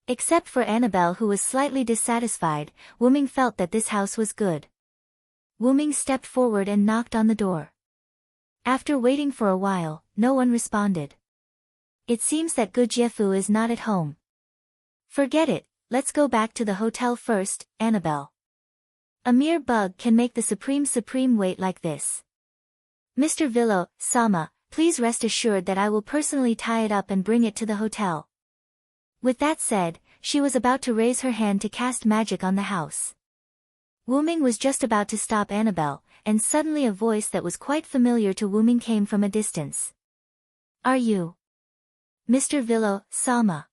Except for Annabelle, who was slightly dissatisfied, Wu Ming felt that this house was good. Wu Ming stepped forward and knocked on the door. After waiting for a while, no one responded. It seems that Good Jefu is not at home. Forget it, let's go back to the hotel first, Annabelle. A mere bug can make the supreme wait like this. Mr. Villo-sama, please rest assured that I will personally tie it up and bring it to the hotel. With that said, she was about to raise her hand to cast magic on the house. Wuming was just about to stop Annabelle, and suddenly a voice that was quite familiar to Wuming came from a distance. Are you Mr. Villo-sama?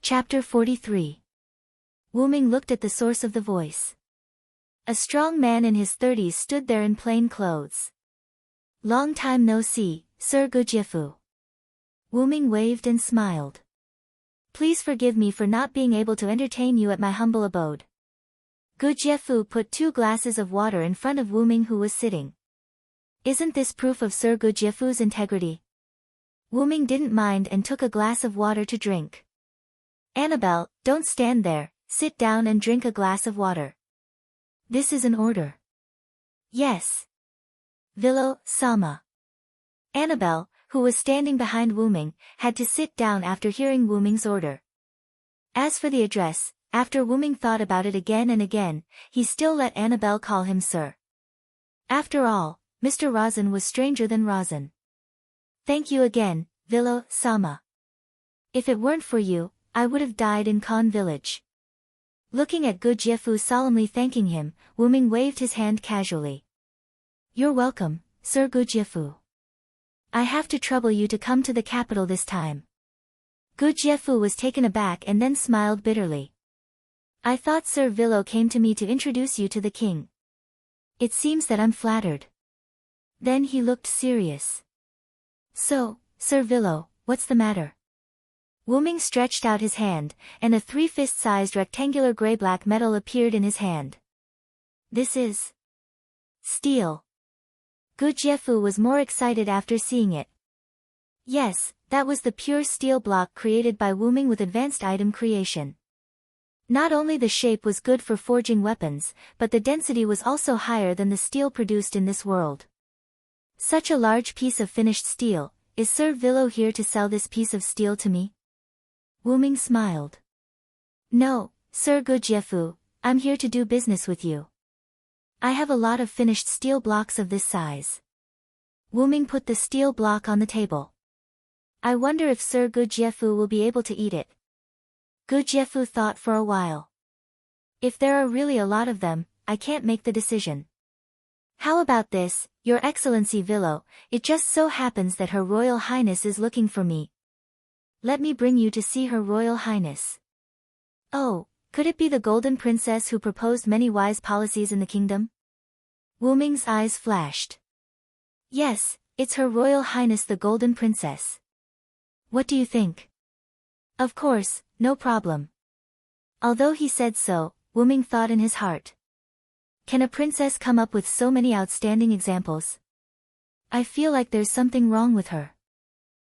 Chapter 43. Wuming looked at the source of the voice. A strong man in his 30s stood there in plain clothes. Long time no see, Sir Gujiefu. Wuming waved and smiled. Please forgive me for not being able to entertain you at my humble abode. Gujiefu put 2 glasses of water in front of Wuming, who was sitting. Isn't this proof of Sir Gujiefu's integrity? Wuming didn't mind and took a glass of water to drink. Annabelle, don't stand there, sit down and drink a glass of water. This is an order. Yes. Villo-sama. Annabelle, who was standing behind Wuming, had to sit down after hearing Wuming's order. As for the address, after Wuming thought about it again and again, he still let Annabelle call him sir. After all, Mr. Rosin was stranger than Rosin. Thank you again, Villo-sama. If it weren't for you, I would have died in Khan village. Looking at Gujiefu solemnly thanking him, Wuming waved his hand casually. You're welcome, Sir Gujiefu. I have to trouble you to come to the capital this time. Gujiefu was taken aback and then smiled bitterly. I thought Sir Villo came to me to introduce you to the king. It seems that I'm flattered. Then he looked serious. So, Sir Villo, what's the matter? Wuming stretched out his hand, and a 3-fist-sized rectangular gray-black metal appeared in his hand. This is steel. Gujiefu was more excited after seeing it. Yes, that was the pure steel block created by Wuming with advanced item creation. Not only the shape was good for forging weapons, but the density was also higher than the steel produced in this world. Such a large piece of finished steel, is Sir Villo here to sell this piece of steel to me? Wuming smiled. No, Sir Gujiefu, I'm here to do business with you. I have a lot of finished steel blocks of this size. Wuming put the steel block on the table. I wonder if Sir Gujiefu will be able to eat it. Gujiefu thought for a while. If there are really a lot of them, I can't make the decision. How about this, Your Excellency Villo, it just so happens that Her Royal Highness is looking for me. Let me bring you to see Her Royal Highness. Oh, could it be the Golden Princess who proposed many wise policies in the kingdom? Wuming's eyes flashed. Yes, it's Her Royal Highness the Golden Princess. What do you think? Of course, no problem. Although he said so, Wuming thought in his heart. Can a princess come up with so many outstanding examples? I feel like there's something wrong with her.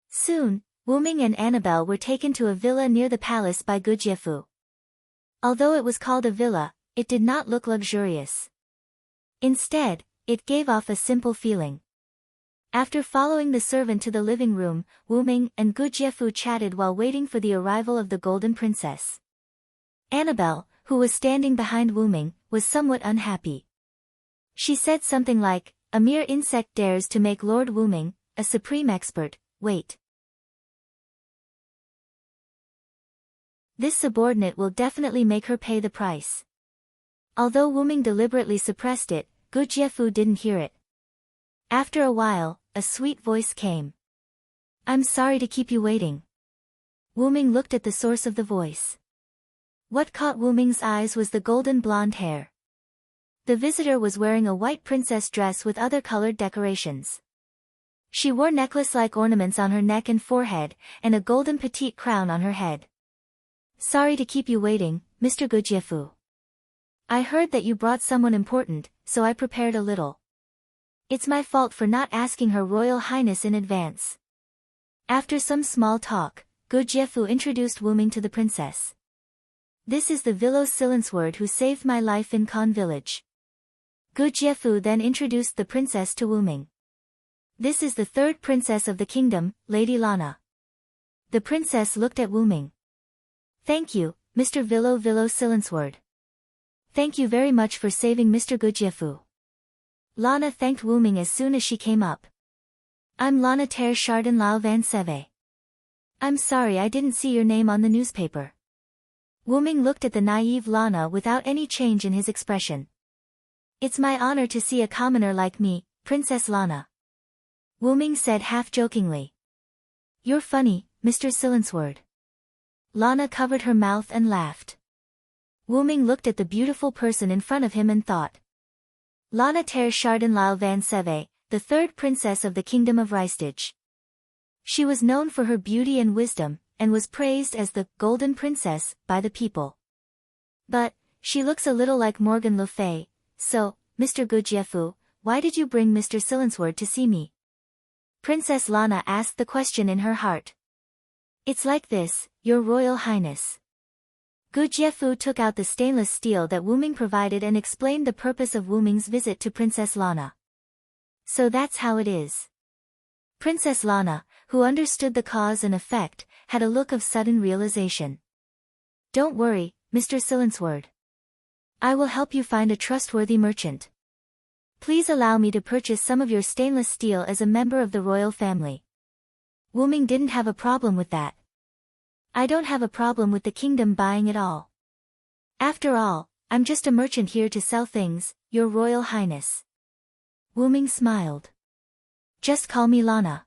Soon, Wuming and Annabelle were taken to a villa near the palace by Gujiefu. Although it was called a villa, it did not look luxurious. Instead, it gave off a simple feeling. After following the servant to the living room, Wuming and Gujiefu chatted while waiting for the arrival of the Golden Princess. Annabelle, who was standing behind Wuming, was somewhat unhappy. She said something like, a mere insect dares to make Lord Wuming, a supreme expert, wait. This subordinate will definitely make her pay the price. Although Wuming deliberately suppressed it, Gujiefu didn't hear it. After a while, a sweet voice came. I'm sorry to keep you waiting. Wuming looked at the source of the voice. What caught Wuming's eyes was the golden blonde hair. The visitor was wearing a white princess dress with other colored decorations. She wore necklace-like ornaments on her neck and forehead, and a golden petite crown on her head. Sorry to keep you waiting, Mr. Gujiefu. I heard that you brought someone important, so I prepared a little. It's my fault for not asking Her Royal Highness in advance. After some small talk, Gujiefu introduced Wuming to the princess. This is the Vilo Silensword who saved my life in Khan village. Gu Jiefu then introduced the princess to Wuming. This is the third princess of the kingdom, Lady Lana. The princess looked at Wuming. Thank you, Mr. Vilo Silensword. Thank you very much for saving Mr. Gu Jiefu. Lana thanked Wuming as soon as she came up. I'm Lana Ter Chardin Lao Van Seve. I'm sorry I didn't see your name on the newspaper. Wuming looked at the naive Lana without any change in his expression. It's my honor to see a commoner like me, Princess Lana. Wuming said half-jokingly. You're funny, Mr. Silensword. Lana covered her mouth and laughed. Wuming looked at the beautiful person in front of him and thought. Lana Ter Chardin Lao Van Seve, the third princess of the kingdom of Rystage. She was known for her beauty and wisdom, and was praised as the Golden Princess by the people. But, she looks a little like Morgan Le Fay, so, Mr. Gu Jiefu, why did you bring Mr. Silensword to see me? Princess Lana asked the question in her heart. It's like this, Your Royal Highness. Gu Jiefu took out the stainless steel that Wuming provided and explained the purpose of Wuming's visit to Princess Lana. So that's how it is. Princess Lana, who understood the cause and effect, had a look of sudden realization. Don't worry, Mr. Silensword. I will help you find a trustworthy merchant. Please allow me to purchase some of your stainless steel as a member of the royal family. Wuming didn't have a problem with that. I don't have a problem with the kingdom buying it all. After all, I'm just a merchant here to sell things, Your Royal Highness. Wuming smiled. Just call me Lana.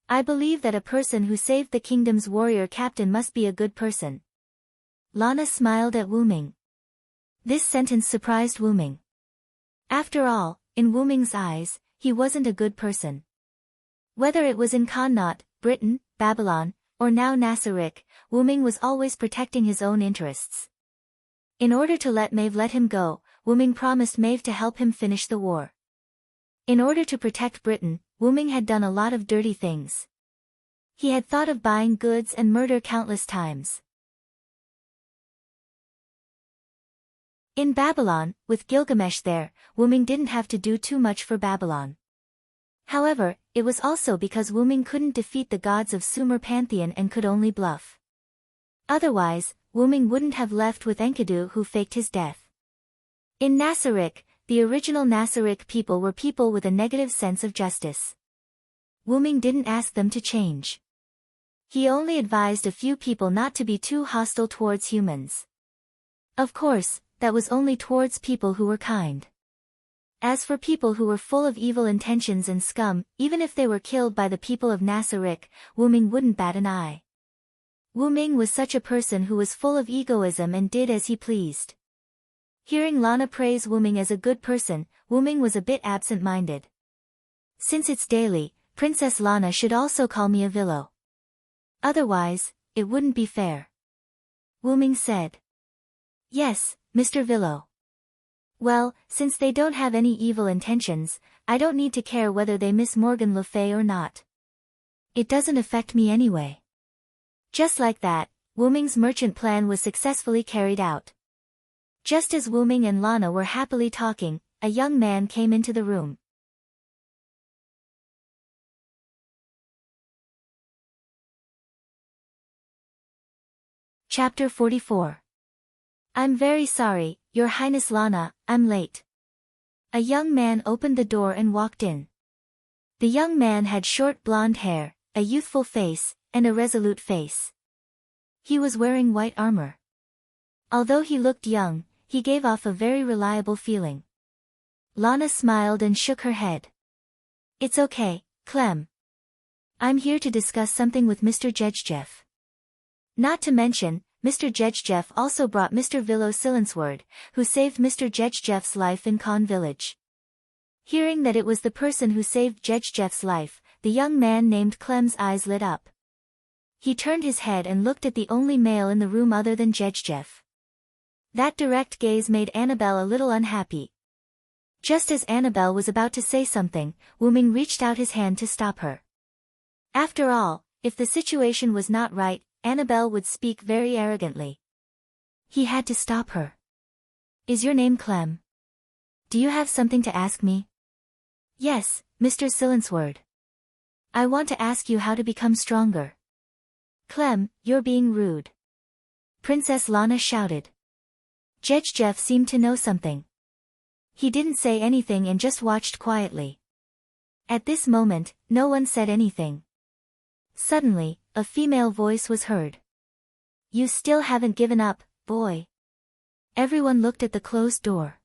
I believe that a person who saved the kingdom's warrior captain must be a good person. Lana smiled at Wuming. This sentence surprised Wuming. After all, in Wuming's eyes, he wasn't a good person. Whether it was in Connaught, Britain, Babylon, or now Nassarik, Wuming was always protecting his own interests. In order to let Maeve let him go, Wuming promised Maeve to help him finish the war. In order to protect Britain, Wuming had done a lot of dirty things. He had thought of buying goods and murder countless times. In Babylon, with Gilgamesh there, Wuming didn't have to do too much for Babylon. However, it was also because Wuming couldn't defeat the gods of Sumer pantheon and could only bluff. Otherwise, Wuming wouldn't have left with Enkidu who faked his death. In Nassarik, the original Nassarik people were people with a negative sense of justice. Wuming didn't ask them to change. He only advised a few people not to be too hostile towards humans. Of course, that was only towards people who were kind. As for people who were full of evil intentions and scum, even if they were killed by the people of Nassarik, Wuming wouldn't bat an eye. Wuming was such a person who was full of egoism and did as he pleased. Hearing Lana praise Wuming as a good person, Wuming was a bit absent-minded. Since it's daily, Princess Lana should also call me a Vilo. Otherwise, it wouldn't be fair. Wuming said. Yes, Mr. Vilo. Well, since they don't have any evil intentions, I don't need to care whether they miss Morgan Le Fay or not. It doesn't affect me anyway. Just like that, Wuming's merchant plan was successfully carried out. Just as Wuming and Lana were happily talking, a young man came into the room. Chapter 44. I'm very sorry, Your Highness Lana, I'm late. A young man opened the door and walked in. The young man had short blonde hair, a youthful face, and a resolute face. He was wearing white armor. Although he looked young, he gave off a very reliable feeling. Lana smiled and shook her head. It's okay, Clem. I'm here to discuss something with Mr. Jejjeff. Not to mention, Mr. Jejjeff also brought Mr. Vilo Silensword, who saved Mr. Jejjeff's life in Khan village. Hearing that it was the person who saved Jejjeff's life, the young man named Clem's eyes lit up. He turned his head and looked at the only male in the room other than Jejjeff. That direct gaze made Annabelle a little unhappy. Just as Annabelle was about to say something, Wuming reached out his hand to stop her. After all, if the situation was not right, Annabelle would speak very arrogantly. He had to stop her. Is your name Clem? Do you have something to ask me? Yes, Mr. Silensword. I want to ask you how to become stronger. Clem, you're being rude. Princess Lana shouted. Jeff seemed to know something. He didn't say anything and just watched quietly. At this moment, no one said anything. Suddenly, a female voice was heard. You still haven't given up, boy. Everyone looked at the closed door.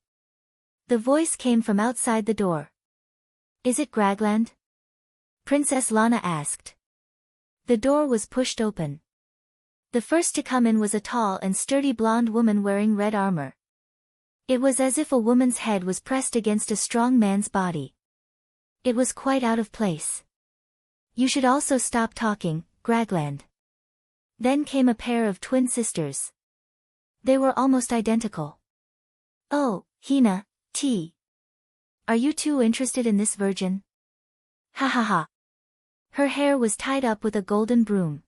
The voice came from outside the door. Is it Gragland? Princess Lana asked. The door was pushed open. The first to come in was a tall and sturdy blonde woman wearing red armor. It was as if a woman's head was pressed against a strong man's body. It was quite out of place. You should also stop talking, Gragland. Then came a pair of twin sisters. They were almost identical. Oh, Hina, T. Are you too interested in this virgin? Ha ha ha. Her hair was tied up with a golden broom.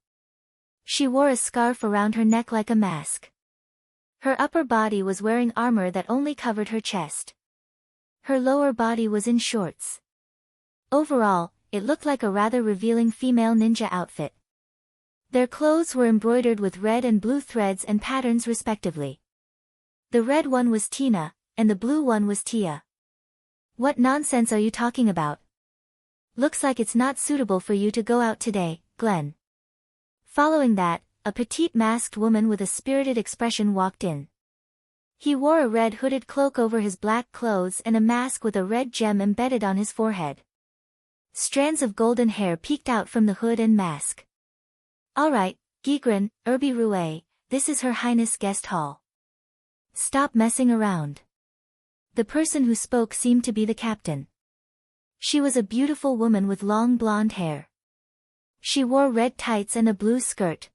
She wore a scarf around her neck like a mask. Her upper body was wearing armor that only covered her chest. Her lower body was in shorts. Overall, it looked like a rather revealing female ninja outfit. Their clothes were embroidered with red and blue threads and patterns respectively. The red one was Tina, and the blue one was Tia. What nonsense are you talking about? Looks like it's not suitable for you to go out today, Glenn. Following that, a petite masked woman with a spirited expression walked in. He wore a red hooded cloak over his black clothes and a mask with a red gem embedded on his forehead. Strands of golden hair peeked out from the hood and mask. Alright, Gigrin, Urbi Rue, this is Her Highness Guest Hall. Stop messing around. The person who spoke seemed to be the captain. She was a beautiful woman with long blonde hair. She wore red tights and a blue skirt.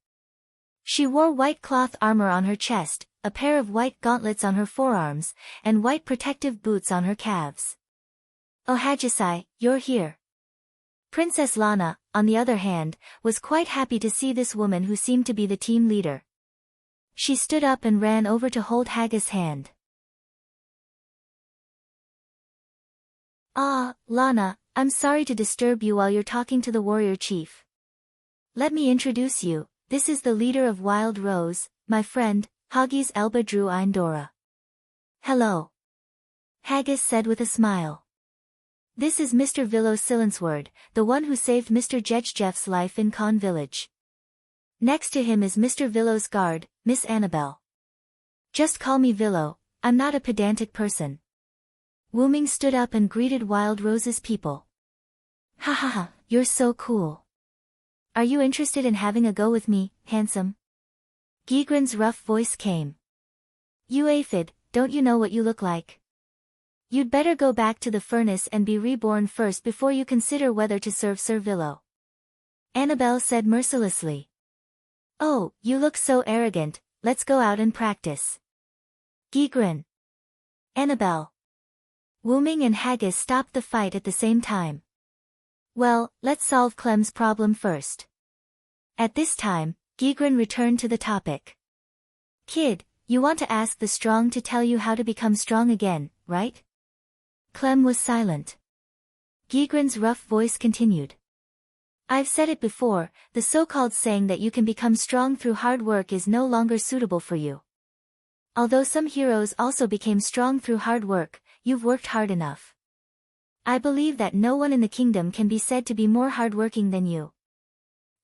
She wore white cloth armor on her chest, a pair of white gauntlets on her forearms, and white protective boots on her calves. Oh Hajisai, you're here. Princess Lana, on the other hand, was quite happy to see this woman who seemed to be the team leader. She stood up and ran over to hold Haga's hand. Ah, Lana, I'm sorry to disturb you while you're talking to the warrior chief. Let me introduce you, this is the leader of Wild Rose, my friend, Haggis Elba Drew Eindora. Hello. Haggis said with a smile. This is Mr. Villo Silensword, the one who saved Mr. Jeff's life in Khan Village. Next to him is Mr. Villo's guard, Miss Annabelle. Just call me Villo, I'm not a pedantic person. Wuming stood up and greeted Wild Rose's people. Ha ha ha, you're so cool. Are you interested in having a go with me, handsome? Gigrin's rough voice came. You aphid, don't you know what you look like? You'd better go back to the furnace and be reborn first before you consider whether to serve Sir Villo. Annabelle said mercilessly. Oh, you look so arrogant, let's go out and practice. Gigrin. Annabelle. Wuming and Haggis stopped the fight at the same time. Well, let's solve Clem's problem first. At this time, Gigrin returned to the topic. Kid, you want to ask the strong to tell you how to become strong again, right? Clem was silent. Gigrin's rough voice continued. I've said it before, the so-called saying that you can become strong through hard work is no longer suitable for you. Although some heroes also became strong through hard work, you've worked hard enough. I believe that no one in the kingdom can be said to be more hardworking than you.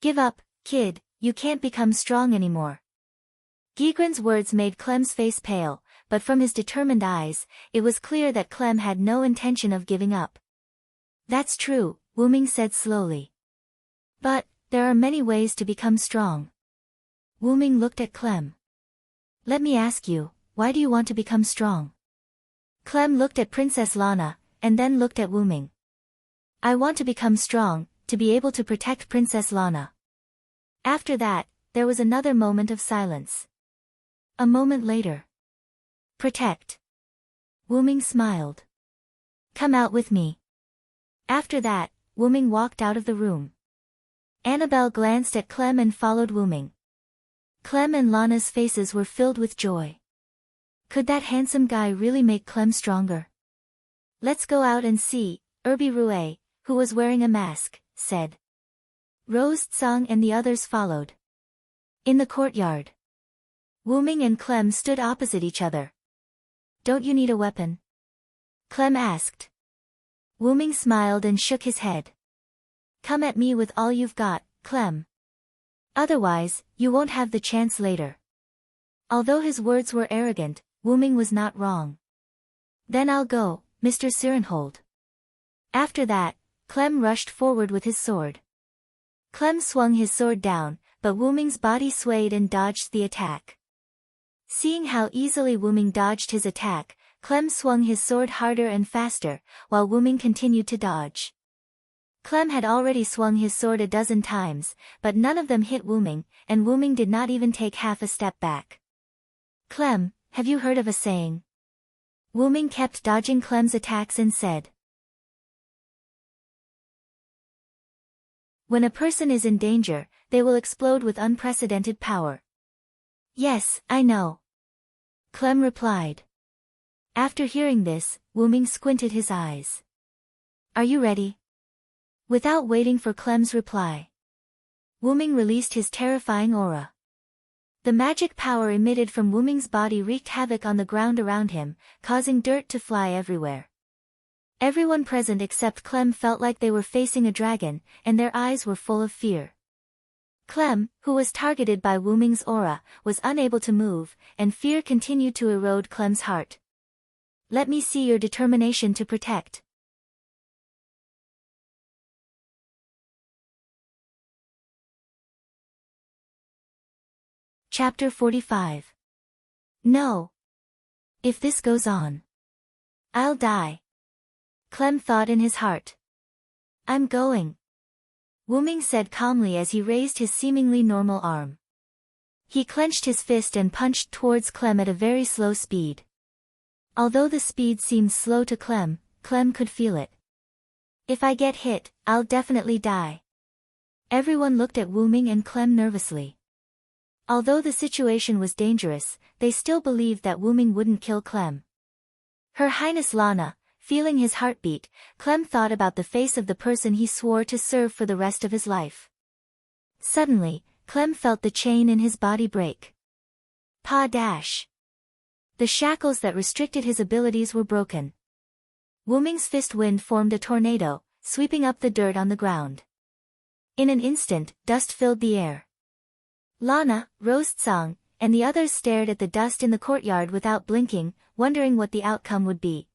Give up, kid, you can't become strong anymore. Gigrin's words made Clem's face pale, but from his determined eyes, it was clear that Clem had no intention of giving up. That's true, Wuming said slowly. But, there are many ways to become strong. Wuming looked at Clem. Let me ask you, why do you want to become strong? Clem looked at Princess Lana, and then looked at Wuming. I want to become strong, to be able to protect Princess Lana. After that, there was another moment of silence. A moment later. Protect. Wuming smiled. Come out with me. After that, Wuming walked out of the room. Annabelle glanced at Clem and followed Wuming. Clem and Lana's faces were filled with joy. Could that handsome guy really make Clem stronger? Let's go out and see, Irby Rue, who was wearing a mask, said. Rose Tsang and the others followed. In the courtyard, Wuming and Clem stood opposite each other. Don't you need a weapon? Clem asked. Wuming smiled and shook his head. Come at me with all you've got, Clem. Otherwise, you won't have the chance later. Although his words were arrogant, Wuming was not wrong. Then I'll go, Mr. Sirenhold. After that, Clem rushed forward with his sword. Clem swung his sword down, but Wuming's body swayed and dodged the attack. Seeing how easily Wuming dodged his attack, Clem swung his sword harder and faster, while Wuming continued to dodge. Clem had already swung his sword a dozen times, but none of them hit Wuming, and Wuming did not even take half a step back. Clem, have you heard of a saying? Wuming kept dodging Clem's attacks and said. When a person is in danger, they will explode with unprecedented power. Yes, I know. Clem replied. After hearing this, Wuming squinted his eyes. Are you ready? Without waiting for Clem's reply, Wuming released his terrifying aura. The magic power emitted from Wuming's body wreaked havoc on the ground around him, causing dirt to fly everywhere. Everyone present except Clem felt like they were facing a dragon, and their eyes were full of fear. Clem, who was targeted by Wuming's aura, was unable to move, and fear continued to erode Clem's heart. Let me see your determination to protect. Chapter 45. No. If this goes on, I'll die. Clem thought in his heart. I'm going. Wuming said calmly as he raised his seemingly normal arm. He clenched his fist and punched towards Clem at a very slow speed. Although the speed seemed slow to Clem, Clem could feel it. If I get hit, I'll definitely die. Everyone looked at Wuming and Clem nervously. Although the situation was dangerous, they still believed that Wuming wouldn't kill Clem. Her Highness Lana, feeling his heartbeat, Clem thought about the face of the person he swore to serve for the rest of his life. Suddenly, Clem felt the chain in his body break. Pa-dash. The shackles that restricted his abilities were broken. Wuming's fist wind formed a tornado, sweeping up the dirt on the ground. In an instant, dust filled the air. Lana, Rose Tsang, and the others stared at the dust in the courtyard without blinking, wondering what the outcome would be.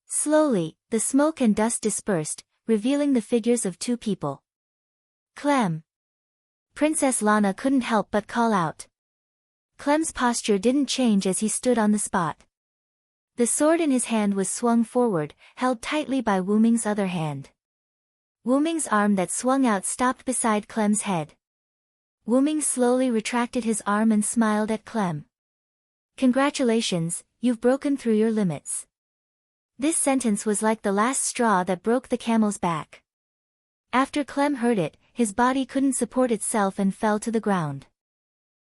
Slowly, the smoke and dust dispersed, revealing the figures of two people. Clem. Princess Lana couldn't help but call out. Clem's posture didn't change as he stood on the spot. The sword in his hand was swung forward, held tightly by Wuming's other hand. Wuming's arm that swung out stopped beside Clem's head. Wuming slowly retracted his arm and smiled at Clem. Congratulations, you've broken through your limits. This sentence was like the last straw that broke the camel's back. After Clem heard it, his body couldn't support itself and fell to the ground.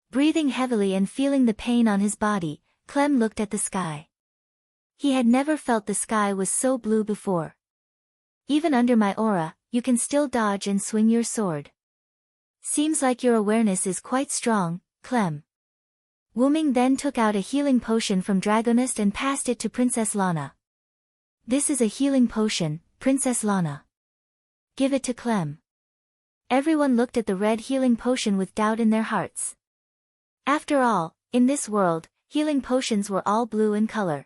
Breathing heavily and feeling the pain on his body, Clem looked at the sky. He had never felt the sky was so blue before. Even under my aura, you can still dodge and swing your sword. Seems like your awareness is quite strong, Clem. Wuming then took out a healing potion from Dragonist and passed it to Princess Lana. This is a healing potion, Princess Lana. Give it to Clem. Everyone looked at the red healing potion with doubt in their hearts. After all, in this world, healing potions were all blue in color.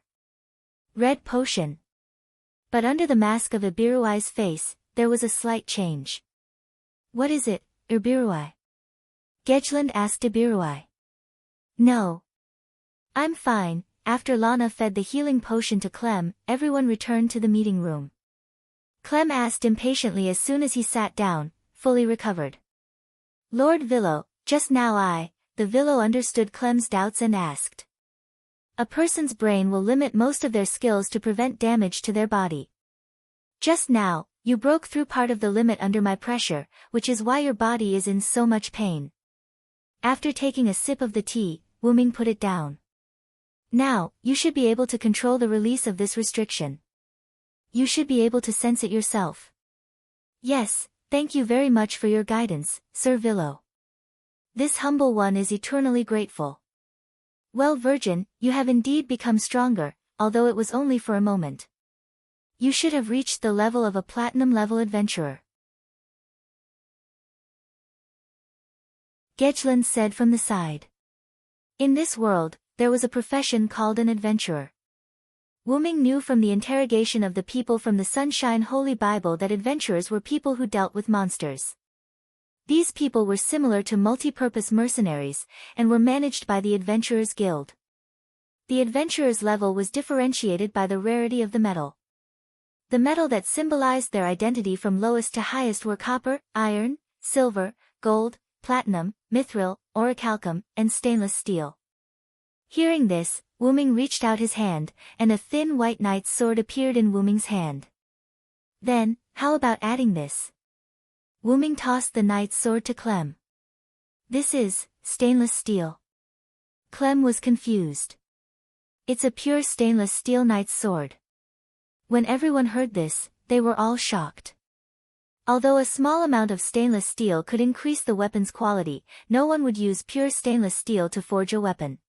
Red potion. But under the mask of Ibiruai's face, there was a slight change. What is it, Ibiruai? Gedgeland asked Ibiruai. No. I'm fine. After Lana fed the healing potion to Clem, everyone returned to the meeting room. Clem asked impatiently as soon as he sat down, fully recovered. Lord Villo, just now the Villo understood Clem's doubts and asked. A person's brain will limit most of their skills to prevent damage to their body. Just now, you broke through part of the limit under my pressure, which is why your body is in so much pain. After taking a sip of the tea, Wuming put it down. Now, you should be able to control the release of this restriction. You should be able to sense it yourself. Yes, thank you very much for your guidance, Sir Villo. This humble one is eternally grateful. Well, Virgin, you have indeed become stronger, although it was only for a moment. You should have reached the level of a platinum-level adventurer. Gejlin said from the side. In this world, there was a profession called an adventurer. Wuming knew from the interrogation of the people from the Sunshine Holy Bible that adventurers were people who dealt with monsters. These people were similar to multi-purpose mercenaries, and were managed by the Adventurers Guild. The adventurers' level was differentiated by the rarity of the metal. The metal that symbolized their identity from lowest to highest were copper, iron, silver, gold, platinum, mithril, orichalcum, and stainless steel. Hearing this, Wuming reached out his hand, and a thin white knight's sword appeared in Wuming's hand. Then, how about adding this? Wuming tossed the knight's sword to Clem. This is stainless steel. Clem was confused. It's a pure stainless steel knight's sword. When everyone heard this, they were all shocked. Although a small amount of stainless steel could increase the weapon's quality, no one would use pure stainless steel to forge a weapon.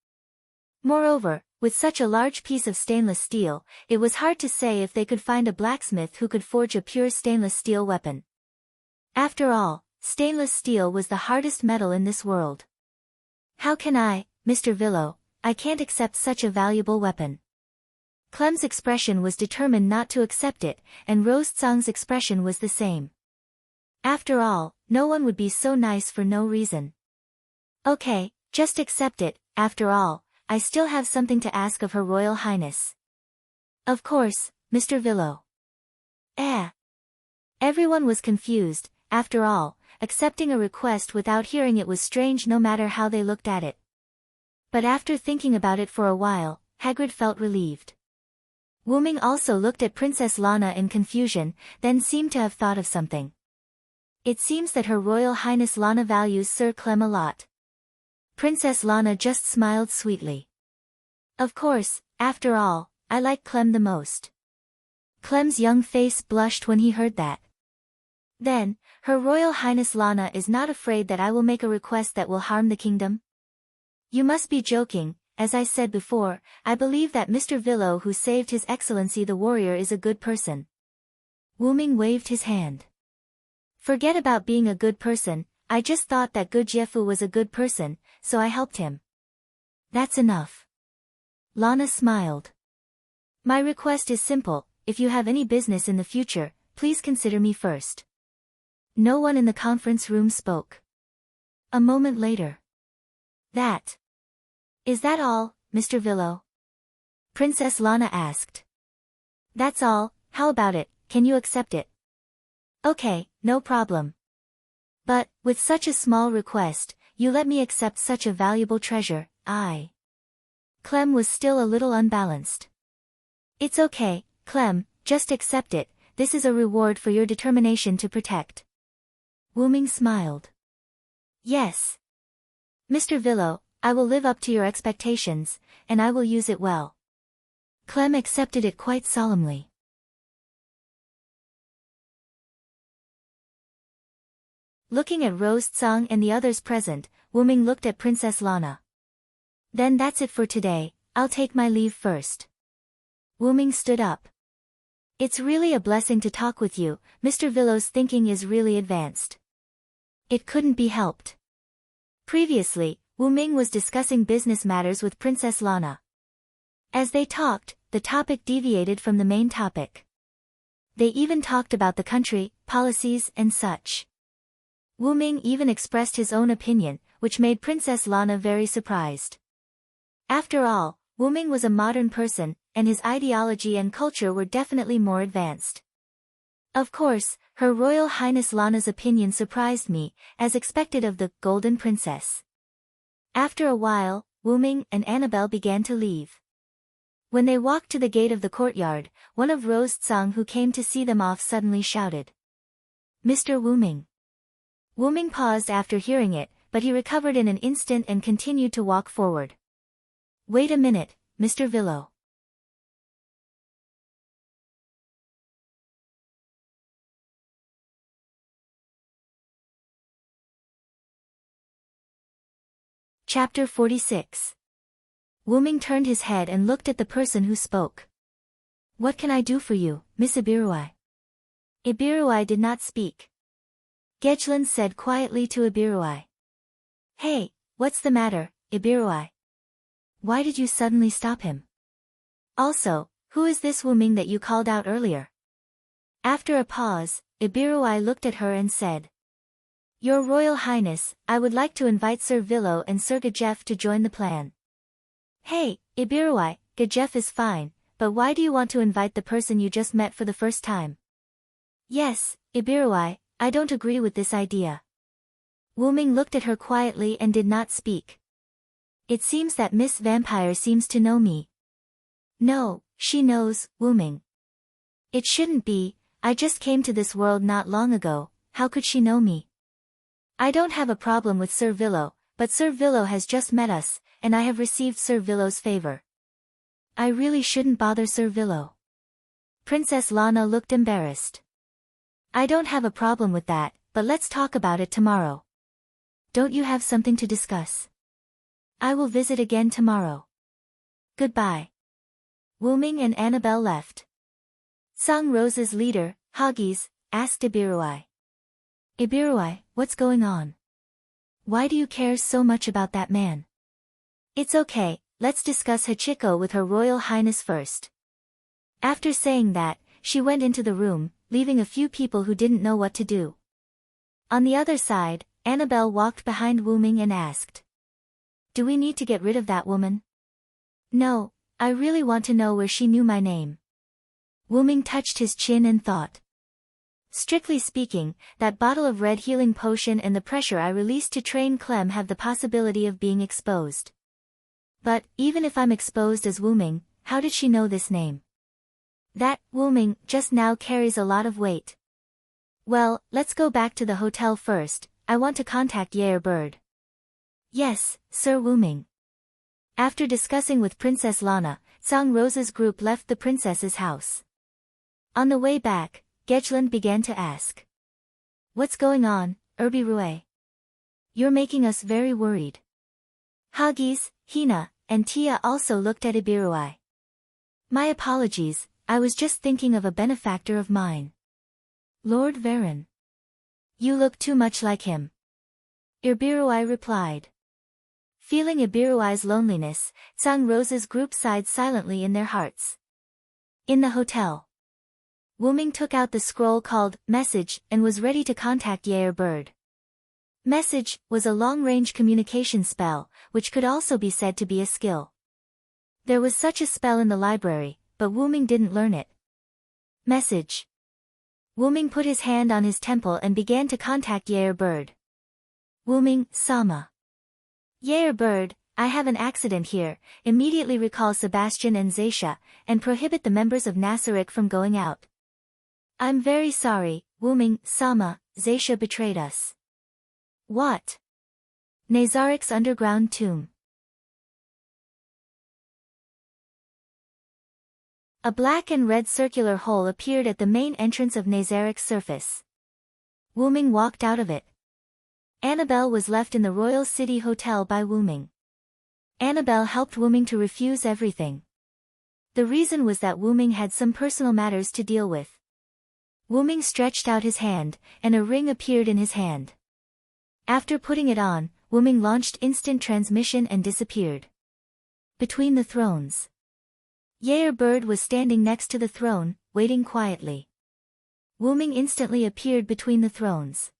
Moreover, with such a large piece of stainless steel, it was hard to say if they could find a blacksmith who could forge a pure stainless steel weapon. After all, stainless steel was the hardest metal in this world. How can I, Mr. Villo, I can't accept such a valuable weapon. Clem's expression was determined not to accept it, and Rosetsong's expression was the same. After all, no one would be so nice for no reason. Okay, just accept it. After all, I still have something to ask of Her Royal Highness. Of course, Mr. Villo. Everyone was confused. After all, accepting a request without hearing it was strange no matter how they looked at it. But after thinking about it for a while, Hagrid felt relieved. Wuming also looked at Princess Lana in confusion, then seemed to have thought of something. It seems that Her Royal Highness Lana values Sir Clem a lot. Princess Lana just smiled sweetly. Of course, after all, I like Clem the most. Clem's young face blushed when he heard that. Then, Her Royal Highness Lana is not afraid that I will make a request that will harm the kingdom? You must be joking. As I said before, I believe that Mr. Villo who saved His Excellency the warrior is a good person. Wuming waved his hand. Forget about being a good person, I just thought that Good Jefu was a good person, so I helped him. That's enough. Lana smiled. My request is simple, if you have any business in the future, please consider me first. No one in the conference room spoke. A moment later. Is that all, Mr. Villo? Princess Lana asked. That's all. How about it, can you accept it? Okay, no problem. But, with such a small request, you let me accept such a valuable treasure, Clem was still a little unbalanced. It's okay, Clem, just accept it, this is a reward for your determination to protect. Wuming smiled. Yes. Mr. Villo, I will live up to your expectations, and I will use it well. Clem accepted it quite solemnly. Looking at Rosetsong and the others present, Wuming looked at Princess Lana. Then that's it for today, I'll take my leave first. Wuming stood up. It's really a blessing to talk with you, Mr. Villo's thinking is really advanced. It couldn't be helped. Previously, Wuming was discussing business matters with Princess Lana. As they talked, the topic deviated from the main topic. They even talked about the country, policies and such. Wuming even expressed his own opinion, which made Princess Lana very surprised. After all, Wuming was a modern person, and his ideology and culture were definitely more advanced. Of course, Her Royal Highness Lana's opinion surprised me, as expected of the Golden Princess. After a while, Wuming and Annabelle began to leave. When they walked to the gate of the courtyard, one of Rosetsong who came to see them off suddenly shouted. Mr. Wuming. Wuming paused after hearing it, but he recovered in an instant and continued to walk forward. Wait a minute, Mr. Villo. Chapter 46. Wuming turned his head and looked at the person who spoke. What can I do for you, Miss Ibiruai? Ibiruai did not speak. Gejlan said quietly to Ibiruai. Hey, what's the matter, Ibiruai? Why did you suddenly stop him? Also, who is this Wuming that you called out earlier? After a pause, Ibiruai looked at her and said. Your Royal Highness, I would like to invite Sir Villo and Sir Gejef to join the plan. Hey, Ibiruai, Gejef is fine, but why do you want to invite the person you just met for the first time? Yes, Ibiruai, I don't agree with this idea. Wuming looked at her quietly and did not speak. It seems that Miss Vampire seems to know me. No, she knows, Wuming. It shouldn't be, I just came to this world not long ago, how could she know me? I don't have a problem with Sir Villo, but Sir Villo has just met us, and I have received Sir Villo's favor. I really shouldn't bother Sir Villo. Princess Lana looked embarrassed. I don't have a problem with that, but let's talk about it tomorrow. Don't you have something to discuss? I will visit again tomorrow. Goodbye. Wuming and Annabelle left. Song Rose's leader, Hagis, asked Ibiruai. Ibiruai, what's going on? Why do you care so much about that man? It's okay, let's discuss Hachiko with Her Royal Highness first. After saying that, she went into the room, leaving a few people who didn't know what to do. On the other side, Annabelle walked behind Wuming and asked. Do we need to get rid of that woman? No, I really want to know where she knew my name. Wuming touched his chin and thought. Strictly speaking, that bottle of red healing potion and the pressure I released to train Clem have the possibility of being exposed. But, even if I'm exposed as Wuming, how did she know this name? That, Wuming, just now carries a lot of weight. Well, let's go back to the hotel first, I want to contact Yair Bird. Yes, Sir Wuming. After discussing with Princess Lana, Song Rose's group left the princess's house. On the way back, Gejlan began to ask. What's going on, Ibiruai? You're making us very worried. Hagis, Hina, and Tia also looked at Ibiruai. My apologies, I was just thinking of a benefactor of mine. Lord Varen. You look too much like him. Ibiruai replied. Feeling Ibiruai's loneliness, Song Rose's group sighed silently in their hearts. In the hotel. Wuming took out the scroll called Message and was ready to contact Yair Bird. Message was a long-range communication spell, which could also be said to be a skill. There was such a spell in the library, but Wuming didn't learn it. Message. Wuming put his hand on his temple and began to contact Yair Bird. Wuming, Sama. Yair Bird, I have an accident here, immediately recall Sebastian and Zaisha, and prohibit the members of Nasaric from going out. I'm very sorry, Wuming, Sama, Zaisha betrayed us. What? Nazaric's underground tomb. A black and red circular hole appeared at the main entrance of Nazaric's surface. Wuming walked out of it. Annabelle was left in the Royal City Hotel by Wuming. Annabelle helped Wuming to refuse everything. The reason was that Wuming had some personal matters to deal with. Wuming stretched out his hand, and a ring appeared in his hand. After putting it on, Wuming launched instant transmission and disappeared. Between the thrones. Yair Bird was standing next to the throne, waiting quietly. Wuming instantly appeared between the thrones.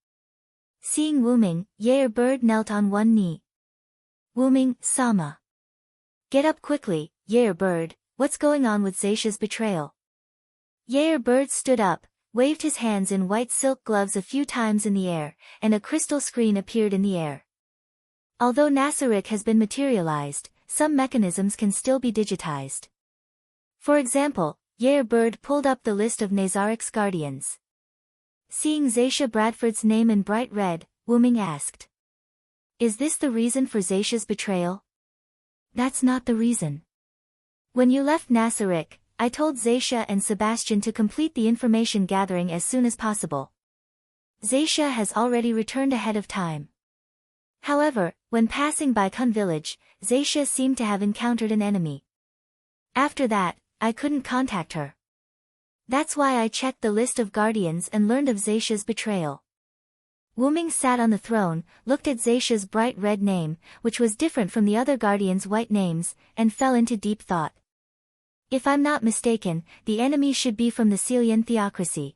Seeing Wuming, Yair Bird knelt on one knee. Wuming, Sama. Get up quickly, Yair Bird, what's going on with Zaisha's betrayal? Yair Bird stood up, waved his hands in white silk gloves a few times in the air, and a crystal screen appeared in the air. Although Nasaric has been materialized, some mechanisms can still be digitized. For example, Yair Bird pulled up the list of Nazaric's guardians. Seeing Zaisha Bradford's name in bright red, Wuming asked. Is this the reason for Zacia's betrayal? That's not the reason. When you left Nasarick, I told Zacia and Sebastian to complete the information gathering as soon as possible. Zacia has already returned ahead of time. However, when passing by Kun village, Zacia seemed to have encountered an enemy. After that, I couldn't contact her. That's why I checked the list of guardians and learned of Zacia's betrayal. Wuming sat on the throne, looked at Zacia's bright red name, which was different from the other guardians' white names, and fell into deep thought. If I'm not mistaken, the enemy should be from the Celian theocracy.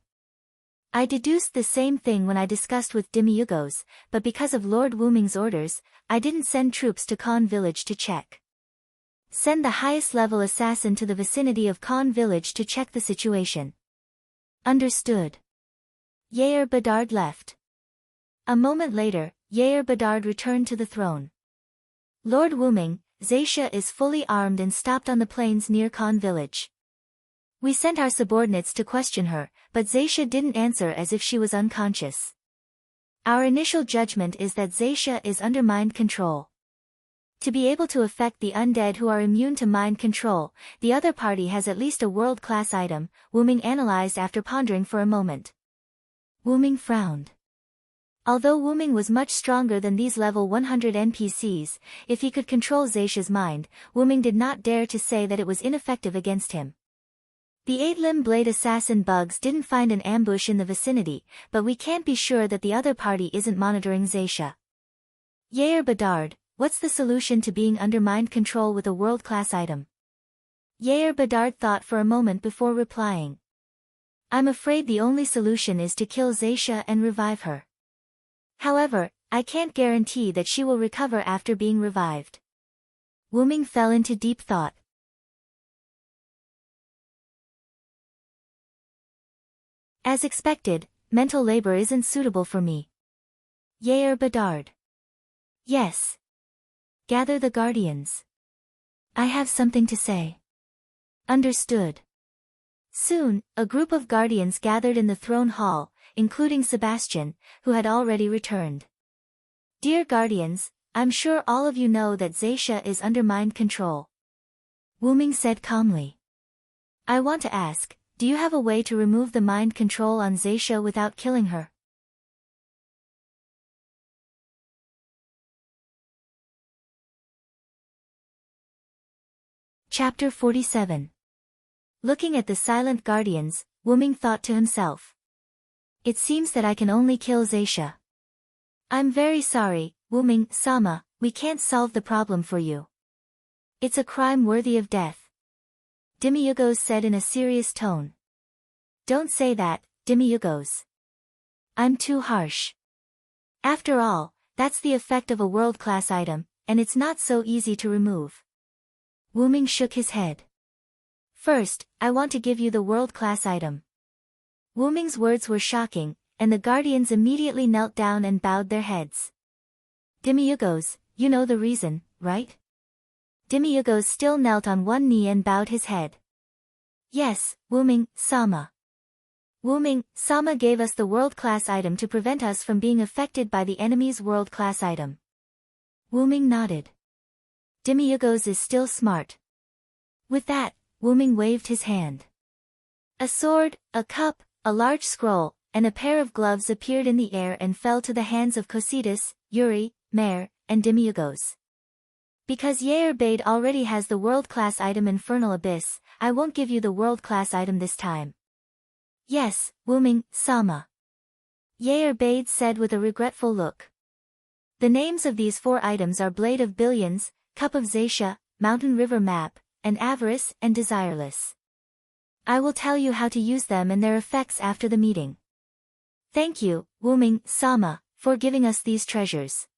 I deduced the same thing when I discussed with Demiurgos, but because of Lord Wuming's orders, I didn't send troops to Khan village to check. Send the highest level assassin to the vicinity of Khan village to check the situation. Understood. Yair Bedard left. A moment later, Yair Bedard returned to the throne. Lord Wuming, Zacia is fully armed and stopped on the plains near Khan village. We sent our subordinates to question her, but Zacia didn't answer as if she was unconscious. Our initial judgment is that Zacia is under mind control. To be able to affect the undead who are immune to mind control, the other party has at least a world-class item, Wuming analyzed after pondering for a moment. Wuming frowned. Although Wuming was much stronger than these level 100 NPCs, if he could control Zacia's mind, Wuming did not dare to say that it was ineffective against him. The 8-limb blade assassin bugs didn't find an ambush in the vicinity, but we can't be sure that the other party isn't monitoring Zacia. Yair Bedard, what's the solution to being under mind control with a world-class item? Yair Bedard thought for a moment before replying. I'm afraid the only solution is to kill Zacia and revive her. However, I can't guarantee that she will recover after being revived. Wuming fell into deep thought. As expected, mental labor isn't suitable for me. Yair Bedard. Yes. Gather the guardians. I have something to say. Understood. Soon, a group of guardians gathered in the throne hall, including Sebastian, who had already returned. Dear guardians, I'm sure all of you know that Zacia is under mind control. Wuming said calmly. I want to ask, do you have a way to remove the mind control on Zacia without killing her? Chapter 47. Looking at the silent guardians, Wuming thought to himself. It seems that I can only kill Zacia. I'm very sorry, Wuming-sama, we can't solve the problem for you. It's a crime worthy of death. Demiurgos said in a serious tone. Don't say that, Demiurgos. I'm too harsh. After all, that's the effect of a world-class item, and it's not so easy to remove. Wuming shook his head. First, I want to give you the world-class item. Wuming's words were shocking, and the guardians immediately knelt down and bowed their heads. Demiurgos, you know the reason, right? Demiurgos still knelt on one knee and bowed his head. Yes, Wuming-sama. Wuming-sama gave us the world-class item to prevent us from being affected by the enemy's world-class item. Wuming nodded. Demiurgos is still smart. With that, Wuming waved his hand. A sword, a cup, a large scroll, and a pair of gloves appeared in the air and fell to the hands of Cositas, Yuri, Mare, and Demiurgos. Because Yair Bade already has the world-class item Infernal Abyss, I won't give you the world-class item this time. Yes, Wuming-sama. Yair Bade said with a regretful look. The names of these 4 items are Blade of Billions, Cup of Zacia, Mountain River Map, and Avarice and Desireless. I will tell you how to use them and their effects after the meeting. Thank you, Wuming-sama, for giving us these treasures.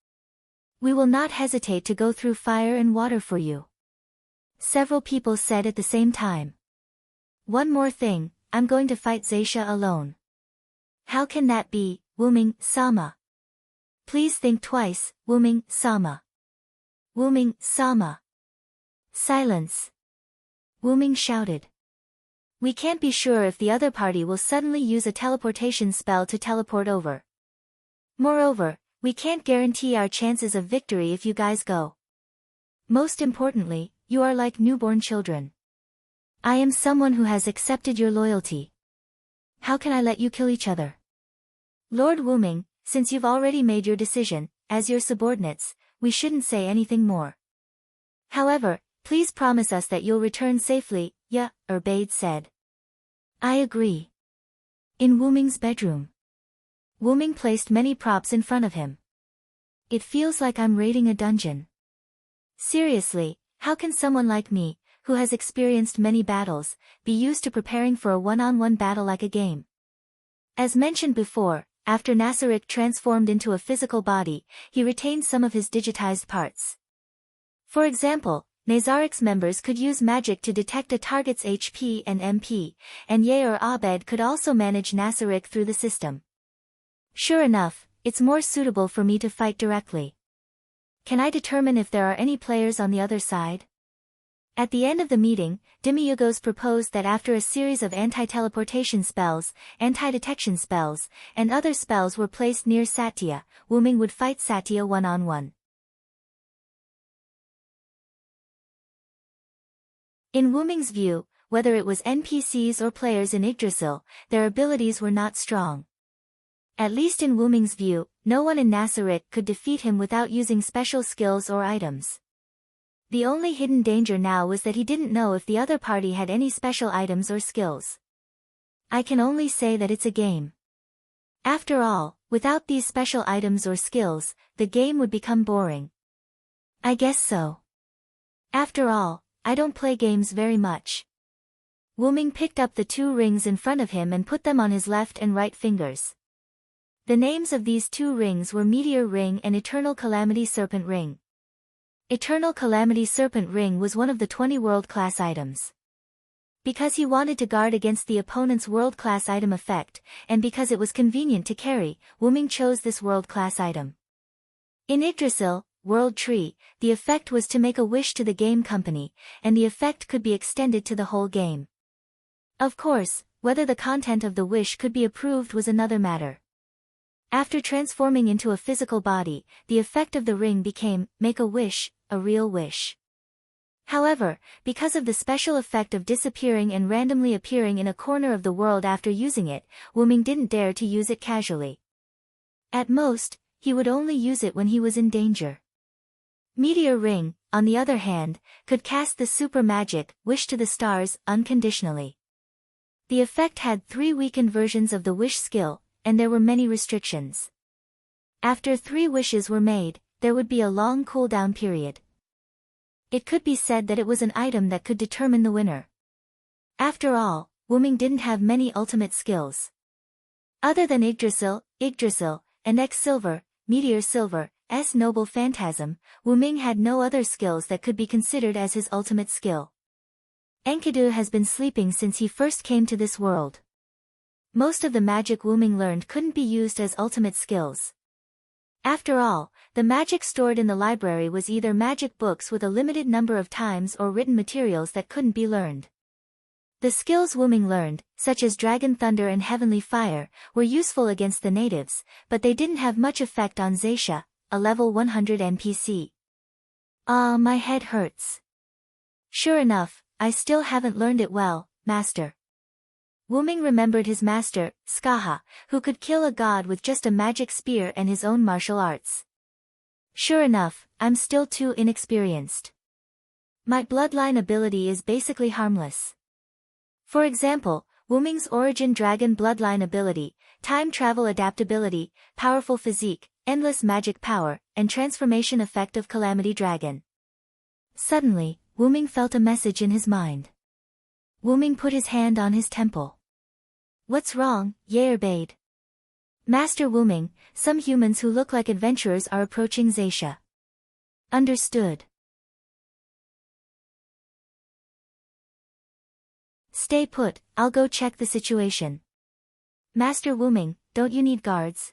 We will not hesitate to go through fire and water for you. Several people said at the same time. One more thing, I'm going to fight Zacia alone. How can that be, Wuming-sama? Please think twice, Wuming-sama. Wuming-sama. Silence. Wuming shouted. We can't be sure if the other party will suddenly use a teleportation spell to teleport over. Moreover, We can't guarantee our chances of victory if you guys go. Most importantly, you are like newborn children. I am someone who has accepted your loyalty. How can I let you kill each other? Lord Wuming, since you've already made your decision, as your subordinates, we shouldn't say anything more. However, please promise us that you'll return safely, Bade said. I agree. In Wuming's bedroom. Wuming placed many props in front of him. It feels like I'm raiding a dungeon. Seriously, how can someone like me, who has experienced many battles, be used to preparing for a one-on-one battle like a game? As mentioned before, after Nasarik transformed into a physical body, he retained some of his digitized parts. For example, Nazarik's members could use magic to detect a target's HP and MP, and Ye or Abed could also manage Nasarik through the system. Sure enough, it's more suitable for me to fight directly. Can I determine if there are any players on the other side? At the end of the meeting, Demiyugos proposed that after a series of anti-teleportation spells, anti-detection spells, and other spells were placed near Satya, Wuming would fight Satya one-on-one. In Wuming's view, whether it was NPCs or players in Yggdrasil, their abilities were not strong. At least in Wuming's view, no one in Nasarik could defeat him without using special skills or items. The only hidden danger now was that he didn't know if the other party had any special items or skills. I can only say that it's a game. After all, without these special items or skills, the game would become boring. I guess so. After all, I don't play games very much. Wuming picked up the 2 rings in front of him and put them on his left and right fingers. The names of these 2 rings were Meteor Ring and Eternal Calamity Serpent Ring. Eternal Calamity Serpent Ring was one of the 20 world-class items. Because he wanted to guard against the opponent's world-class item effect, and because it was convenient to carry, Wuming chose this world-class item. In Yggdrasil, World Tree, the effect was to make a wish to the game company, and the effect could be extended to the whole game. Of course, whether the content of the wish could be approved was another matter. After transforming into a physical body, the effect of the ring became, make a wish, a real wish. However, because of the special effect of disappearing and randomly appearing in a corner of the world after using it, Wuming didn't dare to use it casually. At most, he would only use it when he was in danger. Meteor Ring, on the other hand, could cast the super magic, Wish to the Stars, unconditionally. The effect had 3 weakened versions of the wish skill, and there were many restrictions. After 3 wishes were made, there would be a long cooldown period. It could be said that it was an item that could determine the winner. After all, Wuming didn't have many ultimate skills. Other than Yggdrasil, and X Silver, Meteor Silver, S Noble Phantasm, Wuming had no other skills that could be considered as his ultimate skill. Enkidu has been sleeping since he first came to this world. Most of the magic Wuming learned couldn't be used as ultimate skills. After all, the magic stored in the library was either magic books with a limited number of times or written materials that couldn't be learned. The skills Wuming learned, such as Dragon Thunder and Heavenly Fire, were useful against the natives, but they didn't have much effect on Zaisha, a level 100 NPC. Ah, my head hurts. Sure enough, I still haven't learned it well, Master. Wuming remembered his master, Skaha, who could kill a god with just a magic spear and his own martial arts. Sure enough, I'm still too inexperienced. My bloodline ability is basically harmless. For example, Wuming's origin dragon bloodline ability, time travel adaptability, powerful physique, endless magic power, and transformation effect of Calamity Dragon. Suddenly, Wuming felt a message in his mind. Wuming put his hand on his temple. What's wrong, Yerbade? Master Wuming, some humans who look like adventurers are approaching Zaisha. Understood. Stay put, I'll go check the situation. Master Wuming, don't you need guards?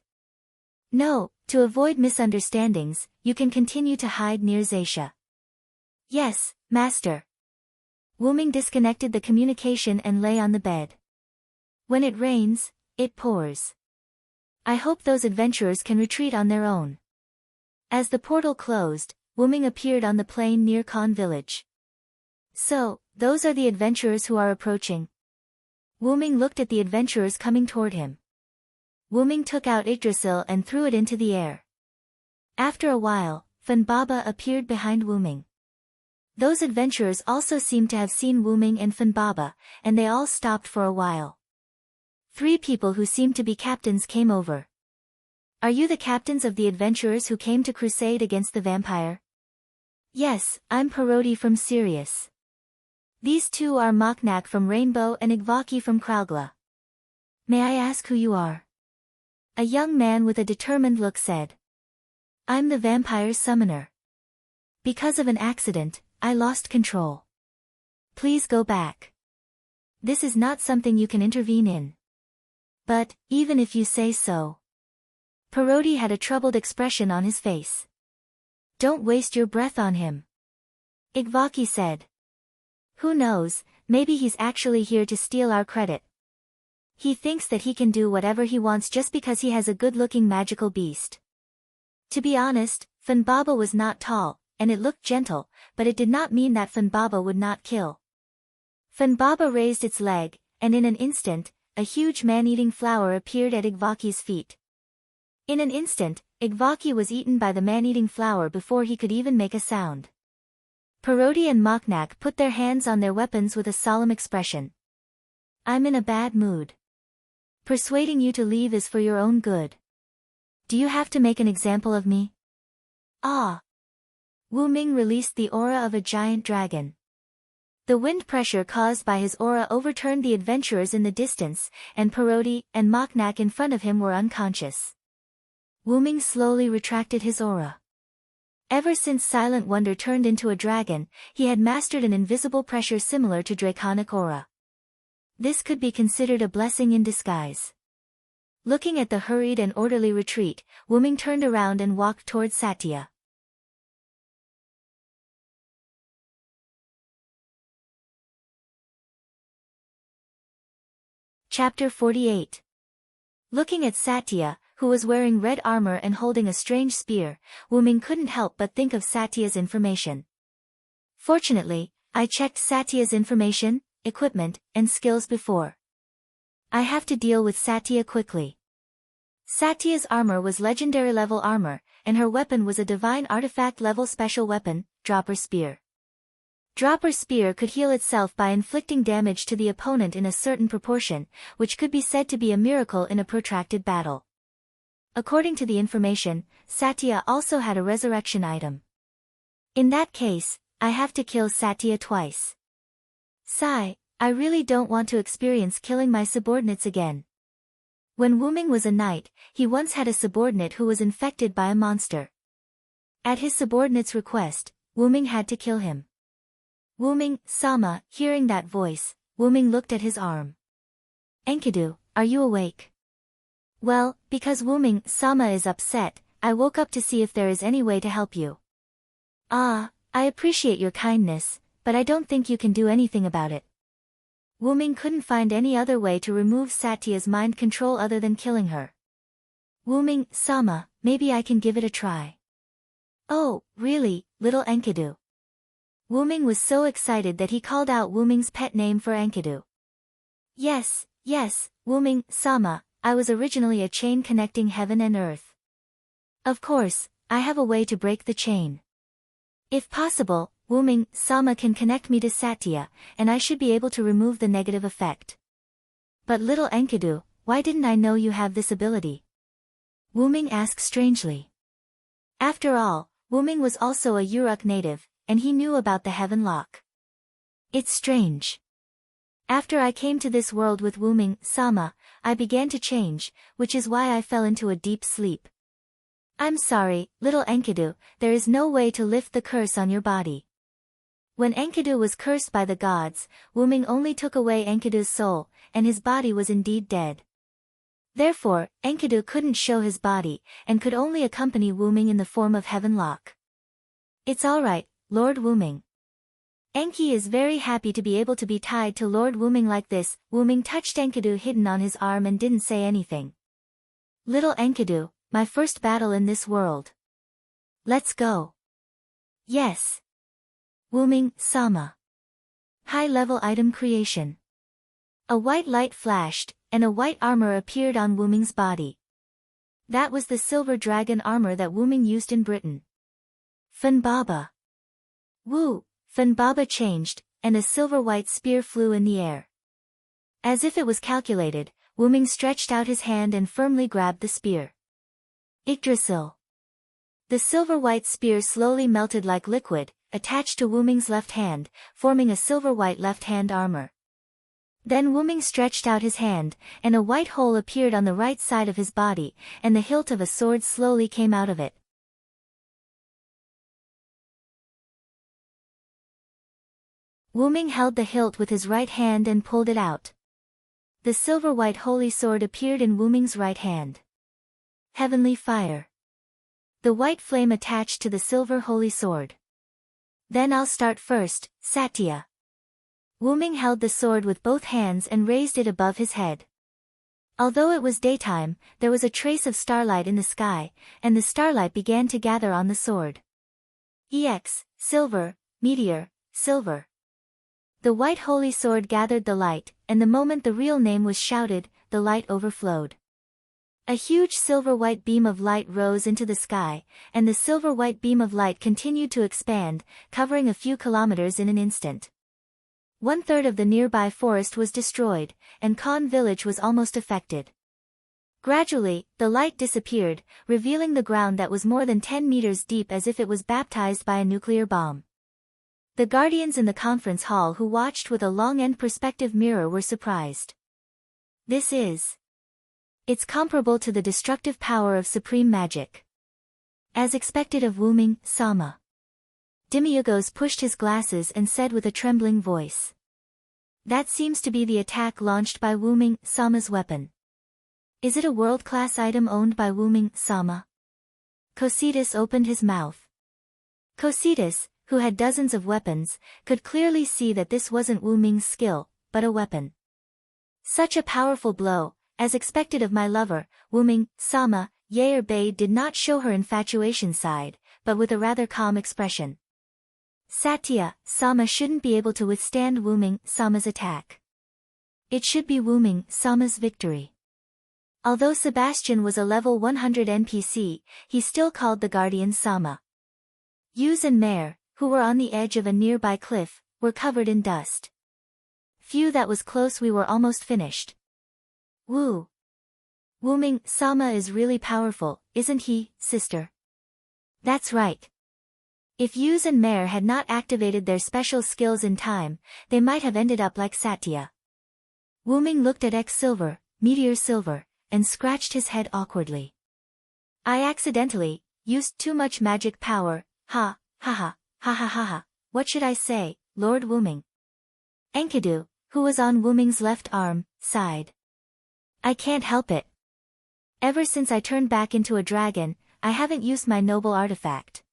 No, to avoid misunderstandings, you can continue to hide near Zaisha. Yes, Master. Wuming disconnected the communication and lay on the bed. When it rains, it pours. I hope those adventurers can retreat on their own. As the portal closed, Wyrm appeared on the plain near Khan village. So, those are the adventurers who are approaching. Wyrm looked at the adventurers coming toward him. Wyrm took out Yggdrasil and threw it into the air. After a while, Funbaba appeared behind Wyrm. Those adventurers also seemed to have seen Wyrm and Funbaba, and they all stopped for a while. 3 people who seemed to be captains came over. Are you the captains of the adventurers who came to crusade against the vampire? Yes, I'm Parodi from Sirius. These 2 are Moknak from Rainbow and Igvaki from Kraugla. May I ask who you are? A young man with a determined look said. I'm the vampire's summoner. Because of an accident, I lost control. Please go back. This is not something you can intervene in. But, even if you say so. Parodi had a troubled expression on his face. Don't waste your breath on him. Igvaki said. Who knows, maybe he's actually here to steal our credit. He thinks that he can do whatever he wants just because he has a good-looking magical beast. To be honest, Funbaba was not tall, and it looked gentle, but it did not mean that Funbaba would not kill. Funbaba raised its leg, and in an instant, a huge man-eating flower appeared at Igvaki's feet. In an instant, Igvaki was eaten by the man-eating flower before he could even make a sound. Parodi and Moknak put their hands on their weapons with a solemn expression. I'm in a bad mood. Persuading you to leave is for your own good. Do you have to make an example of me? Ah! Wyrm released the aura of a giant dragon. The wind pressure caused by his aura overturned the adventurers in the distance, and Parodi and Moknak in front of him were unconscious. Wyrm slowly retracted his aura. Ever since Silent Wonder turned into a dragon, he had mastered an invisible pressure similar to draconic aura. This could be considered a blessing in disguise. Looking at the hurried and orderly retreat, Wyrm turned around and walked towards Satya. Chapter 48. Looking at Satya, who was wearing red armor and holding a strange spear, Wyrm couldn't help but think of Satya's information. Fortunately, I checked Satya's information, equipment, and skills before. I have to deal with Satya quickly. Satya's armor was legendary level armor, and her weapon was a divine artifact level special weapon, Dropper Spear. Dropper Spear could heal itself by inflicting damage to the opponent in a certain proportion, which could be said to be a miracle in a protracted battle. According to the information, Satya also had a resurrection item. In that case, I have to kill Satya twice. Sigh, I really don't want to experience killing my subordinates again. When Wyrm was a knight, he once had a subordinate who was infected by a monster. At his subordinate's request, Wyrm had to kill him. Wyrm, Sama, hearing that voice, Wyrm looked at his arm. Enkidu, are you awake? Well, because Wyrm, Sama is upset, I woke up to see if there is any way to help you. Ah, I appreciate your kindness, but I don't think you can do anything about it. Wyrm couldn't find any other way to remove Satya's mind control other than killing her. Wyrm, Sama, maybe I can give it a try. Oh, really, little Enkidu. Wyrm was so excited that he called out Wyrm's pet name for Enkidu. Yes, Wyrm, Sama, I was originally a chain connecting heaven and earth. Of course, I have a way to break the chain. If possible, Wyrm, Sama can connect me to Satya, and I should be able to remove the negative effect. But little Enkidu, why didn't I know you have this ability? Wyrm asked strangely. After all, Wyrm was also a Uruk native, and he knew about the heaven lock. It's strange. After I came to this world with Wyrm, Sama, I began to change, which is why I fell into a deep sleep. I'm sorry, little Enkidu, there is no way to lift the curse on your body. When Enkidu was cursed by the gods, Wyrm only took away Enkidu's soul, and his body was indeed dead. Therefore, Enkidu couldn't show his body, and could only accompany Wyrm in the form of heaven lock. It's alright, Lord Wyrm. Enki is very happy to be able to be tied to Lord Wyrm like this. Wyrm touched Enkidu hidden on his arm and didn't say anything. Little Enkidu, my first battle in this world. Let's go. Yes. Wyrm, Sama. High-level item creation. A white light flashed, and a white armor appeared on Wyrm's body. That was the silver dragon armor that Wyrm used in Britain. Funbaba. Woo! Funbaba changed, and a silver-white spear flew in the air. As if it was calculated, Wyrm stretched out his hand and firmly grabbed the spear. Yggdrasil. The silver-white spear slowly melted like liquid, attached to Wyrm's left hand, forming a silver-white left-hand armor. Then Wyrm stretched out his hand, and a white hole appeared on the right side of his body, and the hilt of a sword slowly came out of it. Wyrm held the hilt with his right hand and pulled it out. The silver-white holy sword appeared in Wyrm's right hand. Heavenly fire. The white flame attached to the silver holy sword. Then I'll start first, Satya. Wyrm held the sword with both hands and raised it above his head. Although it was daytime, there was a trace of starlight in the sky, and the starlight began to gather on the sword. Silver, meteor, silver. The white holy sword gathered the light, and the moment the real name was shouted, the light overflowed. A huge silver-white beam of light rose into the sky, and the silver-white beam of light continued to expand, covering a few kilometers in an instant. 1/3 of the nearby forest was destroyed, and Khan village was almost affected. Gradually, the light disappeared, revealing the ground that was more than 10 meters deep as if it was baptized by a nuclear bomb. The guardians in the conference hall who watched with a long-end perspective mirror were surprised. It's comparable to the destructive power of supreme magic. As expected of Wyrm, Sama. Demiurgos pushed his glasses and said with a trembling voice. That seems to be the attack launched by Wyrm, Sama's weapon. Is it a world-class item owned by Wyrm, Sama? Cositas opened his mouth. Cositas, who had dozens of weapons, could clearly see that this wasn't Wyrm's skill, but a weapon. Such a powerful blow, as expected of my lover, Wyrm, Sama, Bay did not show her infatuation side, but with a rather calm expression. Satya, Sama shouldn't be able to withstand Wyrm, Sama's attack. It should be Wyrm, Sama's victory. Although Sebastian was a level 100 NPC, he still called the guardian Sama. Yuz and Mare, who were on the edge of a nearby cliff, were covered in dust. Phew, that was close, we were almost finished. Woo! Wyrm, Sama is really powerful, isn't he, sister? That's right. If Yuz and Mare had not activated their special skills in time, they might have ended up like Satya. Wyrm looked at Silver, Meteor Silver, and scratched his head awkwardly. I accidentally used too much magic power, ha ha. What should I say, Lord Wyrm? Enkidu, who was on Wyrm's left arm, sighed. I can't help it. Ever since I turned back into a dragon, I haven't used my noble artifact.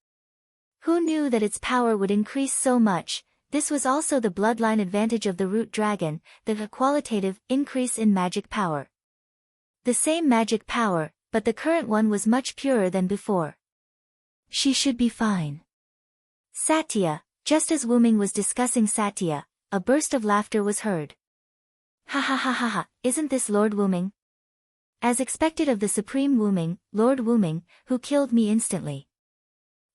Who knew that its power would increase so much? This was also the bloodline advantage of the root dragon, the qualitative increase in magic power. The same magic power, but the current one was much purer than before. She should be fine. Satya, just as Wyrm was discussing Satya, a burst of laughter was heard. Ha, isn't this Lord Wyrm? As expected of the supreme Wyrm, Lord Wyrm, who killed me instantly.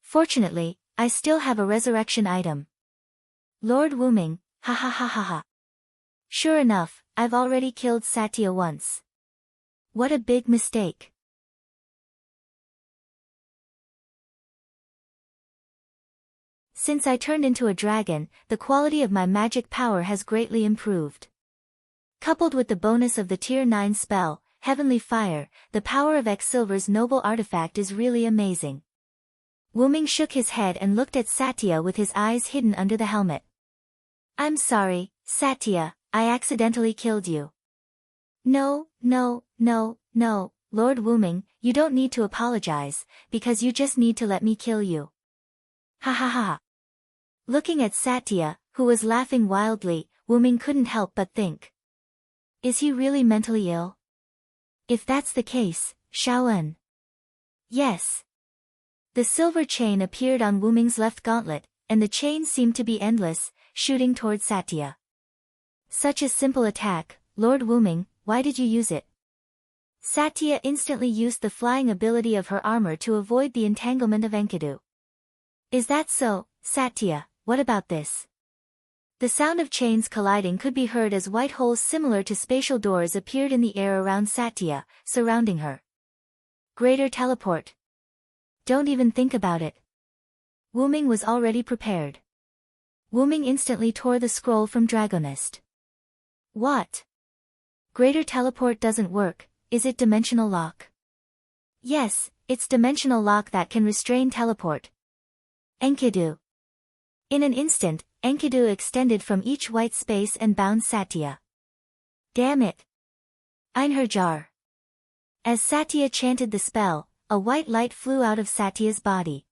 Fortunately, I still have a resurrection item. Lord Wyrm, ha. Sure enough, I've already killed Satya once. What a big mistake. Since I turned into a dragon, the quality of my magic power has greatly improved. Coupled with the bonus of the Tier 9 spell, Heavenly Fire, the power of Silver's noble artifact is really amazing. Wyrm shook his head and looked at Satya with his eyes hidden under the helmet. I'm sorry, Satya, I accidentally killed you. No, Lord Wyrm, you don't need to apologize, because you just need to let me kill you. Ha. Looking at Satya, who was laughing wildly, Wyrm couldn't help but think. Is he really mentally ill? If that's the case, Shaoen. Yes. The silver chain appeared on Wuming's left gauntlet, and the chain seemed to be endless, shooting toward Satya. Such a simple attack, Lord Wuming, why did you use it? Satya instantly used the flying ability of her armor to avoid the entanglement of Enkidu. Is that so, Satya? What about this? The sound of chains colliding could be heard as white holes similar to spatial doors appeared in the air around Satya, surrounding her. Greater teleport. Don't even think about it. Wuming was already prepared. Wuming instantly tore the scroll from Dragonist. What? Greater teleport doesn't work, is it dimensional lock? Yes, it's dimensional lock that can restrain teleport. Enkidu. In an instant, Enkidu extended from each white space and bound Satya. Damn it! Einherjar. As Satya chanted the spell, a white light flew out of Satya's body.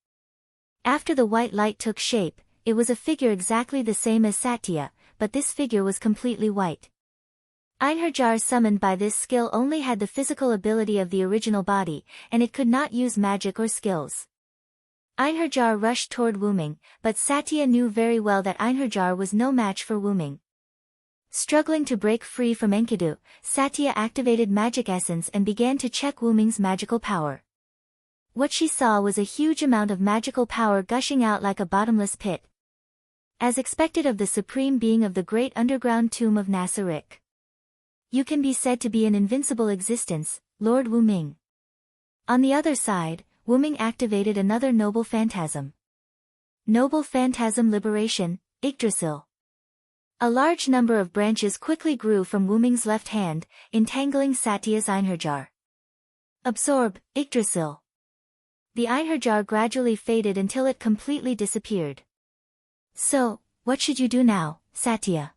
After the white light took shape, it was a figure exactly the same as Satya, but this figure was completely white. Einherjar summoned by this skill only had the physical ability of the original body, and it could not use magic or skills. Einherjar rushed toward Wuming, but Satya knew very well that Einherjar was no match for Wuming. Struggling to break free from Enkidu, Satya activated magic essence and began to check Wuming's magical power. What she saw was a huge amount of magical power gushing out like a bottomless pit. As expected of the supreme being of the great underground tomb of Nasarik. You can be said to be an invincible existence, Lord Wuming. On the other side, Wuming activated another noble phantasm. Noble phantasm liberation, Yggdrasil. A large number of branches quickly grew from Wuming's left hand, entangling Satya's Einherjar. Absorb, Yggdrasil. The Einherjar gradually faded until it completely disappeared. So, what should you do now, Satya?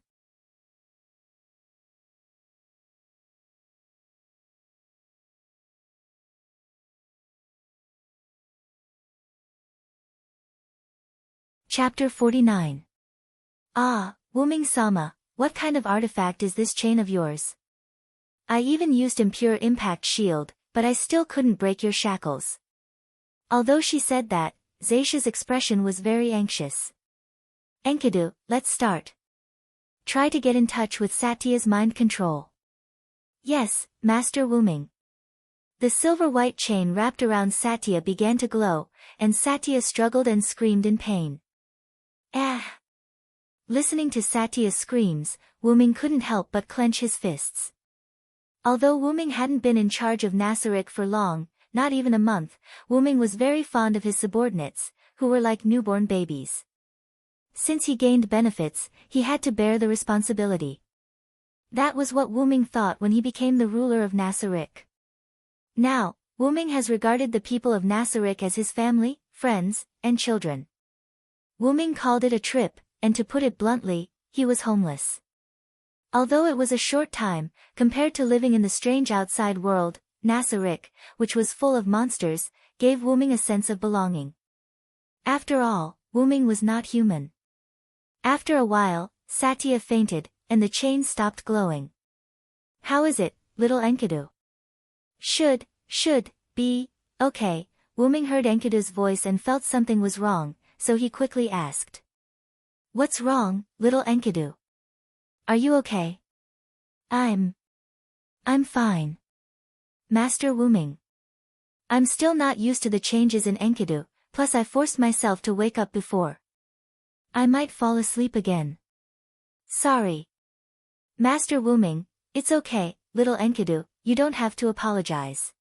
Chapter 49. Ah, Wuming-sama, what kind of artifact is this chain of yours? I even used impure impact shield, but I still couldn't break your shackles. Although she said that, Zaisha's expression was very anxious. Enkidu, let's start. Try to get in touch with Satya's mind control. Yes, Master Wuming. The silver-white chain wrapped around Satya began to glow, and Satya struggled and screamed in pain. Ah! Listening to Satya's screams, Wuming couldn't help but clench his fists. Although Wuming hadn't been in charge of Nasarik for long, not even a month, Wuming was very fond of his subordinates, who were like newborn babies. Since he gained benefits, he had to bear the responsibility. That was what Wuming thought when he became the ruler of Nasarik. Now, Wuming has regarded the people of Nasarik as his family, friends, and children. Wuming called it a trip, and to put it bluntly, he was homeless. Although it was a short time, compared to living in the strange outside world, Nasarik, which was full of monsters, gave Wuming a sense of belonging. After all, Wuming was not human. After a while, Satya fainted, and the chain stopped glowing. How is it, little Enkidu? Should be, okay. Wuming heard Enkidu's voice and felt something was wrong, so he quickly asked. What's wrong, little Enkidu? Are you okay? I'm fine. Master Wuming. I'm still not used to the changes in Enkidu, plus I forced myself to wake up before. I might fall asleep again. Sorry. Master Wuming, it's okay, little Enkidu, you don't have to apologize.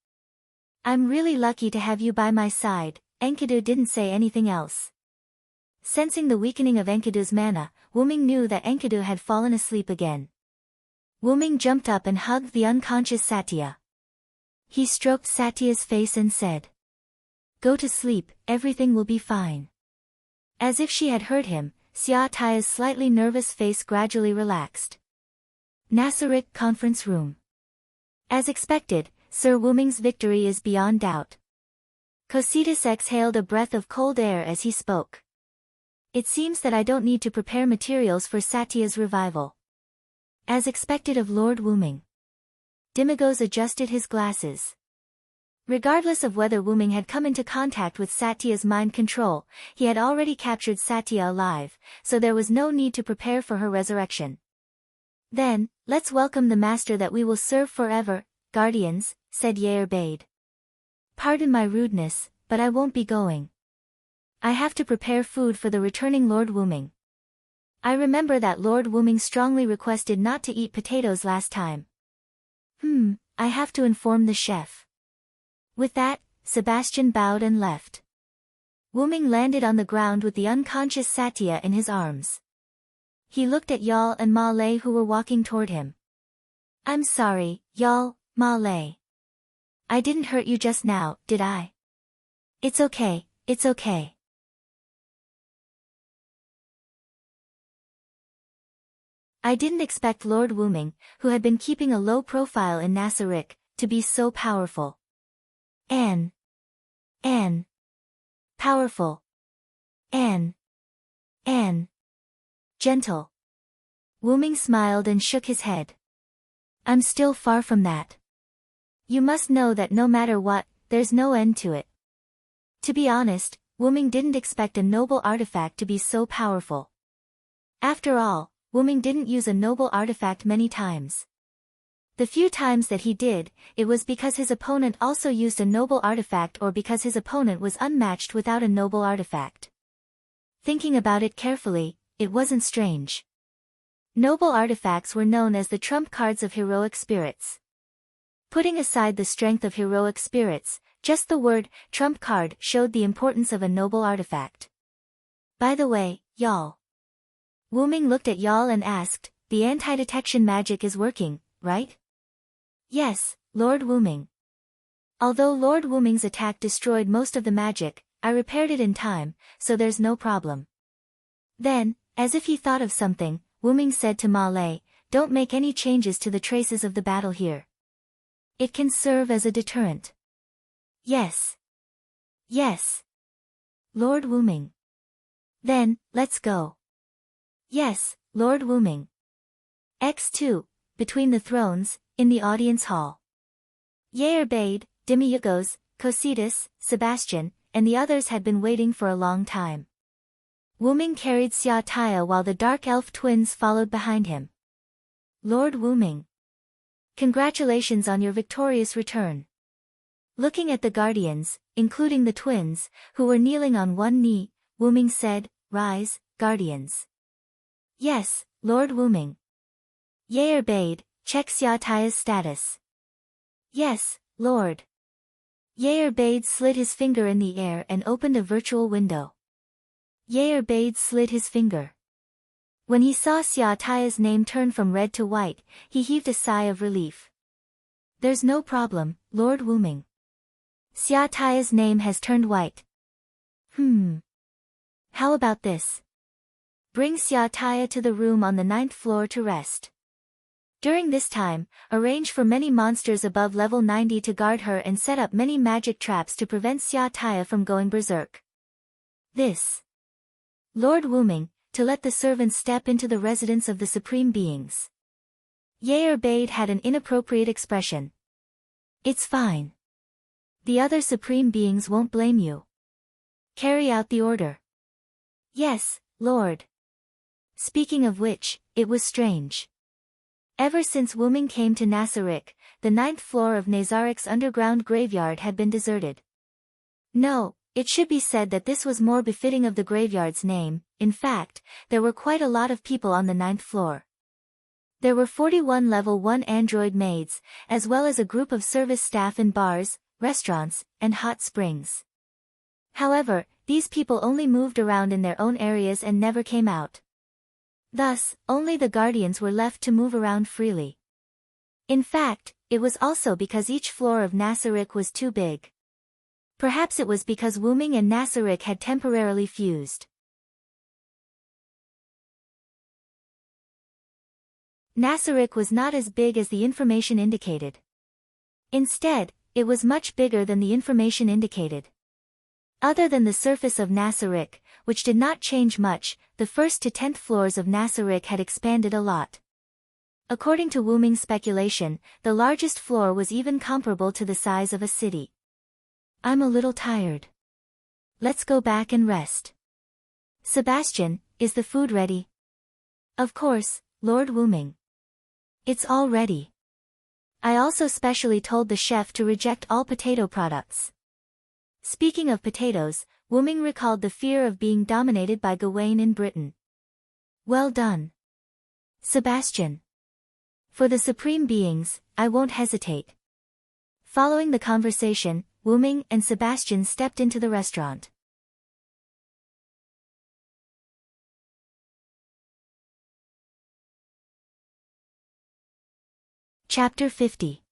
I'm really lucky to have you by my side. Enkidu didn't say anything else. Sensing the weakening of Enkidu's mana, Wuming knew that Enkidu had fallen asleep again. Wuming jumped up and hugged the unconscious Satya. He stroked Satya's face and said, Go to sleep, everything will be fine. As if she had heard him, Xia Tai's slightly nervous face gradually relaxed. Nasarik Conference Room. As expected, Sir Wuming's victory is beyond doubt. Cositas exhaled a breath of cold air as he spoke. It seems that I don't need to prepare materials for Satya's revival. As expected of Lord Wuming. Dimagos adjusted his glasses. Regardless of whether Wuming had come into contact with Satya's mind control, he had already captured Satya alive, so there was no need to prepare for her resurrection. Then, let's welcome the master that we will serve forever, guardians, said Wyrm. Pardon my rudeness, but I won't be going. I have to prepare food for the returning Lord Wuming. I remember that Lord Wuming strongly requested not to eat potatoes last time. I have to inform the chef. With that, Sebastian bowed and left. Wuming landed on the ground with the unconscious Satya in his arms. He looked at Yal and Ma Lei who were walking toward him. I'm sorry, Yal, Ma Lei. I didn't hurt you just now, did I? It's okay, it's okay. I didn't expect Lord Wuming, who had been keeping a low profile in Nasarick, to be so powerful. Anne. Powerful. Anne. Gentle. Wuming smiled and shook his head. I'm still far from that. You must know that no matter what, there's no end to it. To be honest, Wuming didn't expect a noble artifact to be so powerful. After all, Wuming didn't use a noble artifact many times. The few times that he did, it was because his opponent also used a noble artifact or because his opponent was unmatched without a noble artifact. Thinking about it carefully, it wasn't strange. Noble artifacts were known as the trump cards of heroic spirits. Putting aside the strength of heroic spirits, just the word trump card showed the importance of a noble artifact. By the way, Yal. Wuming looked at Yal and asked, the anti-detection magic is working, right? Yes, Lord Wuming. Although Lord Wuming's attack destroyed most of the magic, I repaired it in time, so there's no problem. Then, as if he thought of something, Wuming said to Ma Lei, don't make any changes to the traces of the battle here. It can serve as a deterrent. Yes. Lord Wuming. Then, let's go. Yes, Lord Wuming. X2, Between the Thrones, in the audience hall. Wyrm, Demiurgos, Cositas, Sebastian, and the others had been waiting for a long time. Wuming carried Xiataya while the dark elf twins followed behind him. Lord Wuming. Congratulations on your victorious return. Looking at the guardians, including the twins, who were kneeling on one knee, Wuming said, Rise, guardians. Yes, Lord Wuming. Wyrm, check Xiataya's status. Yes, Lord. Wyrm slid his finger in the air and opened a virtual window. Wyrm slid his finger. When he saw Xiataya's name turn from red to white, he heaved a sigh of relief. There's no problem, Lord Wuming. Xiataya's name has turned white. How about this? Bring Xiataya to the room on the 9th floor to rest. During this time, arrange for many monsters above level 90 to guard her and set up many magic traps to prevent Xiataya from going berserk. This. Lord Wuming, to let the servants step into the residence of the supreme beings. Wyrm had an inappropriate expression. It's fine. The other supreme beings won't blame you. Carry out the order. Yes, Lord. Speaking of which, it was strange. Ever since Wuming came to Nasarick, the 9th floor of Nazarik's underground graveyard had been deserted. No, it should be said that this was more befitting of the graveyard's name. In fact, there were quite a lot of people on the 9th floor. There were 41 level 1 android maids, as well as a group of service staff in bars, restaurants, and hot springs. However, these people only moved around in their own areas and never came out. Thus, only the guardians were left to move around freely. In fact, it was also because each floor of Nasarick was too big. Perhaps it was because Wuming and Nasarick had temporarily fused. Nasarick was not as big as the information indicated. Instead, it was much bigger than the information indicated. Other than the surface of Nasarick, which did not change much, the 1st to 10th floors of Nasarick had expanded a lot. According to Wuming's speculation, the largest floor was even comparable to the size of a city. I'm a little tired. Let's go back and rest. Sebastian, is the food ready? Of course, Lord Wuming. It's all ready. I also specially told the chef to reject all potato products. Speaking of potatoes, Wuming recalled the fear of being dominated by Gawain in Britain. Well done, Sebastian. For the supreme beings, I won't hesitate. Following the conversation, Wuming and Sebastian stepped into the restaurant. Chapter 50.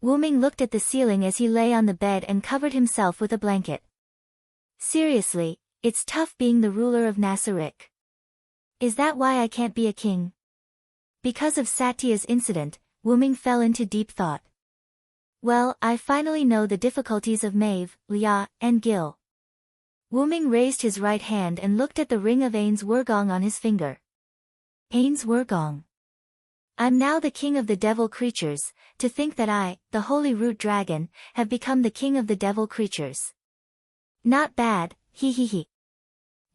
Wuming looked at the ceiling as he lay on the bed and covered himself with a blanket. Seriously, it's tough being the ruler of Nasaric. Is that why I can't be a king? Because of Satya's incident, Wuming fell into deep thought. Well, I finally know the difficulties of Maeve, Lia, and Gil. Wuming raised his right hand and looked at the ring of Ains Wurgong on his finger. Ains Wurgong. I'm now the king of the devil creatures. To think that I, the holy root dragon, have become the king of the devil creatures. Not bad, he.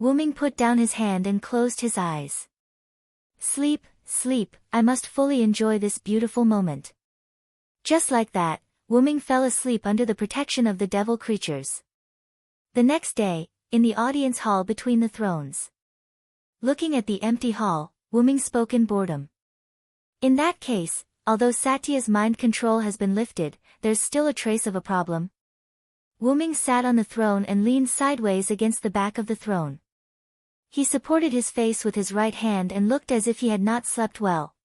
Wuming put down his hand and closed his eyes. Sleep, I must fully enjoy this beautiful moment. Just like that, Wuming fell asleep under the protection of the devil creatures. The next day, in the audience hall between the thrones. Looking at the empty hall, Wuming spoke in boredom. In that case, although Satya's mind control has been lifted, there's still a trace of a problem. Wuming sat on the throne and leaned sideways against the back of the throne. He supported his face with his right hand and looked as if he had not slept well.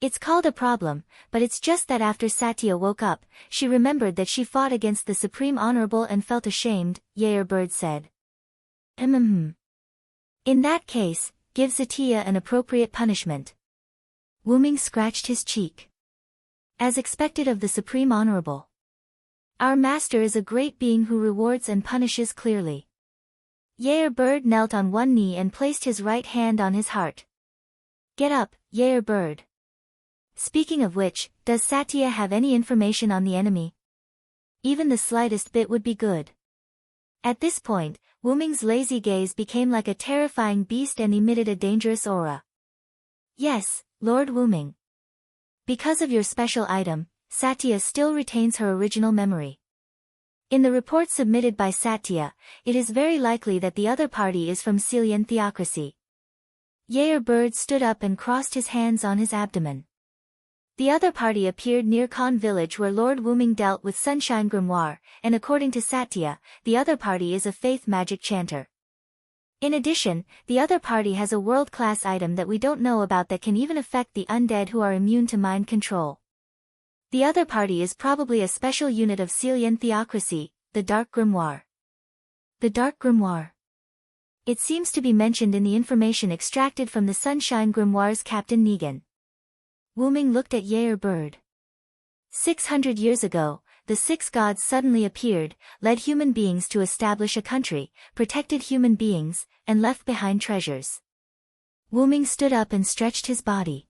It's called a problem, but it's just that after Satya woke up, she remembered that she fought against the Supreme Honorable and felt ashamed, Bird said. In that case, give Satya an appropriate punishment. Wuming scratched his cheek. As expected of the Supreme Honorable. Our master is a great being who rewards and punishes clearly. Bird knelt on one knee and placed his right hand on his heart. Get up, Bird. Speaking of which, does Satya have any information on the enemy? Even the slightest bit would be good. At this point, Wuming's lazy gaze became like a terrifying beast and emitted a dangerous aura. Yes, Lord Wuming. Because of your special item, Satya still retains her original memory. In the report submitted by Satya, it is very likely that the other party is from Celian theocracy. Bird stood up and crossed his hands on his abdomen. The other party appeared near Khan village where Lord Wuming dealt with Sunshine Grimoire, and according to Satya, the other party is a faith magic chanter. In addition, the other party has a world-class item that we don't know about that can even affect the undead who are immune to mind control. The other party is probably a special unit of Celian theocracy, the Dark Grimoire. The Dark Grimoire. It seems to be mentioned in the information extracted from the Sunshine Grimoire's Captain Negan. Wuming looked at Bird. 600 years ago, the six gods suddenly appeared, led human beings to establish a country, protected human beings, and left behind treasures. Wuming stood up and stretched his body.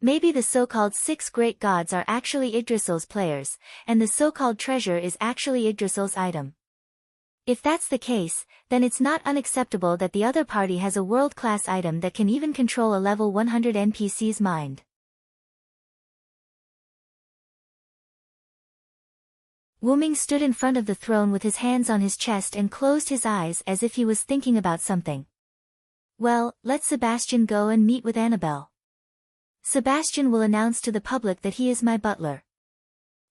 Maybe the so-called six great gods are actually Yggdrasil's players, and the so-called treasure is actually Yggdrasil's item. If that's the case, then it's not unacceptable that the other party has a world-class item that can even control a level 100 NPC's mind. Wuming stood in front of the throne with his hands on his chest and closed his eyes as if he was thinking about something. Well, let Sebastian go and meet with Annabelle. Sebastian will announce to the public that he is my butler.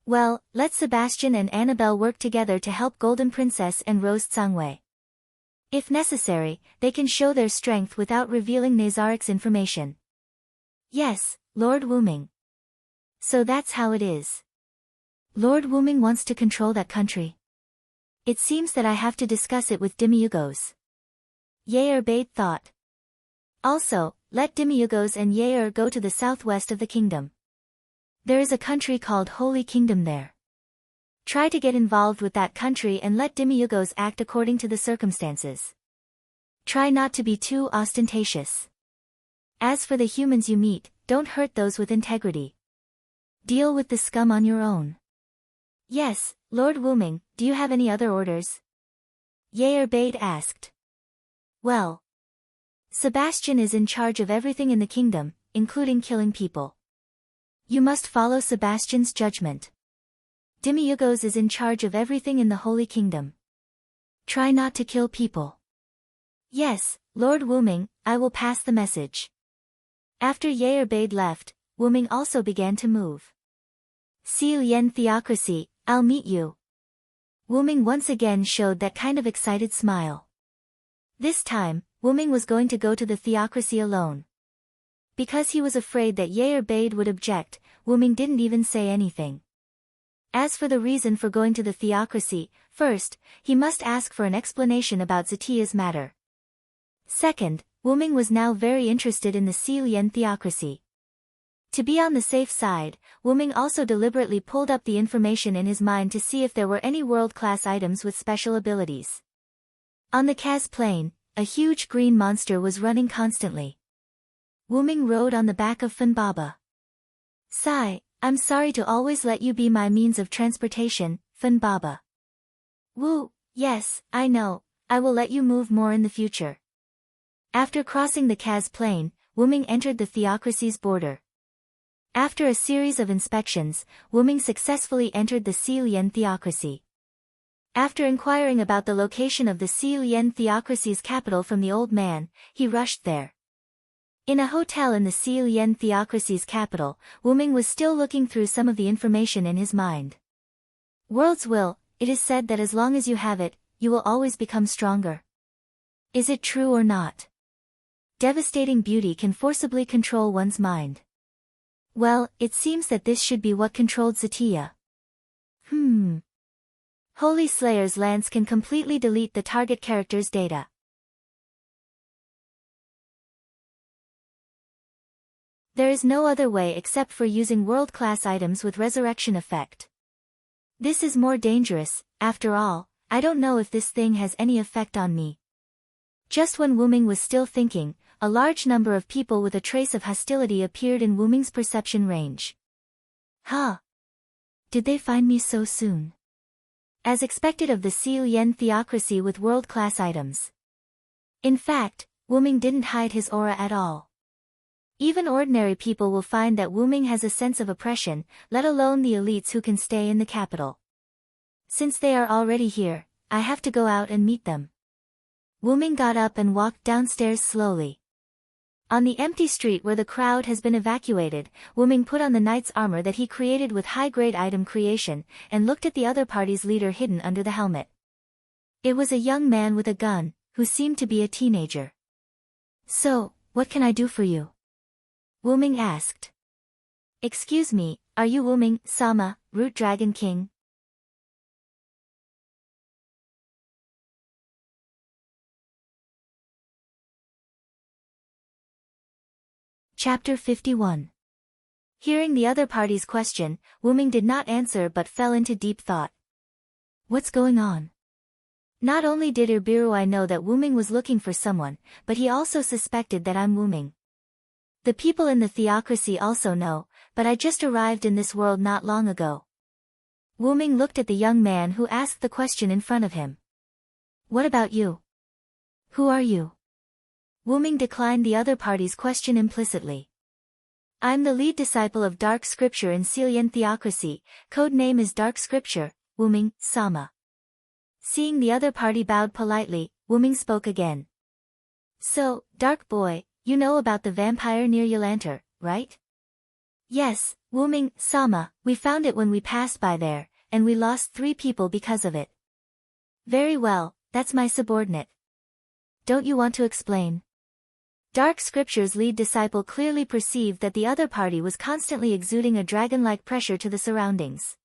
Well, let Sebastian and Annabelle work together to help Golden Princess and Rose Tsangwei. If necessary, they can show their strength without revealing Nazaric's information. Yes, Lord Wuming. So that's how it is. Lord Wuming wants to control that country. It seems that I have to discuss it with Demiurgos. Bade thought. Also, let Demiurgos and Yair go to the southwest of the kingdom. There is a country called Holy Kingdom there. Try to get involved with that country and let Demiurgos act according to the circumstances. Try not to be too ostentatious. As for the humans you meet, don't hurt those with integrity. Deal with the scum on your own. Yes, Lord Wuming, do you have any other orders? Bade asked. Well, Sebastian is in charge of everything in the kingdom, including killing people. You must follow Sebastian's judgment. Demiurgos is in charge of everything in the Holy Kingdom. Try not to kill people. Yes, Lord Wuming, I will pass the message. After Bade left, Wuming also began to move. Seal Yen Theocracy, I'll meet you. Wuming once again showed that kind of excited smile. This time, Wuming was going to go to the theocracy alone. Because he was afraid that Bade would object, Wuming didn't even say anything. As for the reason for going to the theocracy, first, he must ask for an explanation about Zetia's matter. Second, Wuming was now very interested in the Seal Yen theocracy. To be on the safe side, Wuming also deliberately pulled up the information in his mind to see if there were any world-class items with special abilities. On the Kaz plain, a huge green monster was running constantly. Wuming rode on the back of Funbaba. Sigh, I'm sorry to always let you be my means of transportation, Funbaba. Woo, yes, I know, I will let you move more in the future. After crossing the Kaz plain, Wuming entered the theocracy's border. After a series of inspections, Wuming successfully entered the Seal Yen theocracy. After inquiring about the location of the Seal Yen theocracy's capital from the old man, he rushed there. In a hotel in the Seal Yen theocracy's capital, Wuming was still looking through some of the information in his mind. World's will, it is said that as long as you have it, you will always become stronger. Is it true or not? Devastating beauty can forcibly control one's mind. Well, it seems that this should be what controlled Zetia. Holy Slayer's lance can completely delete the target character's data. There is no other way except for using world-class items with resurrection effect. This is more dangerous, after all, I don't know if this thing has any effect on me. Just when Wuming was still thinking, a large number of people with a trace of hostility appeared in Wuming's perception range. Huh? Did they find me so soon? As expected of the Seal Yen theocracy with world-class items. In fact, Wuming didn't hide his aura at all. Even ordinary people will find that Wuming has a sense of oppression, let alone the elites who can stay in the capital. Since they are already here, I have to go out and meet them. Wuming got up and walked downstairs slowly. On the empty street where the crowd has been evacuated, Wuming put on the knight's armor that he created with high-grade item creation, and looked at the other party's leader hidden under the helmet. It was a young man with a gun, who seemed to be a teenager. So, what can I do for you? Wuming asked. Excuse me, are you Wuming-sama, Root Dragon King? Chapter 51. Hearing the other party's question, Wuming did not answer but fell into deep thought. What's going on? Not only did Urbiruai know that Wuming was looking for someone, but he also suspected that I'm Wuming. The people in the theocracy also know, but I just arrived in this world not long ago. Wuming looked at the young man who asked the question in front of him. What about you? Who are you? Wuming declined the other party's question implicitly. I'm the lead disciple of Dark Scripture in Seal Yen Theocracy, code name is Dark Scripture, Wuming-sama. Seeing the other party bowed politely, Wuming spoke again. So, Dark Boy, you know about the vampire near Yolanter, right? Yes, Wuming-sama, we found it when we passed by there, and we lost 3 people because of it. Very well, that's my subordinate. Don't you want to explain? Dark Scripture's lead disciple clearly perceived that the other party was constantly exuding a dragon-like pressure to the surroundings.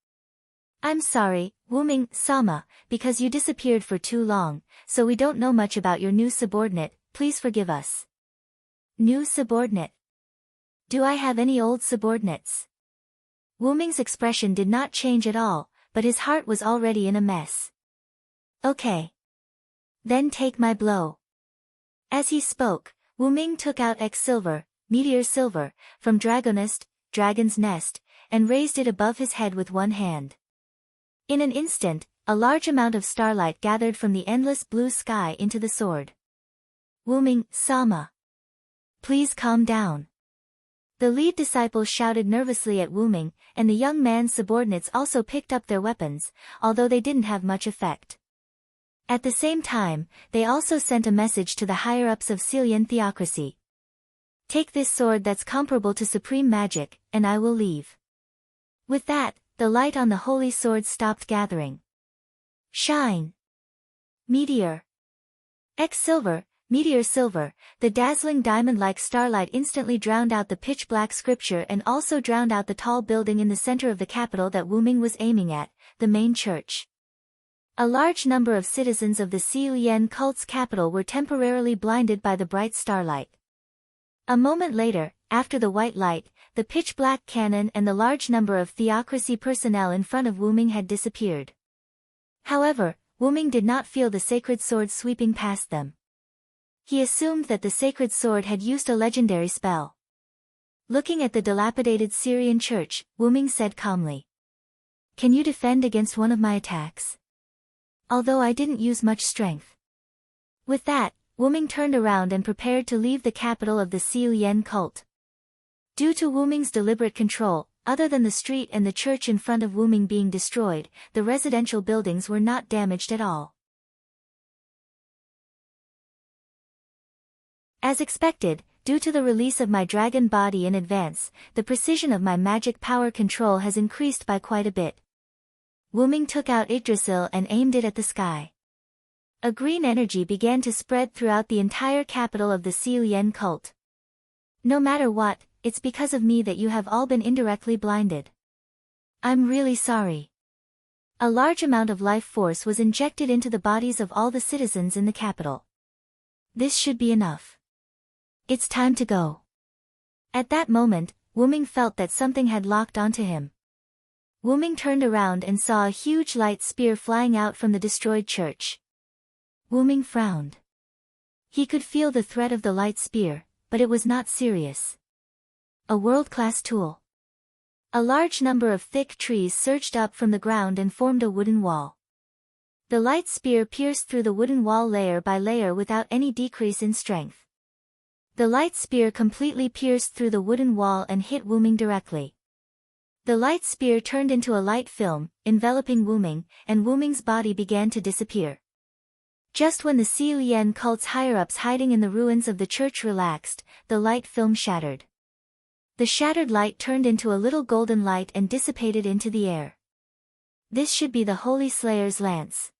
I'm sorry, Wuming-sama, because you disappeared for too long, so we don't know much about your new subordinate, please forgive us. New subordinate? Do I have any old subordinates? Wuming's expression did not change at all, but his heart was already in a mess. Okay. Then take my blow. As he spoke, Wuming took out X silver, meteor silver, from Dragonist, Dragon's Nest, and raised it above his head with one hand. In an instant, a large amount of starlight gathered from the endless blue sky into the sword. Wyrm, Sama. Please calm down. The lead disciple shouted nervously at Wyrm, and the young man's subordinates also picked up their weapons, although they didn't have much effect. At the same time, they also sent a message to the higher-ups of Celian theocracy. Take this sword that's comparable to supreme magic, and I will leave. With that, the light on the holy sword stopped gathering. Shine! Meteor! X silver, meteor silver, the dazzling diamond-like starlight instantly drowned out the pitch-black scripture and also drowned out the tall building in the center of the capital that Wyrm was aiming at, the main church. A large number of citizens of the Celian cult's capital were temporarily blinded by the bright starlight. A moment later, after the white light, the pitch-black cannon and the large number of theocracy personnel in front of Wyrm had disappeared. However, Wyrm did not feel the sacred sword sweeping past them. He assumed that the sacred sword had used a legendary spell. Looking at the dilapidated Syrian church, Wyrm said calmly, "Can you defend against one of my attacks? Although I didn't use much strength." With that, Wyrm turned around and prepared to leave the capital of the Celian cult. Due to Wyrm's deliberate control, other than the street and the church in front of Wyrm being destroyed, the residential buildings were not damaged at all. As expected, due to the release of my dragon body in advance, the precision of my magic power control has increased by quite a bit. Wyrm took out Yggdrasil and aimed it at the sky. A green energy began to spread throughout the entire capital of the Celian cult. No matter what, it's because of me that you have all been indirectly blinded. I'm really sorry. A large amount of life force was injected into the bodies of all the citizens in the capital. This should be enough. It's time to go. At that moment, Wyrm felt that something had locked onto him. Wyrm turned around and saw a huge light spear flying out from the destroyed church. Wyrm frowned. He could feel the threat of the light spear, but it was not serious. A world-class tool. A large number of thick trees surged up from the ground and formed a wooden wall. The light spear pierced through the wooden wall layer by layer without any decrease in strength. The light spear completely pierced through the wooden wall and hit Wyrm directly. The light spear turned into a light film, enveloping Wyrm, and Wyrm's body began to disappear. Just when the Celian cult's higher-ups hiding in the ruins of the church relaxed, the light film shattered. The shattered light turned into a little golden light and dissipated into the air. This should be the Holy Slayer's lance.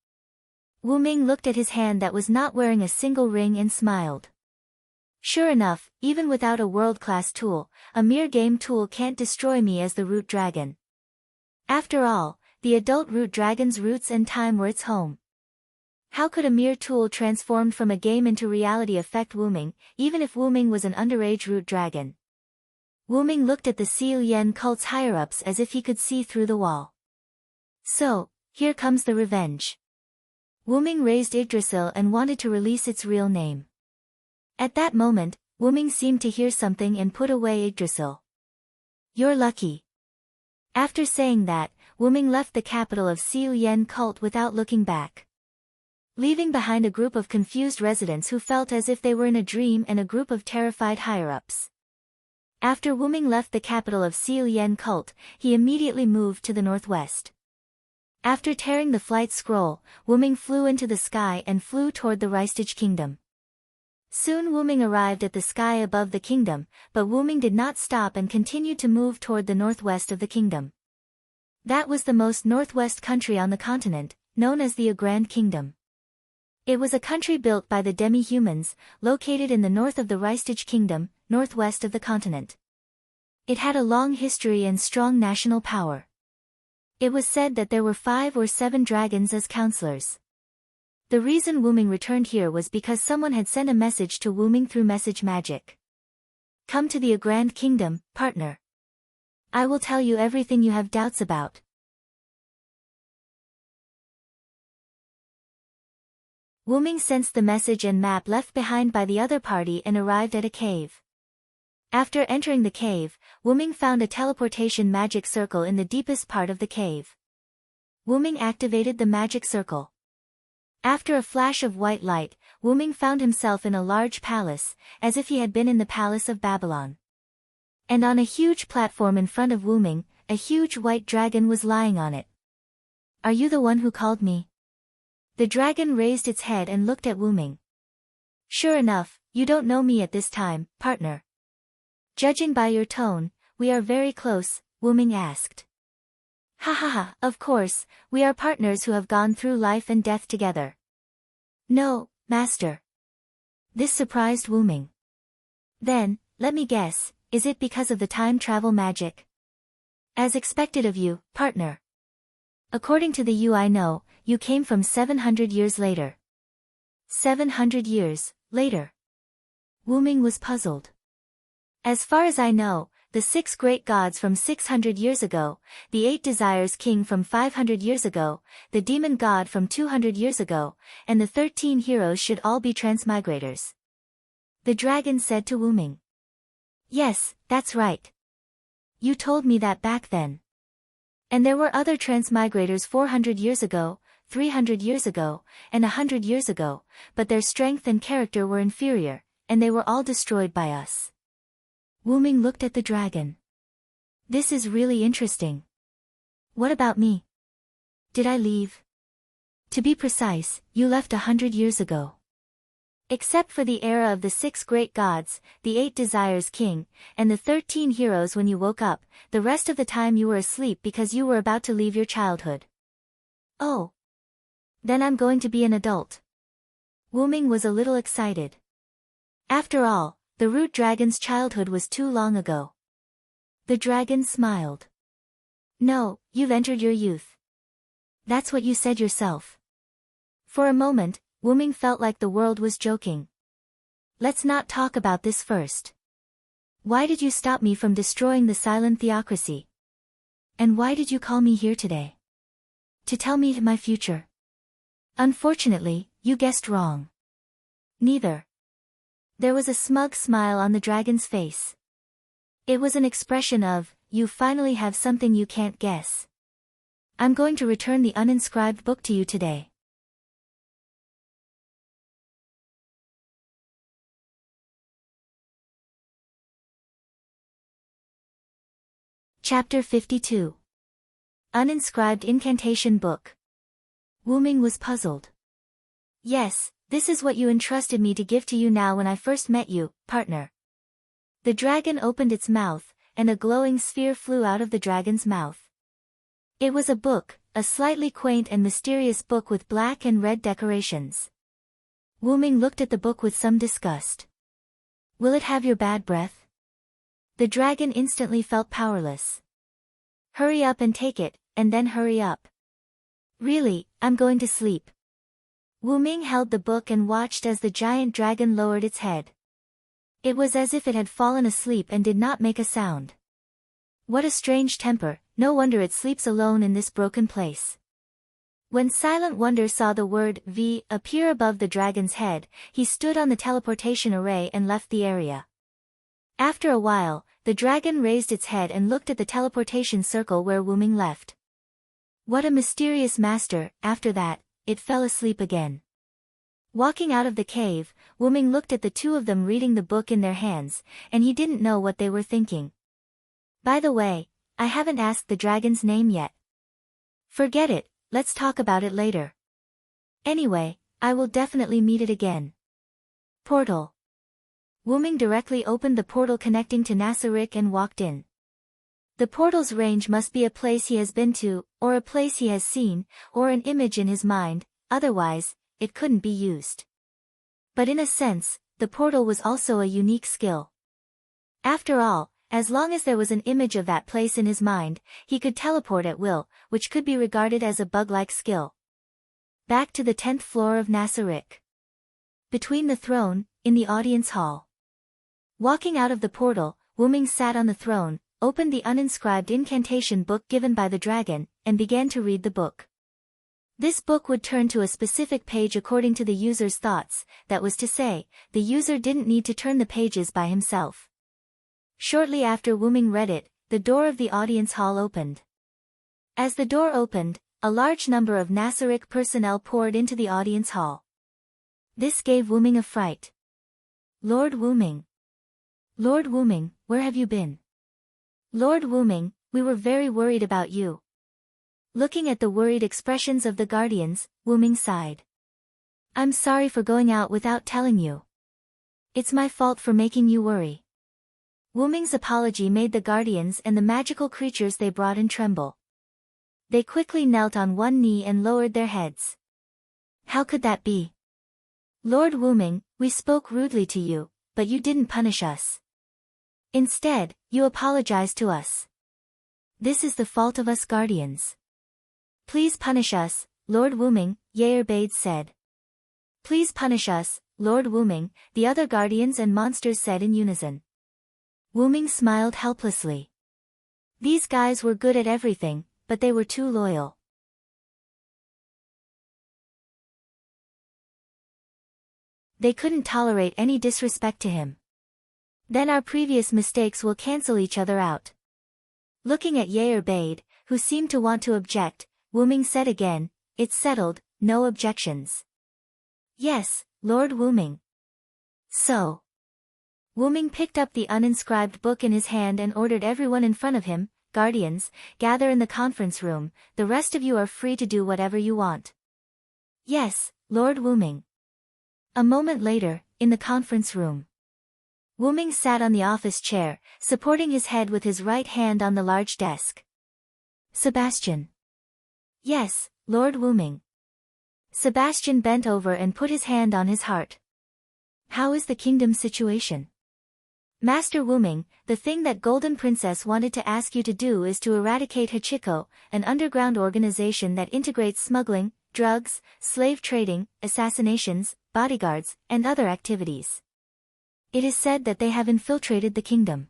Wyrm looked at his hand that was not wearing a single ring and smiled. Sure enough, even without a world-class tool, a mere game tool can't destroy me as the root dragon. After all, the adult root dragon's roots and time were its home. How could a mere tool transformed from a game into reality affect Wyrm, even if Wyrm was an underage root dragon? Wyrm looked at the Celian cult's higher-ups as if he could see through the wall. So, here comes the revenge. Wyrm raised Yggdrasil and wanted to release its real name. At that moment, Wyrm seemed to hear something and put away Yggdrasil. You're lucky. After saying that, Wyrm left the capital of Celian cult without looking back. Leaving behind a group of confused residents who felt as if they were in a dream and a group of terrified higher-ups. After Wyrm left the capital of Celian cult, he immediately moved to the northwest. After tearing the flight scroll, Wyrm flew into the sky and flew toward the Ristage kingdom. Soon Wyrm arrived at the sky above the kingdom, but Wyrm did not stop and continued to move toward the northwest of the kingdom. That was the most northwest country on the continent, known as the Grand Kingdom. It was a country built by the demi-humans, located in the north of the Ristage kingdom, northwest of the continent. It had a long history and strong national power. It was said that there were 5 or 7 dragons as counselors. The reason Wyrm returned here was because someone had sent a message to Wyrm through message magic. Come to the Grand Kingdom, partner. I will tell you everything you have doubts about. Wyrm sensed the message and map left behind by the other party and arrived at a cave. After entering the cave, Wyrm found a teleportation magic circle in the deepest part of the cave. Wuming activated the magic circle. After a flash of white light, Wuming found himself in a large palace, as if he had been in the palace of Babylon. And on a huge platform in front of Wuming, a huge white dragon was lying on it. "Are you the one who called me?" The dragon raised its head and looked at Wuming. "Sure enough, you don't know me at this time, partner." "Judging by your tone, we are very close," Wuming asked. "Ha ha ha, of course, we are partners who have gone through life and death together." "No, master." This surprised Wuming. "Then, let me guess, is it because of the time travel magic?" "As expected of you, partner. According to the you I know, you came from 700 years later." 700 years later? Wuming was puzzled. "As far as I know, the 6 great gods from 600 years ago, the 8 desires king from 500 years ago, the demon god from 200 years ago, and the 13 heroes should all be transmigrators," the dragon said to Wuming. "Yes, that's right. You told me that back then. And there were other transmigrators 400 years ago, 300 years ago, and 100 years ago, but their strength and character were inferior, and they were all destroyed by us." Wuming looked at the dragon. "This is really interesting. What about me? Did I leave?" "To be precise, you left 100 years ago. Except for the era of the 6 great gods, the 8 desires king, and the 13 heroes when you woke up, the rest of the time you were asleep because you were about to leave your childhood." "Oh. Then I'm going to be an adult." Wuming was a little excited. After all, the root dragon's childhood was too long ago. The dragon smiled. "No, you've entered your youth. That's what you said yourself." For a moment, Wuming felt like the world was joking. "Let's not talk about this first. Why did you stop me from destroying the silent theocracy? And why did you call me here today? To tell me my future?" "Unfortunately, you guessed wrong." "Neither." There was a smug smile on the dragon's face. It was an expression of, "You finally have something you can't guess. I'm going to return the uninscribed book to you today." Chapter 52. Uninscribed Incantation Book. Wuming was puzzled. "Yes, this is what you entrusted me to give to you now when I first met you, partner." The dragon opened its mouth, and a glowing sphere flew out of the dragon's mouth. It was a book, a slightly quaint and mysterious book with black and red decorations. Wuming looked at the book with some disgust. "Will it have your bad breath?" The dragon instantly felt powerless. "Hurry up and take it, and then hurry up." "Really, I'm going to sleep." Wuming held the book and watched as the giant dragon lowered its head. It was as if it had fallen asleep and did not make a sound. What a strange temper, no wonder it sleeps alone in this broken place. When Silent Wonder saw the word V appear above the dragon's head, he stood on the teleportation array and left the area. After a while, the dragon raised its head and looked at the teleportation circle where Wuming left. What a mysterious master. After that, it fell asleep again. Walking out of the cave, Wuming looked at the two of them reading the book in their hands, and he didn't know what they were thinking. "By the way, I haven't asked the dragon's name yet." "Forget it, let's talk about it later. Anyway, I will definitely meet it again." Portal. Wuming directly opened the portal connecting to Nasarik and walked in. The portal's range must be a place he has been to, or a place he has seen, or an image in his mind, otherwise, it couldn't be used. But in a sense, the portal was also a unique skill. After all, as long as there was an image of that place in his mind, he could teleport at will, which could be regarded as a bug-like skill. Back to the 10th floor of Nasarik. Between the throne, in the audience hall. Walking out of the portal, Wuming sat on the throne, opened the uninscribed incantation book given by the dragon, and began to read the book. This book would turn to a specific page according to the user's thoughts, that was to say, the user didn't need to turn the pages by himself. Shortly after Wuming read it, the door of the audience hall opened. As the door opened, a large number of Nasaric personnel poured into the audience hall. This gave Wuming a fright. Lord Wuming. Lord Wuming, where have you been? Lord Wuming, we were very worried about you. Looking at the worried expressions of the guardians, Wuming sighed. I'm sorry for going out without telling you. It's my fault for making you worry. Wuming's apology made the guardians and the magical creatures they brought in tremble. They quickly knelt on one knee and lowered their heads. How could that be? Lord Wuming, we spoke rudely to you, but you didn't punish us. Instead, you apologized to us. This is the fault of us guardians. Please punish us, Lord Wuming, Wyrm said. Please punish us, Lord Wuming, the other guardians and monsters said in unison. Wuming smiled helplessly. These guys were good at everything, but they were too loyal. They couldn't tolerate any disrespect to him. Then our previous mistakes will cancel each other out. Looking at Wyrm, who seemed to want to object, Wuming said again, it's settled, no objections. Yes, Lord Wuming. So. Wuming picked up the uninscribed book in his hand and ordered everyone in front of him, guardians, gather in the conference room, the rest of you are free to do whatever you want. Yes, Lord Wuming. A moment later, in the conference room. Wuming sat on the office chair, supporting his head with his right hand on the large desk. Sebastian. Yes, Lord Wuming. Sebastian bent over and put his hand on his heart. How is the kingdom situation? Master Wuming, the thing that Golden Princess wanted to ask you to do is to eradicate Hachiko, an underground organization that integrates smuggling, drugs, slave trading, assassinations, bodyguards, and other activities. It is said that they have infiltrated the kingdom.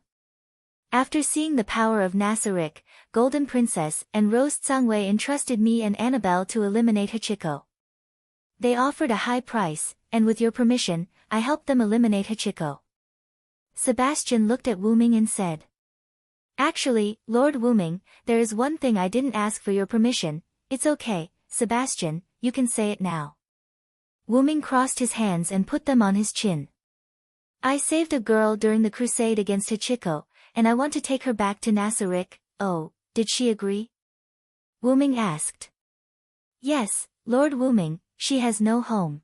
After seeing the power of Nasaric, Golden Princess and Rose Tsangwei entrusted me and Annabelle to eliminate Hachiko. They offered a high price, and with your permission, I helped them eliminate Hachiko. Sebastian looked at Wuming and said. Actually, Lord Wuming, there is one thing I didn't ask for your permission. It's okay, Sebastian, you can say it now. Wuming crossed his hands and put them on his chin. I saved a girl during the crusade against Hachiko, and I want to take her back to Nasaric. Oh, did she agree? Wuming asked. Yes, Lord Wuming, she has no home.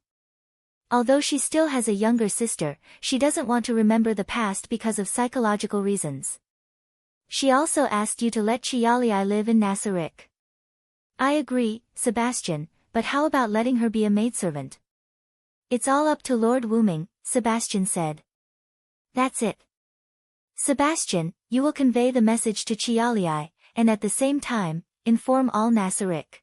Although she still has a younger sister, she doesn't want to remember the past because of psychological reasons. She also asked you to let Chialiai live in Nasaric. I agree, Sebastian, but how about letting her be a maidservant? It's all up to Lord Wuming, Sebastian said. That's it. Sebastian, you will convey the message to Chialiai, and at the same time, inform all Nasaric.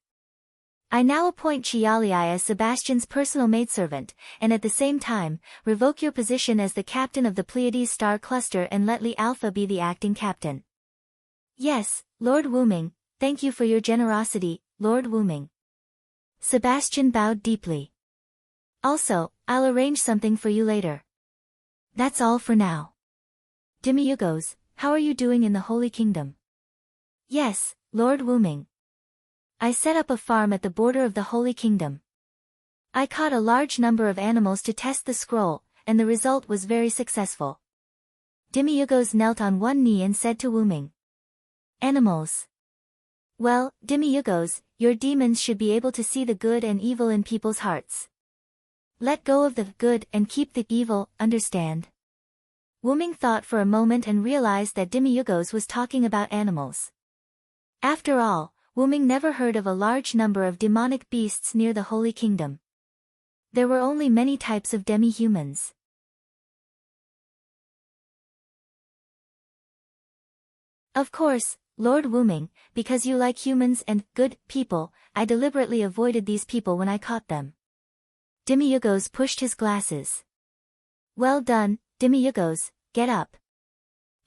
I now appoint Chialiai as Sebastian's personal maidservant, and at the same time, revoke your position as the captain of the Pleiades star cluster and let Li Alpha be the acting captain. Yes, Lord Wuming, thank you for your generosity, Lord Wuming. Sebastian bowed deeply. Also, I'll arrange something for you later. That's all for now. Demiurgos, how are you doing in the Holy Kingdom? Yes, Lord Wuming. I set up a farm at the border of the Holy Kingdom. I caught a large number of animals to test the scroll, and the result was very successful. Demiurgos knelt on one knee and said to Wuming. Animals. Well, Demiurgos, your demons should be able to see the good and evil in people's hearts. Let go of the good and keep the evil, understand? Wuming thought for a moment and realized that Demiurgos was talking about animals. After all, Wuming never heard of a large number of demonic beasts near the Holy Kingdom. There were only many types of demi-humans. Of course, Lord Wuming, because you like humans and good people, I deliberately avoided these people when I caught them. Demiurgos pushed his glasses. Well done, Demiurgos, get up.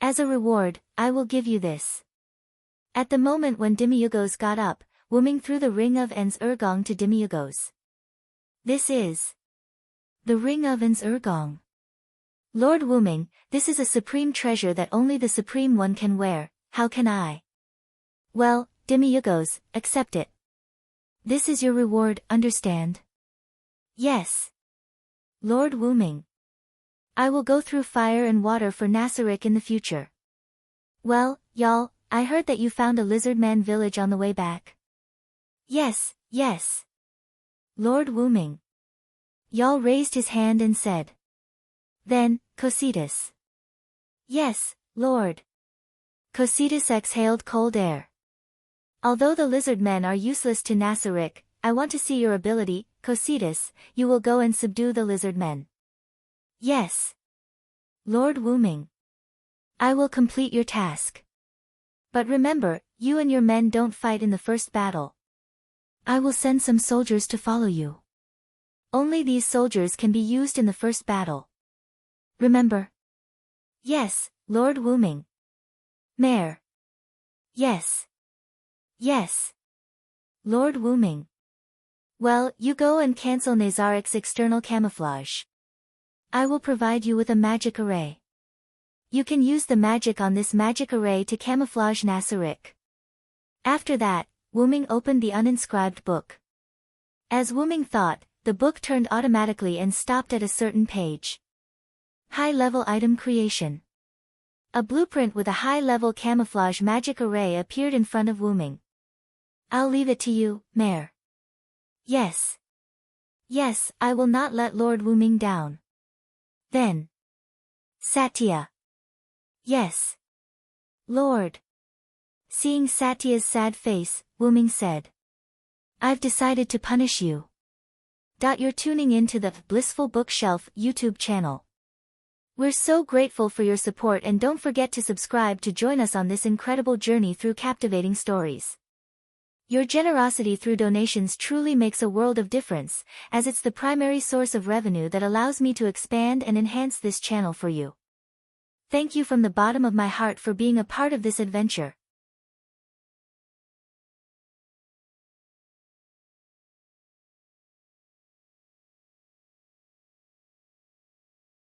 As a reward, I will give you this. At the moment when Demiurgos got up, Wuming threw the ring of Ens Ergong to Demiurgos. This is the ring of Ens Ergong. Lord Wuming, this is a supreme treasure that only the Supreme One can wear, how can I? Well, Demiurgos, accept it. This is your reward, understand? Yes. Lord Wuming. I will go through fire and water for Nasarick in the future. Well, y'all, I heard that you found a lizard man village on the way back. Yes, yes. Lord Wuming. Y'all raised his hand and said. Then, Cositas. Yes, Lord. Cositas exhaled cold air. Although the lizard men are useless to Nasarick, I want to see your ability, Cositas. You will go and subdue the lizard men. Yes. Lord Wuming. I will complete your task. But remember, you and your men don't fight in the first battle. I will send some soldiers to follow you. Only these soldiers can be used in the first battle. Remember? Yes, Lord Wuming. Mayor. Yes. Yes. Lord Wuming. Well, you go and cancel Nazarick's external camouflage. I will provide you with a magic array. You can use the magic on this magic array to camouflage Nasarick. After that, Wuming opened the uninscribed book. As Wuming thought, the book turned automatically and stopped at a certain page. High-level item creation. A blueprint with a high-level camouflage magic array appeared in front of Wuming. I'll leave it to you, Mayor. Yes. Yes, I will not let Lord Wuming down. Then. Satya. Yes. Lord. Seeing Satya's sad face, Wuming said. I've decided to punish you. You're tuning in to the Blissful Bookshelf YouTube channel. We're so grateful for your support, and don't forget to subscribe to join us on this incredible journey through captivating stories. Your generosity through donations truly makes a world of difference, as it's the primary source of revenue that allows me to expand and enhance this channel for you. Thank you from the bottom of my heart for being a part of this adventure.